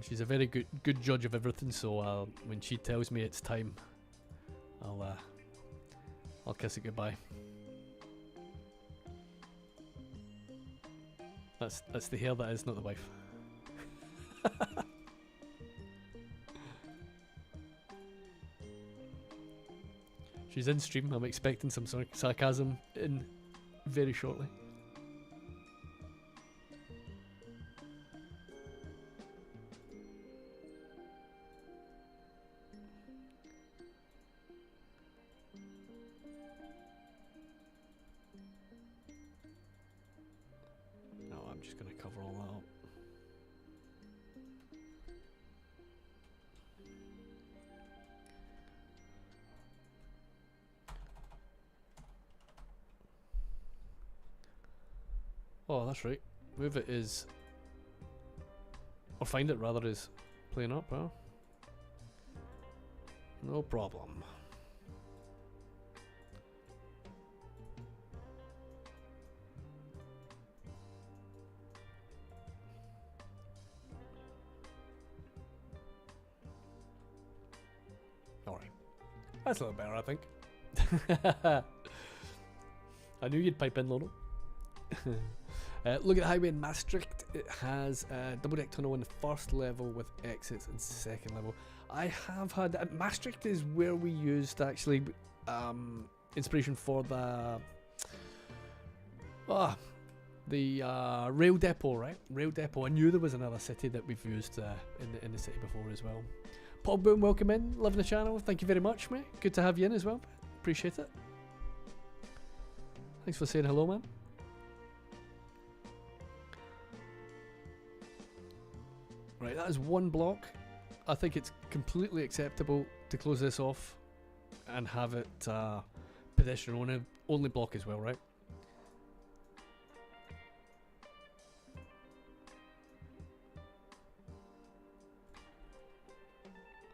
She's a very good judge of everything, so when she tells me it's time, I'll kiss it goodbye. That's the hair that is, not the wife. She's in stream. I'm expecting some sarcasm in very shortly. No, I'm just going to cover all that up. Oh, that's right. Move it is, or find it rather, is playing up, huh? No problem. Alright. That's a little better, I think. I knew you'd pipe in, Lolo. Look at the highway in Maastricht. It has a double deck tunnel in the first level with exits in second level. I have had Maastricht is where we used actually inspiration for the rail depot, right? Rail depot. I knew there was another city that we've used in the city before as well. Paul Boom, welcome in, loving the channel. Thank you very much, mate. Good to have you in as well. Appreciate it. Thanks for saying hello, man. Right, that is one block. I think it's completely acceptable to close this off and have it pedestrian only block as well, right?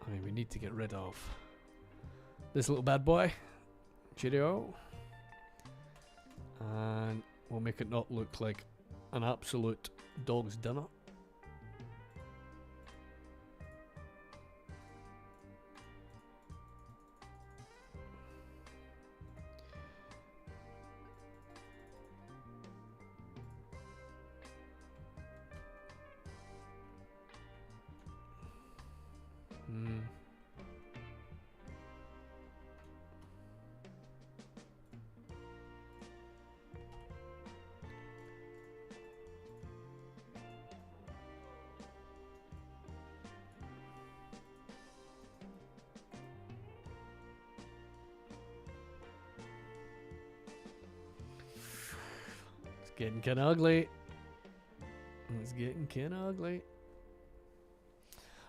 I mean, we need to get rid of this little bad boy. Cheerio. And we'll make it not look like an absolute dog's dinner. Getting kinda ugly. It's getting kinda ugly.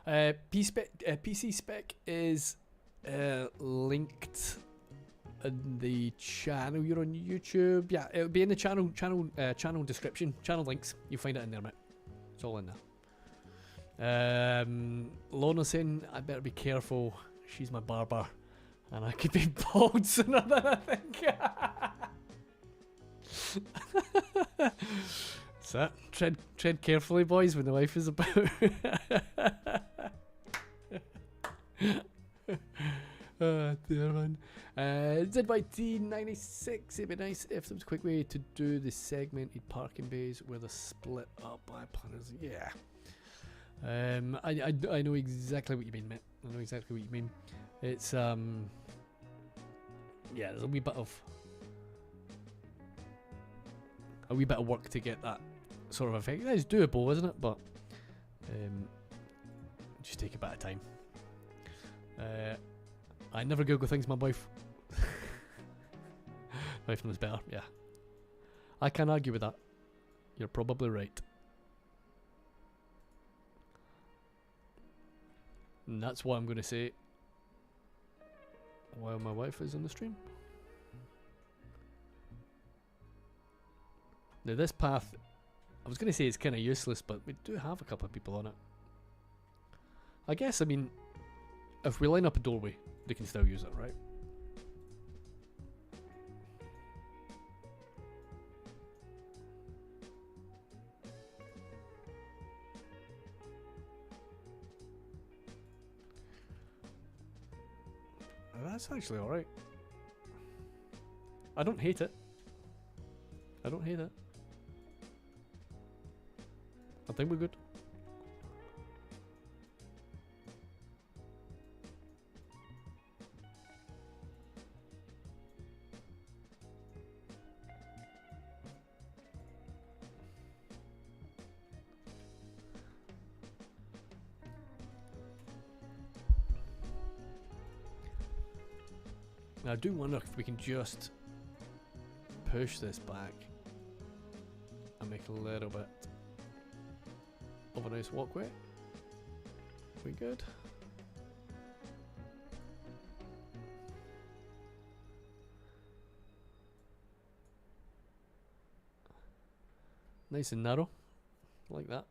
PC spec is linked in the channel. You're on YouTube. Yeah, it'll be in the channel description. Channel links. You'll find it in there, mate. It's all in there. Lorna saying I better be careful. She's my barber, and I could be bald sooner than I think. So tread carefully, boys, when the wife is about. Oh dear man. ZYT96, it'd be nice if there was a quick way to do the segmented parking bays where they're split up by planners. Yeah. I know exactly what you mean, mate. I know exactly what you mean. It's yeah, there's a wee bit of work to get that sort of effect. It's doable, isn't it? But just take a bit of time. I never Google things, my wife. Wife knows better, yeah. I can't argue with that. You're probably right. And that's what I'm going to say while my wife is on the stream. Now this path, I was going to say it's kind of useless, but we do have a couple of people on it. I guess, I mean, if we line up a doorway, they can still use it, right? That's actually alright. I don't hate it. I don't hate it. I think we're good. Now, I do wonder if we can just push this back and make a little bit of a nice walkway. We good? Nice and narrow, like that.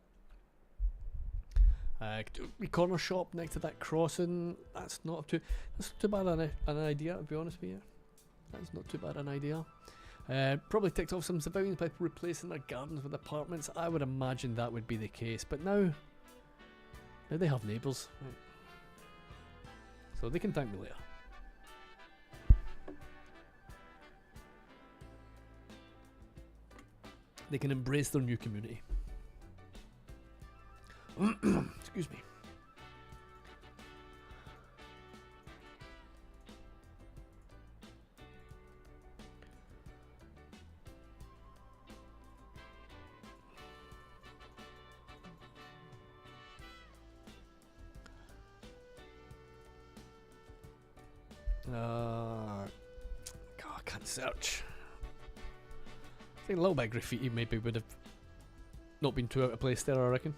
We corner shop next to that crossing. That's not too bad an idea, to be honest with you. That's not too bad an idea. Probably ticked off some civilians by replacing their gardens with apartments. I would imagine that would be the case, but now they have neighbours, right? So they can thank me later. They can embrace their new community. Excuse me. God, I can't search. I think a little bit of graffiti maybe would have not been too out of place there, I reckon.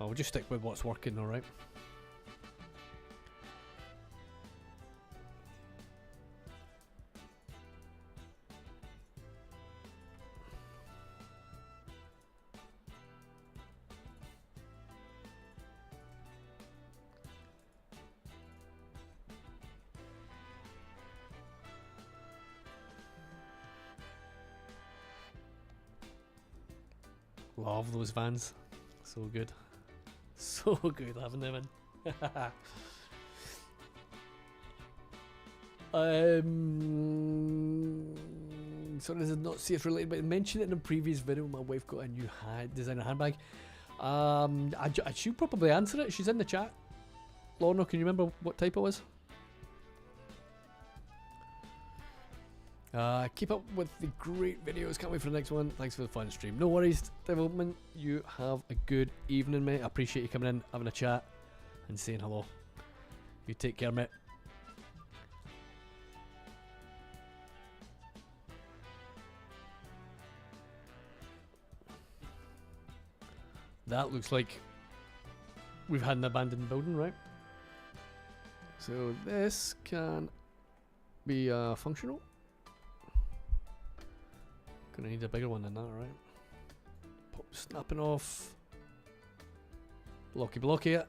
I'll just stick with what's working, alright. Love those vans. So good. So good having them in. Sorry, this is not safe related, but I mentioned it in a previous video. My wife got a new designer handbag. She'll probably answer it. She's in the chat. Lorna, can you remember what type it was? Keep up with the great videos. Can't wait for the next one. Thanks for the fun stream. No worries, Development. You have a good evening, mate. I appreciate you coming in, having a chat, and saying hello. You take care, mate. That looks like we've had an abandoned building, right? So this can be functional. Gonna need a bigger one than that, right? Pop snapping off. Blocky it.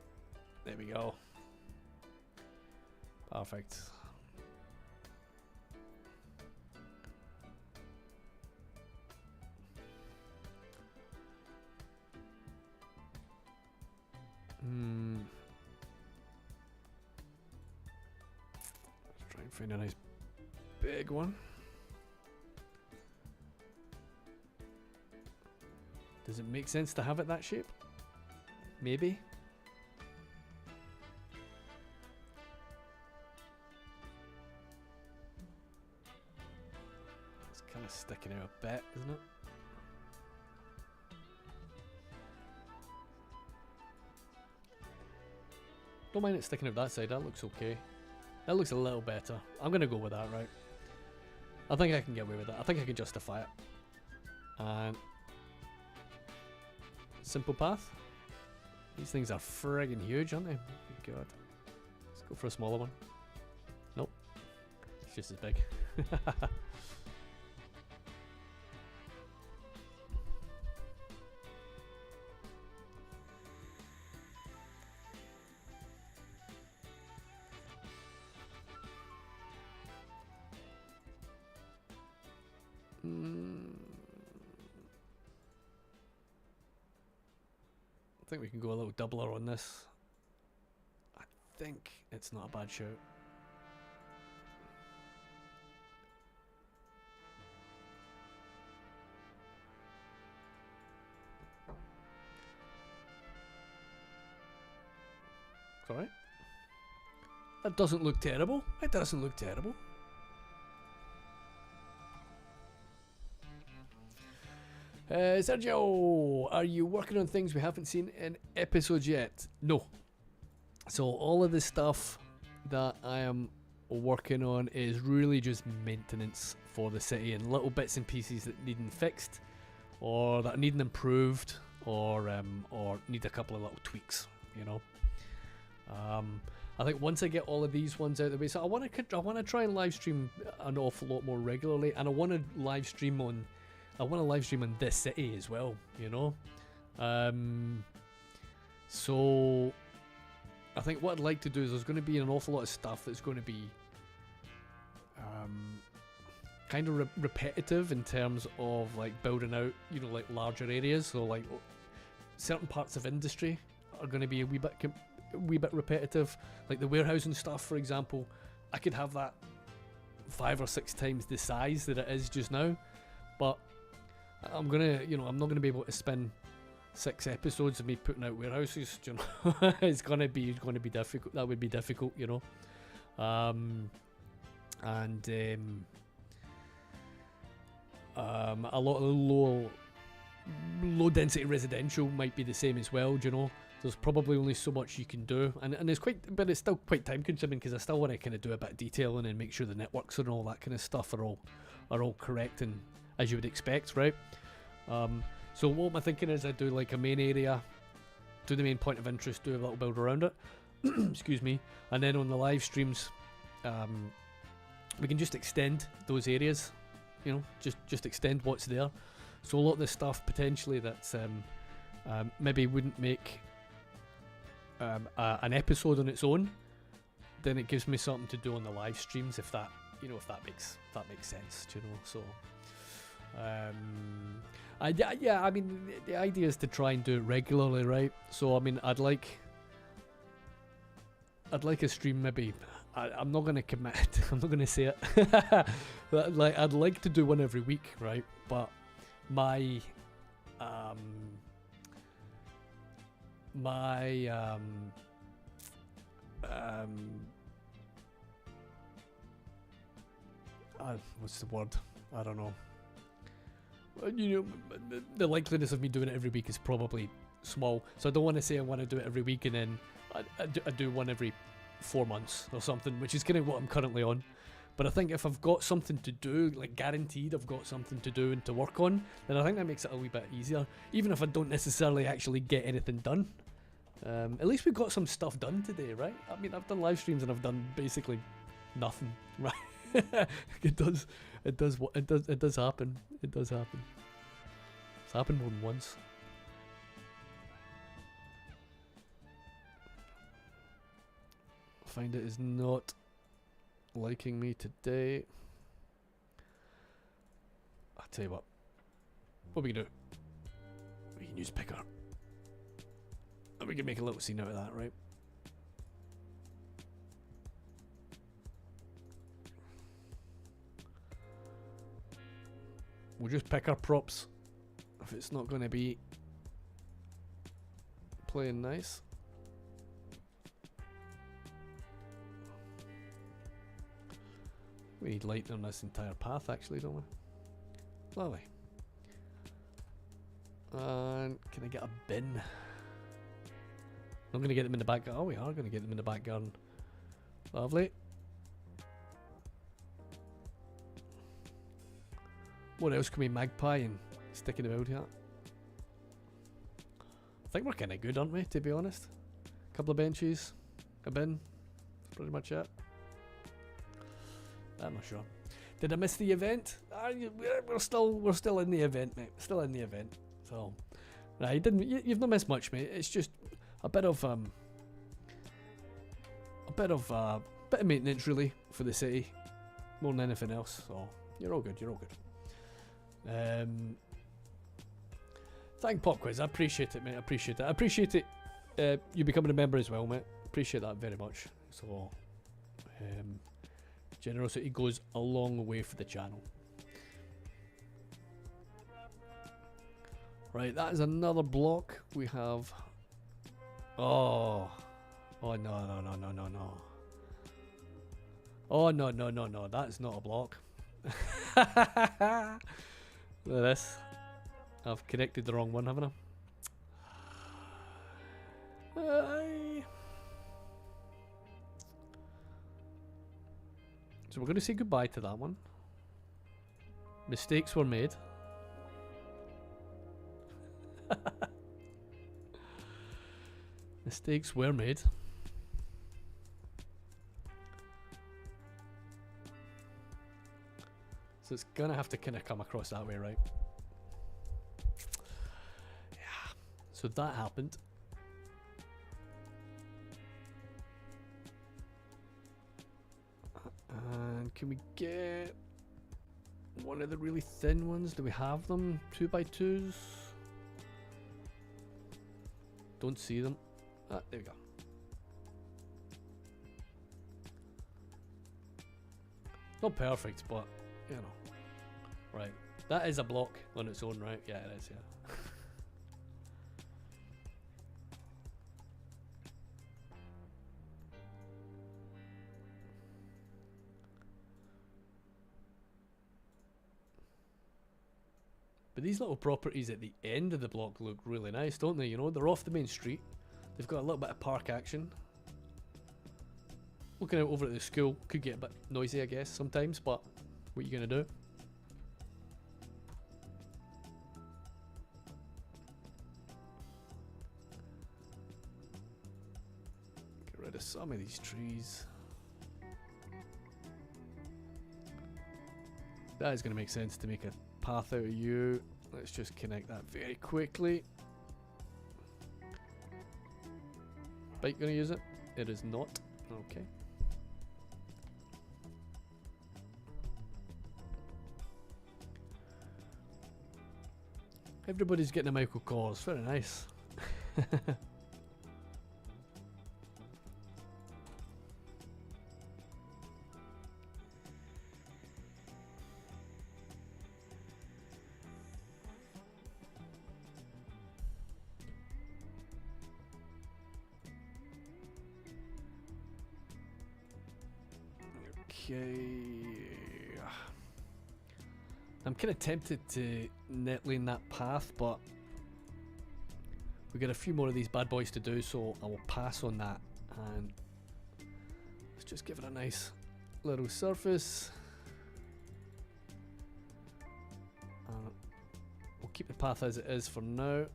There we go. Perfect. Let's try and find a nice big one. Does it make sense to have it that shape? Maybe. It's kind of sticking out a bit, isn't it? Don't mind it sticking out that side, that looks okay. That looks a little better. I'm gonna go with that, right? I think I can get away with that. I think I can justify it. And simple path. These things are friggin' huge, aren't they? Oh God. Let's go for a smaller one. Nope. It's just as big. I think we can go a little doubler on this. I think it's not a bad shout. It's alright. That doesn't look terrible. It doesn't look terrible. Sergio, are you working on things we haven't seen in episodes yet? No. So all of the stuff that I am working on is really just maintenance for the city and little bits and pieces that need fixed, or that need improved, or need a couple of little tweaks. You know. I think once I get all of these ones out of the way, so I want to try and live stream an awful lot more regularly, and I want to live stream on this city as well, you know. So I think what I'd like to do is there's going to be an awful lot of stuff that's going to be kind of repetitive in terms of like building out, you know, like larger areas. So like certain parts of industry are going to be a wee bit repetitive, like the warehousing stuff, for example. I could have that 5 or 6 times the size that it is just now, but I'm gonna, you know, I'm not gonna be able to spend 6 episodes of me putting out warehouses. You know, it's gonna be difficult. That would be difficult, you know. A lot of low density residential might be the same as well. Do you know? There's probably only so much you can do, and it's still quite time consuming because I still want to kind of do a bit of detailing and make sure the networks and all that kind of stuff are all correct and as you would expect, right? So what my thinking is I do like a main area, do the main point of interest, do a little build around it, excuse me, and then on the live streams, we can just extend those areas, you know, just extend what's there. So a lot of the stuff potentially that's maybe wouldn't make an episode on its own, then it gives me something to do on the live streams, if that, you know, if that makes sense, you know. So yeah, I mean the idea is to try and do it regularly, right? So I mean I'd like a stream maybe. I'm not going to commit. I'm not going to say it. Like I'd like to do one every week, right? But my what's the word? I don't know. You know, the likeliness of me doing it every week is probably small. So I don't want to say I want to do it every week and then I do one every 4 months or something, which is kind of what I'm currently on. But I think if I've got something to do, like guaranteed I've got something to do and to work on, then I think that makes it a wee bit easier, even if I don't necessarily actually get anything done. At least we've got some stuff done today, right? I mean, I've done live streams and I've done basically nothing, right? It does happen. It does happen. It's happened more than once. Find it is not liking me today. I'll tell you what we can do. We can use picker. we can make a little scene out of that, right? We'll just pick our props if it's not going to be playing nice. We need light on this entire path, actually, don't we? Lovely. And can I get a bin? I'm going to get them in the back garden. Oh, we are going to get them in the back garden. Lovely. What else can we magpie and sticking about here? I think we're kind of good, aren't we, to be honest? A couple of benches, a bin. That's pretty much it. I'm not sure. Did I miss the event? We're still in the event, mate. Still in the event. So, right, you've not missed much, mate. It's just a bit of maintenance, really, for the city, more than anything else. So you're all good. You're all good. Thank Pop Quiz. I appreciate it, mate. I appreciate it. I appreciate it. You becoming a member as well, mate. Appreciate that very much. So, generosity goes a long way for the channel. Right, that is another block. We have. Oh no, no, no, no, no, no. Oh no, no, no, no. That's not a block. Look at this. I've connected the wrong one, haven't I? So we're going to say goodbye to that one. Mistakes were made. Mistakes were made. So it's going to have to kind of come across that way, right? Yeah. So that happened. And can we get one of the really thin ones? Do we have them? 2x2s? Don't see them. Ah, there we go. Not perfect, but you know. Right. That is a block on its own, right? Yeah, it is, yeah. But these little properties at the end of the block look really nice, don't they? You know, they're off the main street. They've got a little bit of park action. Looking out over at the school could get a bit noisy, I guess, sometimes, but what are you going to do? Get rid of some of these trees. That is going to make sense to make a path out of you. Let's just connect that very quickly. Bike gonna use it? It is not. Okay. Everybody's getting a Michael Kors. Very nice. Okay. I'm kind of tempted to net lane that path, but we got a few more of these bad boys to do, so I will pass on that and let's just give it a nice little surface. We'll keep the path as it is for now.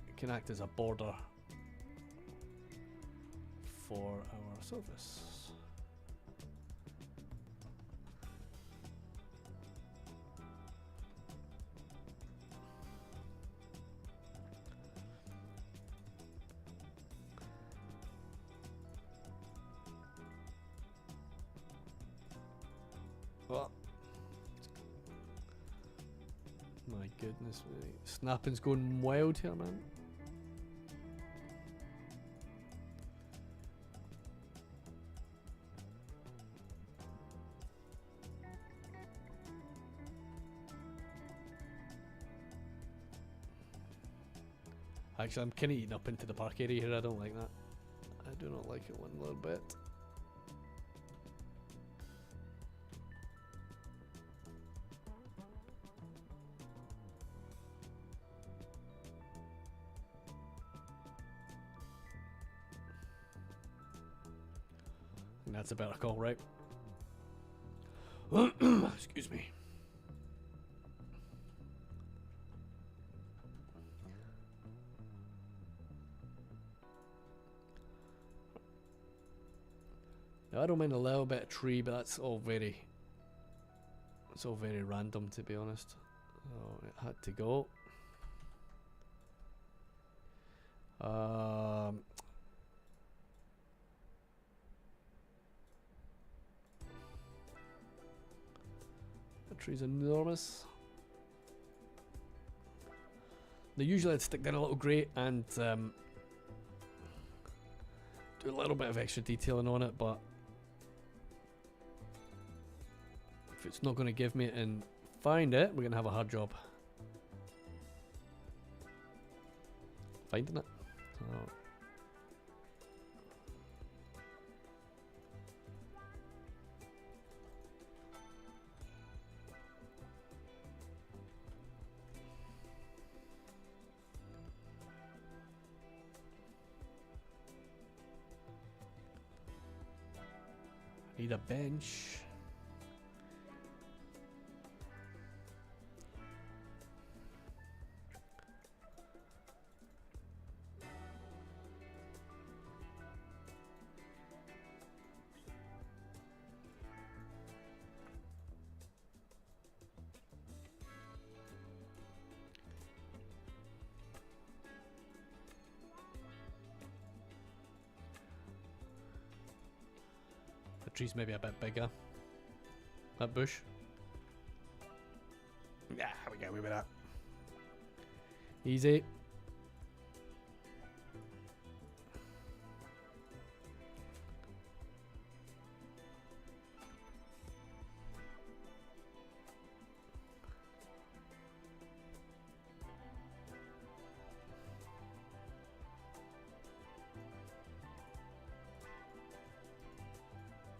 It can act as a border for our surface. Oh. My goodness, mate. Snapping's going wild here, man. Actually, I'm kind of eating up into the park area here. I don't like that. I do not like it one little bit. I think that's a better call, right? Excuse me. Now, I don't mind a little bit of tree, but that's all very... It's all very random, to be honest. So it had to go. The tree's enormous. Now usually I'd stick down a little grate and do a little bit of extra detailing on it, but if it's not going to give me it and find it, we're going to have a hard job finding it. So need a bench. The tree's maybe a bit bigger. That bush. Yeah, we get away with that. Easy.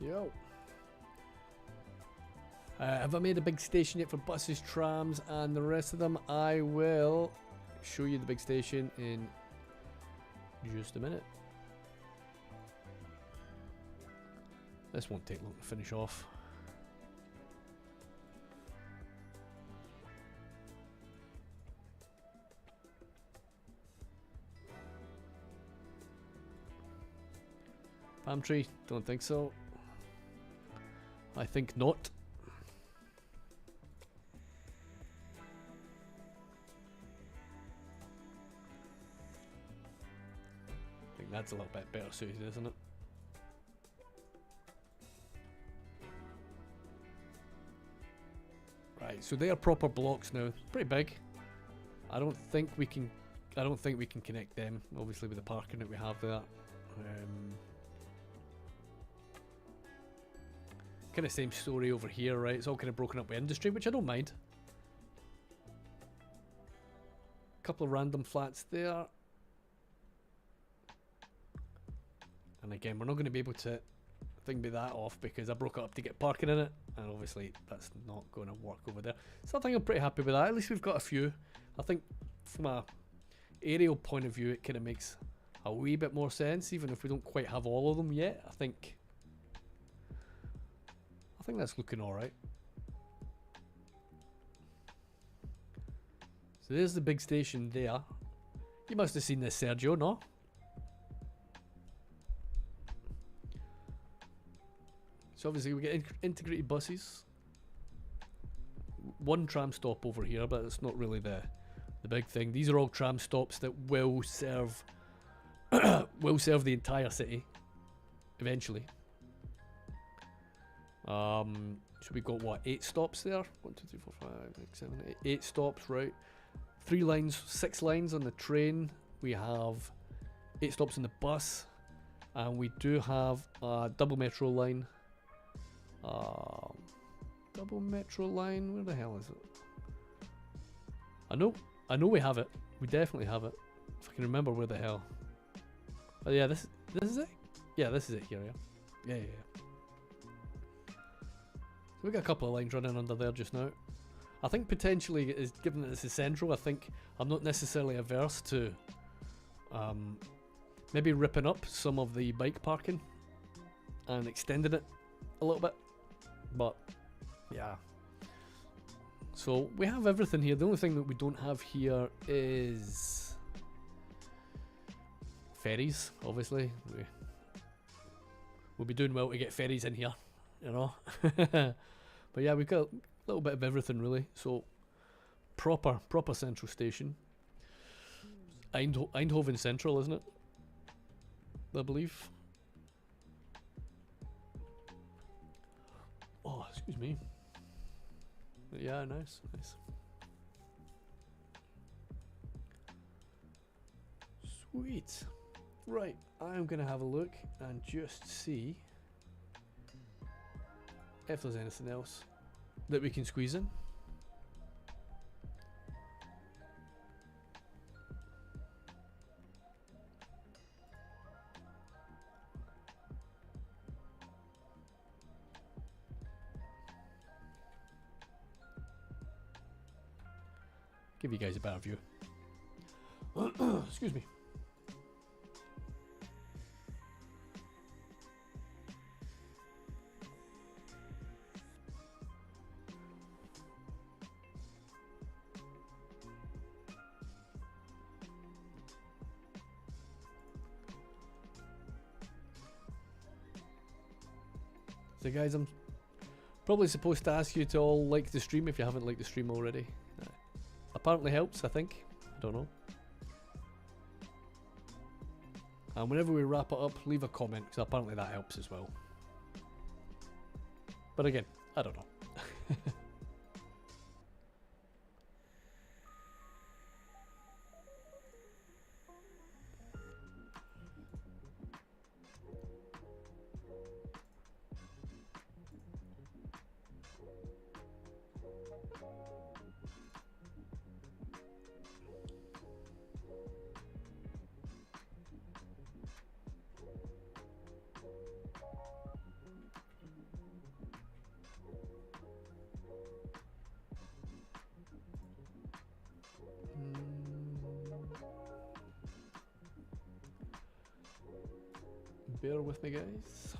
Yo. Have I made a big station yet for buses, trams, and the rest of them? I will show you the big station in just a minute. This won't take long to finish off. Palm tree? Don't think so. I think not. I think that's a little bit better suited, isn't it? Right, so they are proper blocks now. Pretty big. I don't think we can connect them, obviously, with the parking that we have there. Kind of same story over here, right? It's all kind of broken up by industry, which I don't mind. Couple of random flats there. And again, we're not going to be able to thingy that off because I broke it up to get parking in it. And obviously, that's not going to work over there. So I think I'm pretty happy with that. At least we've got a few. I think from a aerial point of view, it kind of makes a wee bit more sense, even if we don't quite have all of them yet. I think that's looking alright. So there's the big station there. You must have seen this, Sergio, no? So obviously we get integrated buses. One tram stop over here, but it's not really the big thing. These are all tram stops that will serve the entire city eventually. So we got what, 8 stops there? 1, 2, 3, 4, 5, 6, 7, 8. 8 stops, right? 3 lines, 6 lines on the train. We have 8 stops on the bus, and we do have a double metro line. Double metro line. Where the hell is it? I know we have it. We definitely have it. If I can remember where the hell. Oh yeah, this is it? Yeah, this is it here, yeah. Yeah. So we got a couple of lines running under there just now. I think potentially, given that this is central, I think I'm not necessarily averse to maybe ripping up some of the bike parking and extending it a little bit. But yeah. So we have everything here. The only thing that we don't have here is ferries, obviously. We'll be doing well to get ferries in here, you know. But yeah, we've got a little bit of everything really. So proper central station. Eindhoven Central, isn't it? I believe. Oh, excuse me. Yeah, nice. Sweet. Right, I'm gonna have a look and just see if there's anything else that we can squeeze in. Give you guys a better view. Excuse me. So guys, I'm probably supposed to ask you to all like the stream if you haven't liked the stream already. Apparently helps, I think. I don't know. And whenever we wrap it up, leave a comment, because apparently that helps as well. But again, I don't know. Bear with me, guys.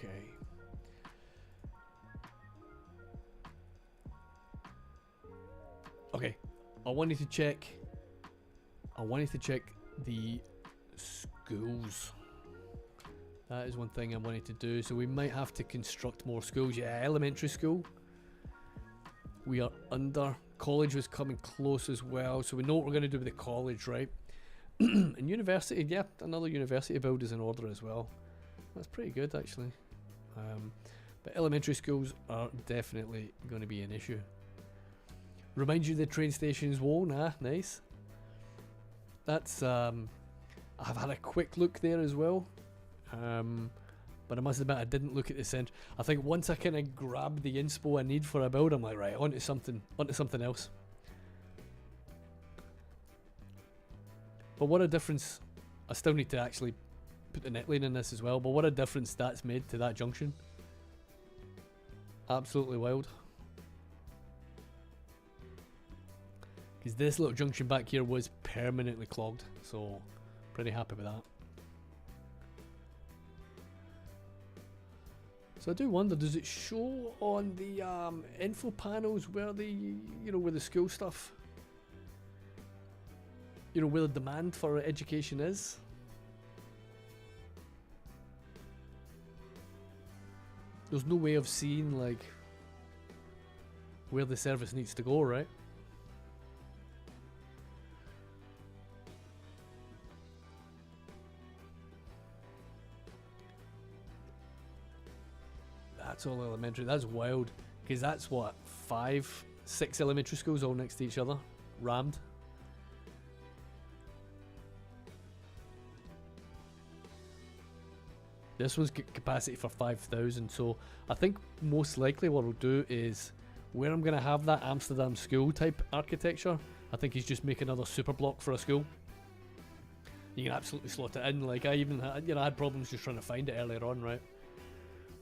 Okay. Okay. I wanted to check the schools. That is one thing I wanted to do. So we might have to construct more schools. Yeah, elementary school. We are under. College was coming close as well. So we know what we're going to do with the college, right? And university, yeah, another university build is in order as well. That's pretty good, actually. But elementary schools are definitely going to be an issue. Reminds you of the train stations. Whoa, nah, nice. That's I've had a quick look there as well. But I must admit I didn't look at the centre. I think once I kind of grabbed the inspo I need for a build, I'm like, right, onto something else. But what a difference. I still need to actually put the net lane in this as well, but what a difference that's made to that junction. Absolutely wild. Because this little junction back here was permanently clogged, so pretty happy with that. So I do wonder, does it show on the info panels where the, you know, where the school stuff, you know, where the demand for education is? There's no way of seeing, like, where the service needs to go, right? That's all elementary. That's wild. Because that's what, 5, 6 elementary schools all next to each other. Rammed. This one's got capacity for 5,000. So I think most likely what we'll do is, where I'm going to have that Amsterdam school type architecture, I think he's just make another super block for a school. You can absolutely slot it in. Like, I even had, you know, I had problems just trying to find it earlier on, right?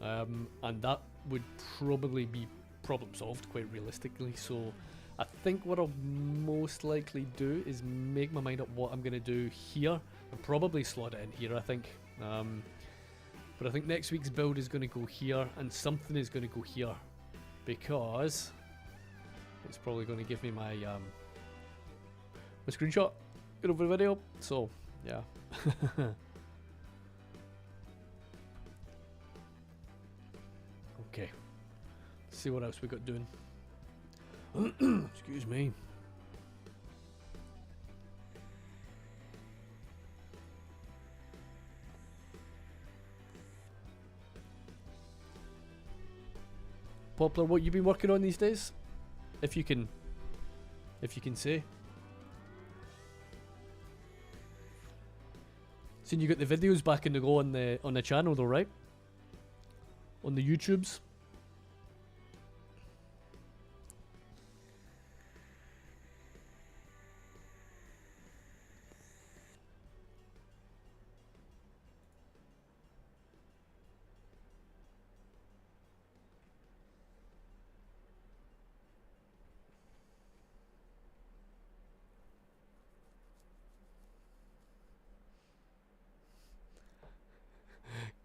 And that would probably be problem solved quite realistically. So I think what I'll most likely do is make my mind up what I'm going to do here and probably slot it in here, I think. But I think next week's build is going to go here and something is going to go here because it's probably going to give me my my screenshot over the video. So yeah. Okay, let's see what else we got doing. Excuse me. Poplar, what you been working on these days? If you can say. Seen you got the videos back in the go on the channel though, right? On the YouTubes.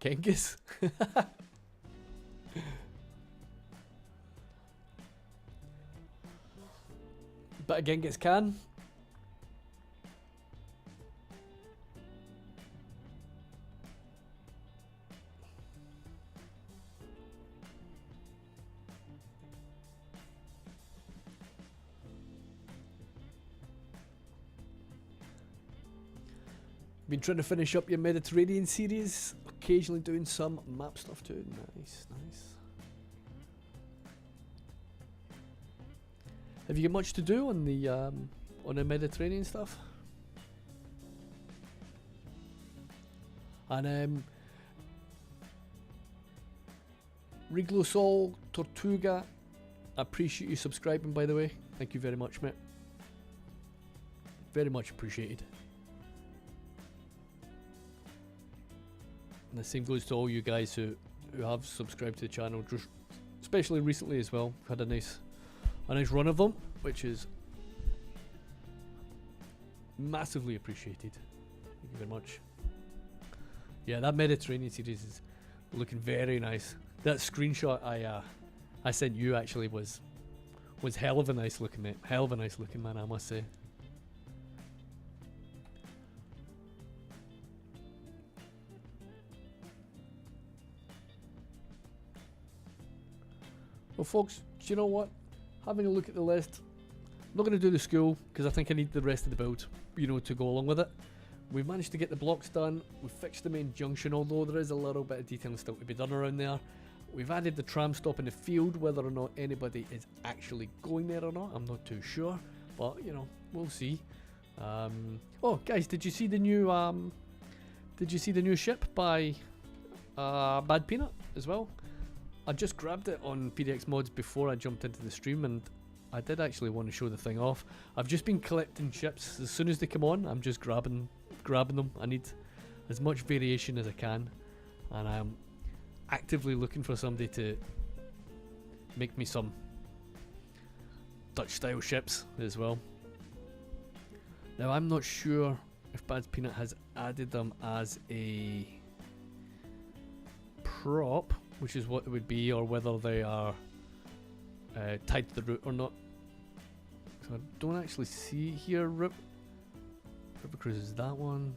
Genghis? Bit of Genghis Khan. Been trying to finish up your Mediterranean series, occasionally doing some map stuff too. Nice, nice. Have you got much to do on the Mediterranean stuff? And Riglosol Tortuga, I appreciate you subscribing, by the way. Thank you very much, mate. Very much appreciated. And the same goes to all you guys who have subscribed to the channel, just especially recently as well. Had a nice run of them, which is massively appreciated. Thank you very much. Yeah, that Mediterranean series is looking very nice. That screenshot I sent you actually was hell of a nice looking, mate. Hell of a nice looking, man, I must say. Well, folks, do you know what? Having a look at the list, I'm not going to do the school because I think I need the rest of the build, you know, to go along with it. We've managed to get the blocks done. We've fixed the main junction, although there is a little bit of detailing still to be done around there. We've added the tram stop in the field. Whether or not anybody is actually going there or not, I'm not too sure. But you know, we'll see. Oh, guys, did you see the new ship by Bad Peanut as well? I just grabbed it on PDX Mods before I jumped into the stream, and I did actually want to show the thing off. I've just been collecting ships. As soon as they come on, I'm just grabbing them. I need as much variation as I can, and I'm actively looking for somebody to make me some Dutch style ships as well. Now I'm not sure if Bad Peanut has added them as a prop, which is what it would be, or whether they are tied to the route or not. So I don't actually see here. River Cruise is that one.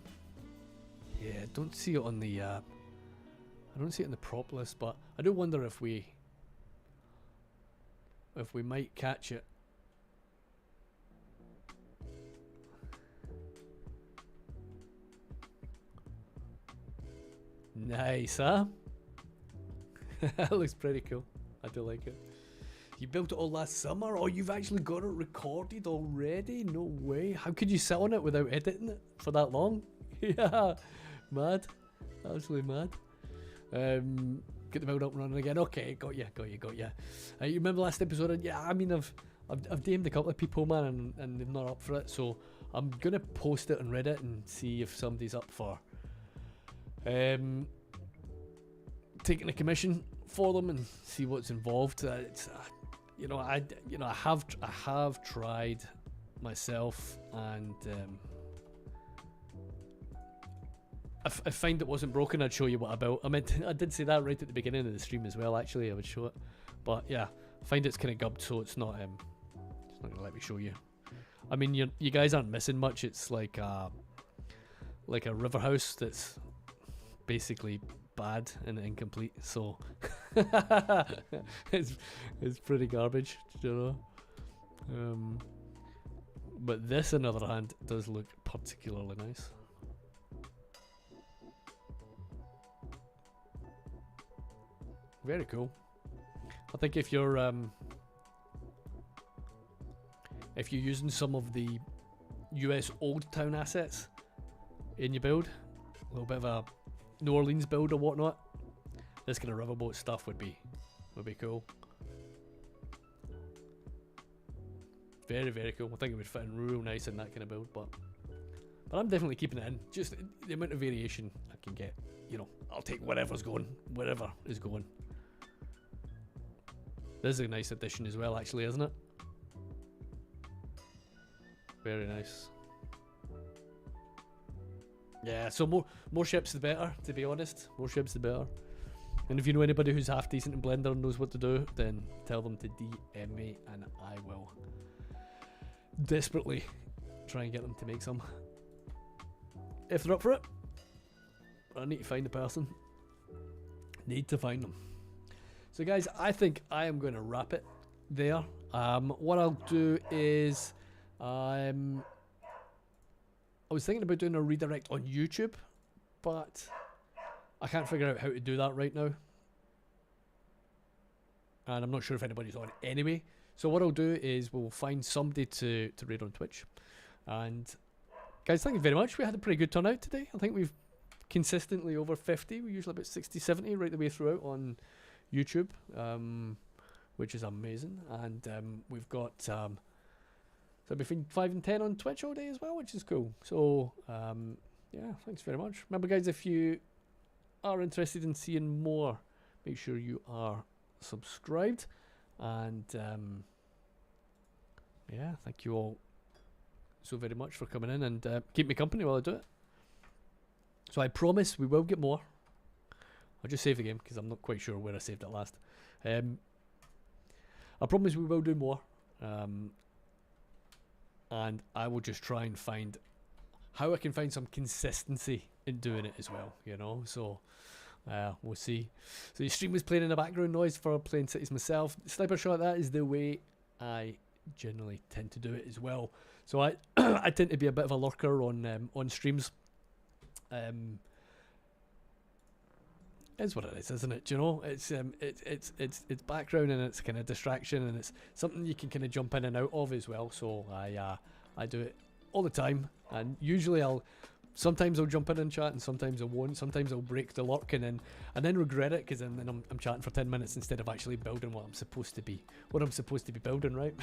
Yeah, I don't see it on the I don't see it in the prop list, but I do wonder if we might catch it. Nice, huh? That looks pretty cool. I do like it. You built it all last summer? Oh, you've actually got it recorded already? No way. How could you sit on it without editing it for that long? Yeah, mad. Absolutely mad. Get the build up and running again. Okay, got ya. You remember last episode? Yeah, I mean, I've DM'd a couple of people, man, and they're not up for it. So I'm gonna post it on Reddit and see if somebody's up for taking a commission for them and see what's involved. It's I have tried myself, and I find it wasn't broken. I'd show you what about. I did say that right at the beginning of the stream as well. Actually, I would show it, but yeah, I find it's kind of gubbed, so it's not gonna let me show you. I mean, you guys aren't missing much. It's like a river house that's basically bad and incomplete, so it's pretty garbage, you know. But this, on the other hand, does look particularly nice. Very cool. I think if you're using some of the US Old Town assets in your build, a little bit of a New Orleans build or whatnot, this kind of riverboat stuff would be cool. Very, very cool. I think it would fit in real nice in that kind of build, but I'm definitely keeping it in. Just the amount of variation I can get, you know, I'll take whatever's going, wherever is going. This is a nice addition as well, actually, isn't it? Very nice. Yeah, so more ships the better, to be honest. More ships the better. And if you know anybody who's half decent in Blender and knows what to do, then tell them to DM me and I will desperately try and get them to make some. If they're up for it. I need to find the person. Need to find them. So guys, I think I am going to wrap it there. What I'll do is I was thinking about doing a redirect on YouTube, but I can't figure out how to do that right now. And I'm not sure if anybody's on anyway. So what I'll do is we'll find somebody to raid on Twitch. And guys, thank you very much. We had a pretty good turnout today. I think we've consistently over 50. We're usually about 60, 70 right the way throughout on YouTube, which is amazing. And we've got so between 5 and 10 on Twitch all day as well, which is cool. So yeah, thanks very much. Remember guys, if you are interested in seeing more, make sure you are subscribed. And yeah, thank you all so very much for coming in and keep me company while I do it. So I promise we will get more. I'll just save the game because I'm not quite sure where I saved it last. I promise we will do more. And I will just try and find how I can find some consistency in doing it as well, you know. So we'll see. So the stream was playing in the background noise for playing cities myself. Sniper shot, that is the way I generally tend to do it as well. So I I tend to be a bit of a lurker on streams. It's what it is, isn't it? Do you know? It's background and it's kind of distraction and it's something you can kind of jump in and out of as well. So I do it all the time, and usually sometimes I'll jump in and chat, and sometimes I won't. Sometimes I'll break the lurk and then regret it because then I'm chatting for 10 minutes instead of actually building what I'm supposed to be building, right?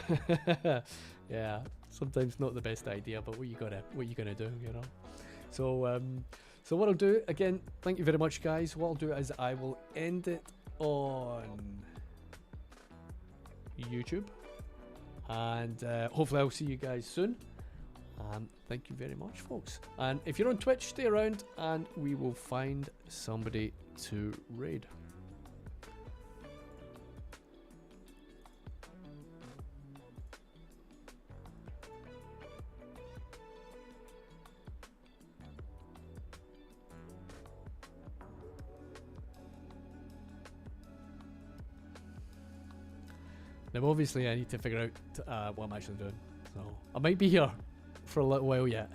Yeah, sometimes not the best idea, but what you gonna do, you know? So what I'll do, again, thank you very much, guys. What I'll do is I will end it on YouTube, and hopefully I'll see you guys soon. Thank you very much, folks. And if you're on Twitch, stay around and we will find somebody to raid. Now, obviously, I need to figure out what I'm actually doing. So I might be here for a little while yet.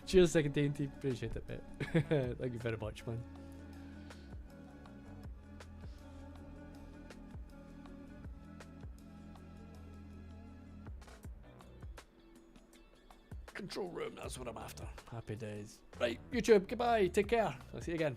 Cheers, second TNT. Appreciate it, mate. Thank you very much, man. Control room, that's what I'm after. Happy days. Right, YouTube, goodbye. Take care. I'll see you again.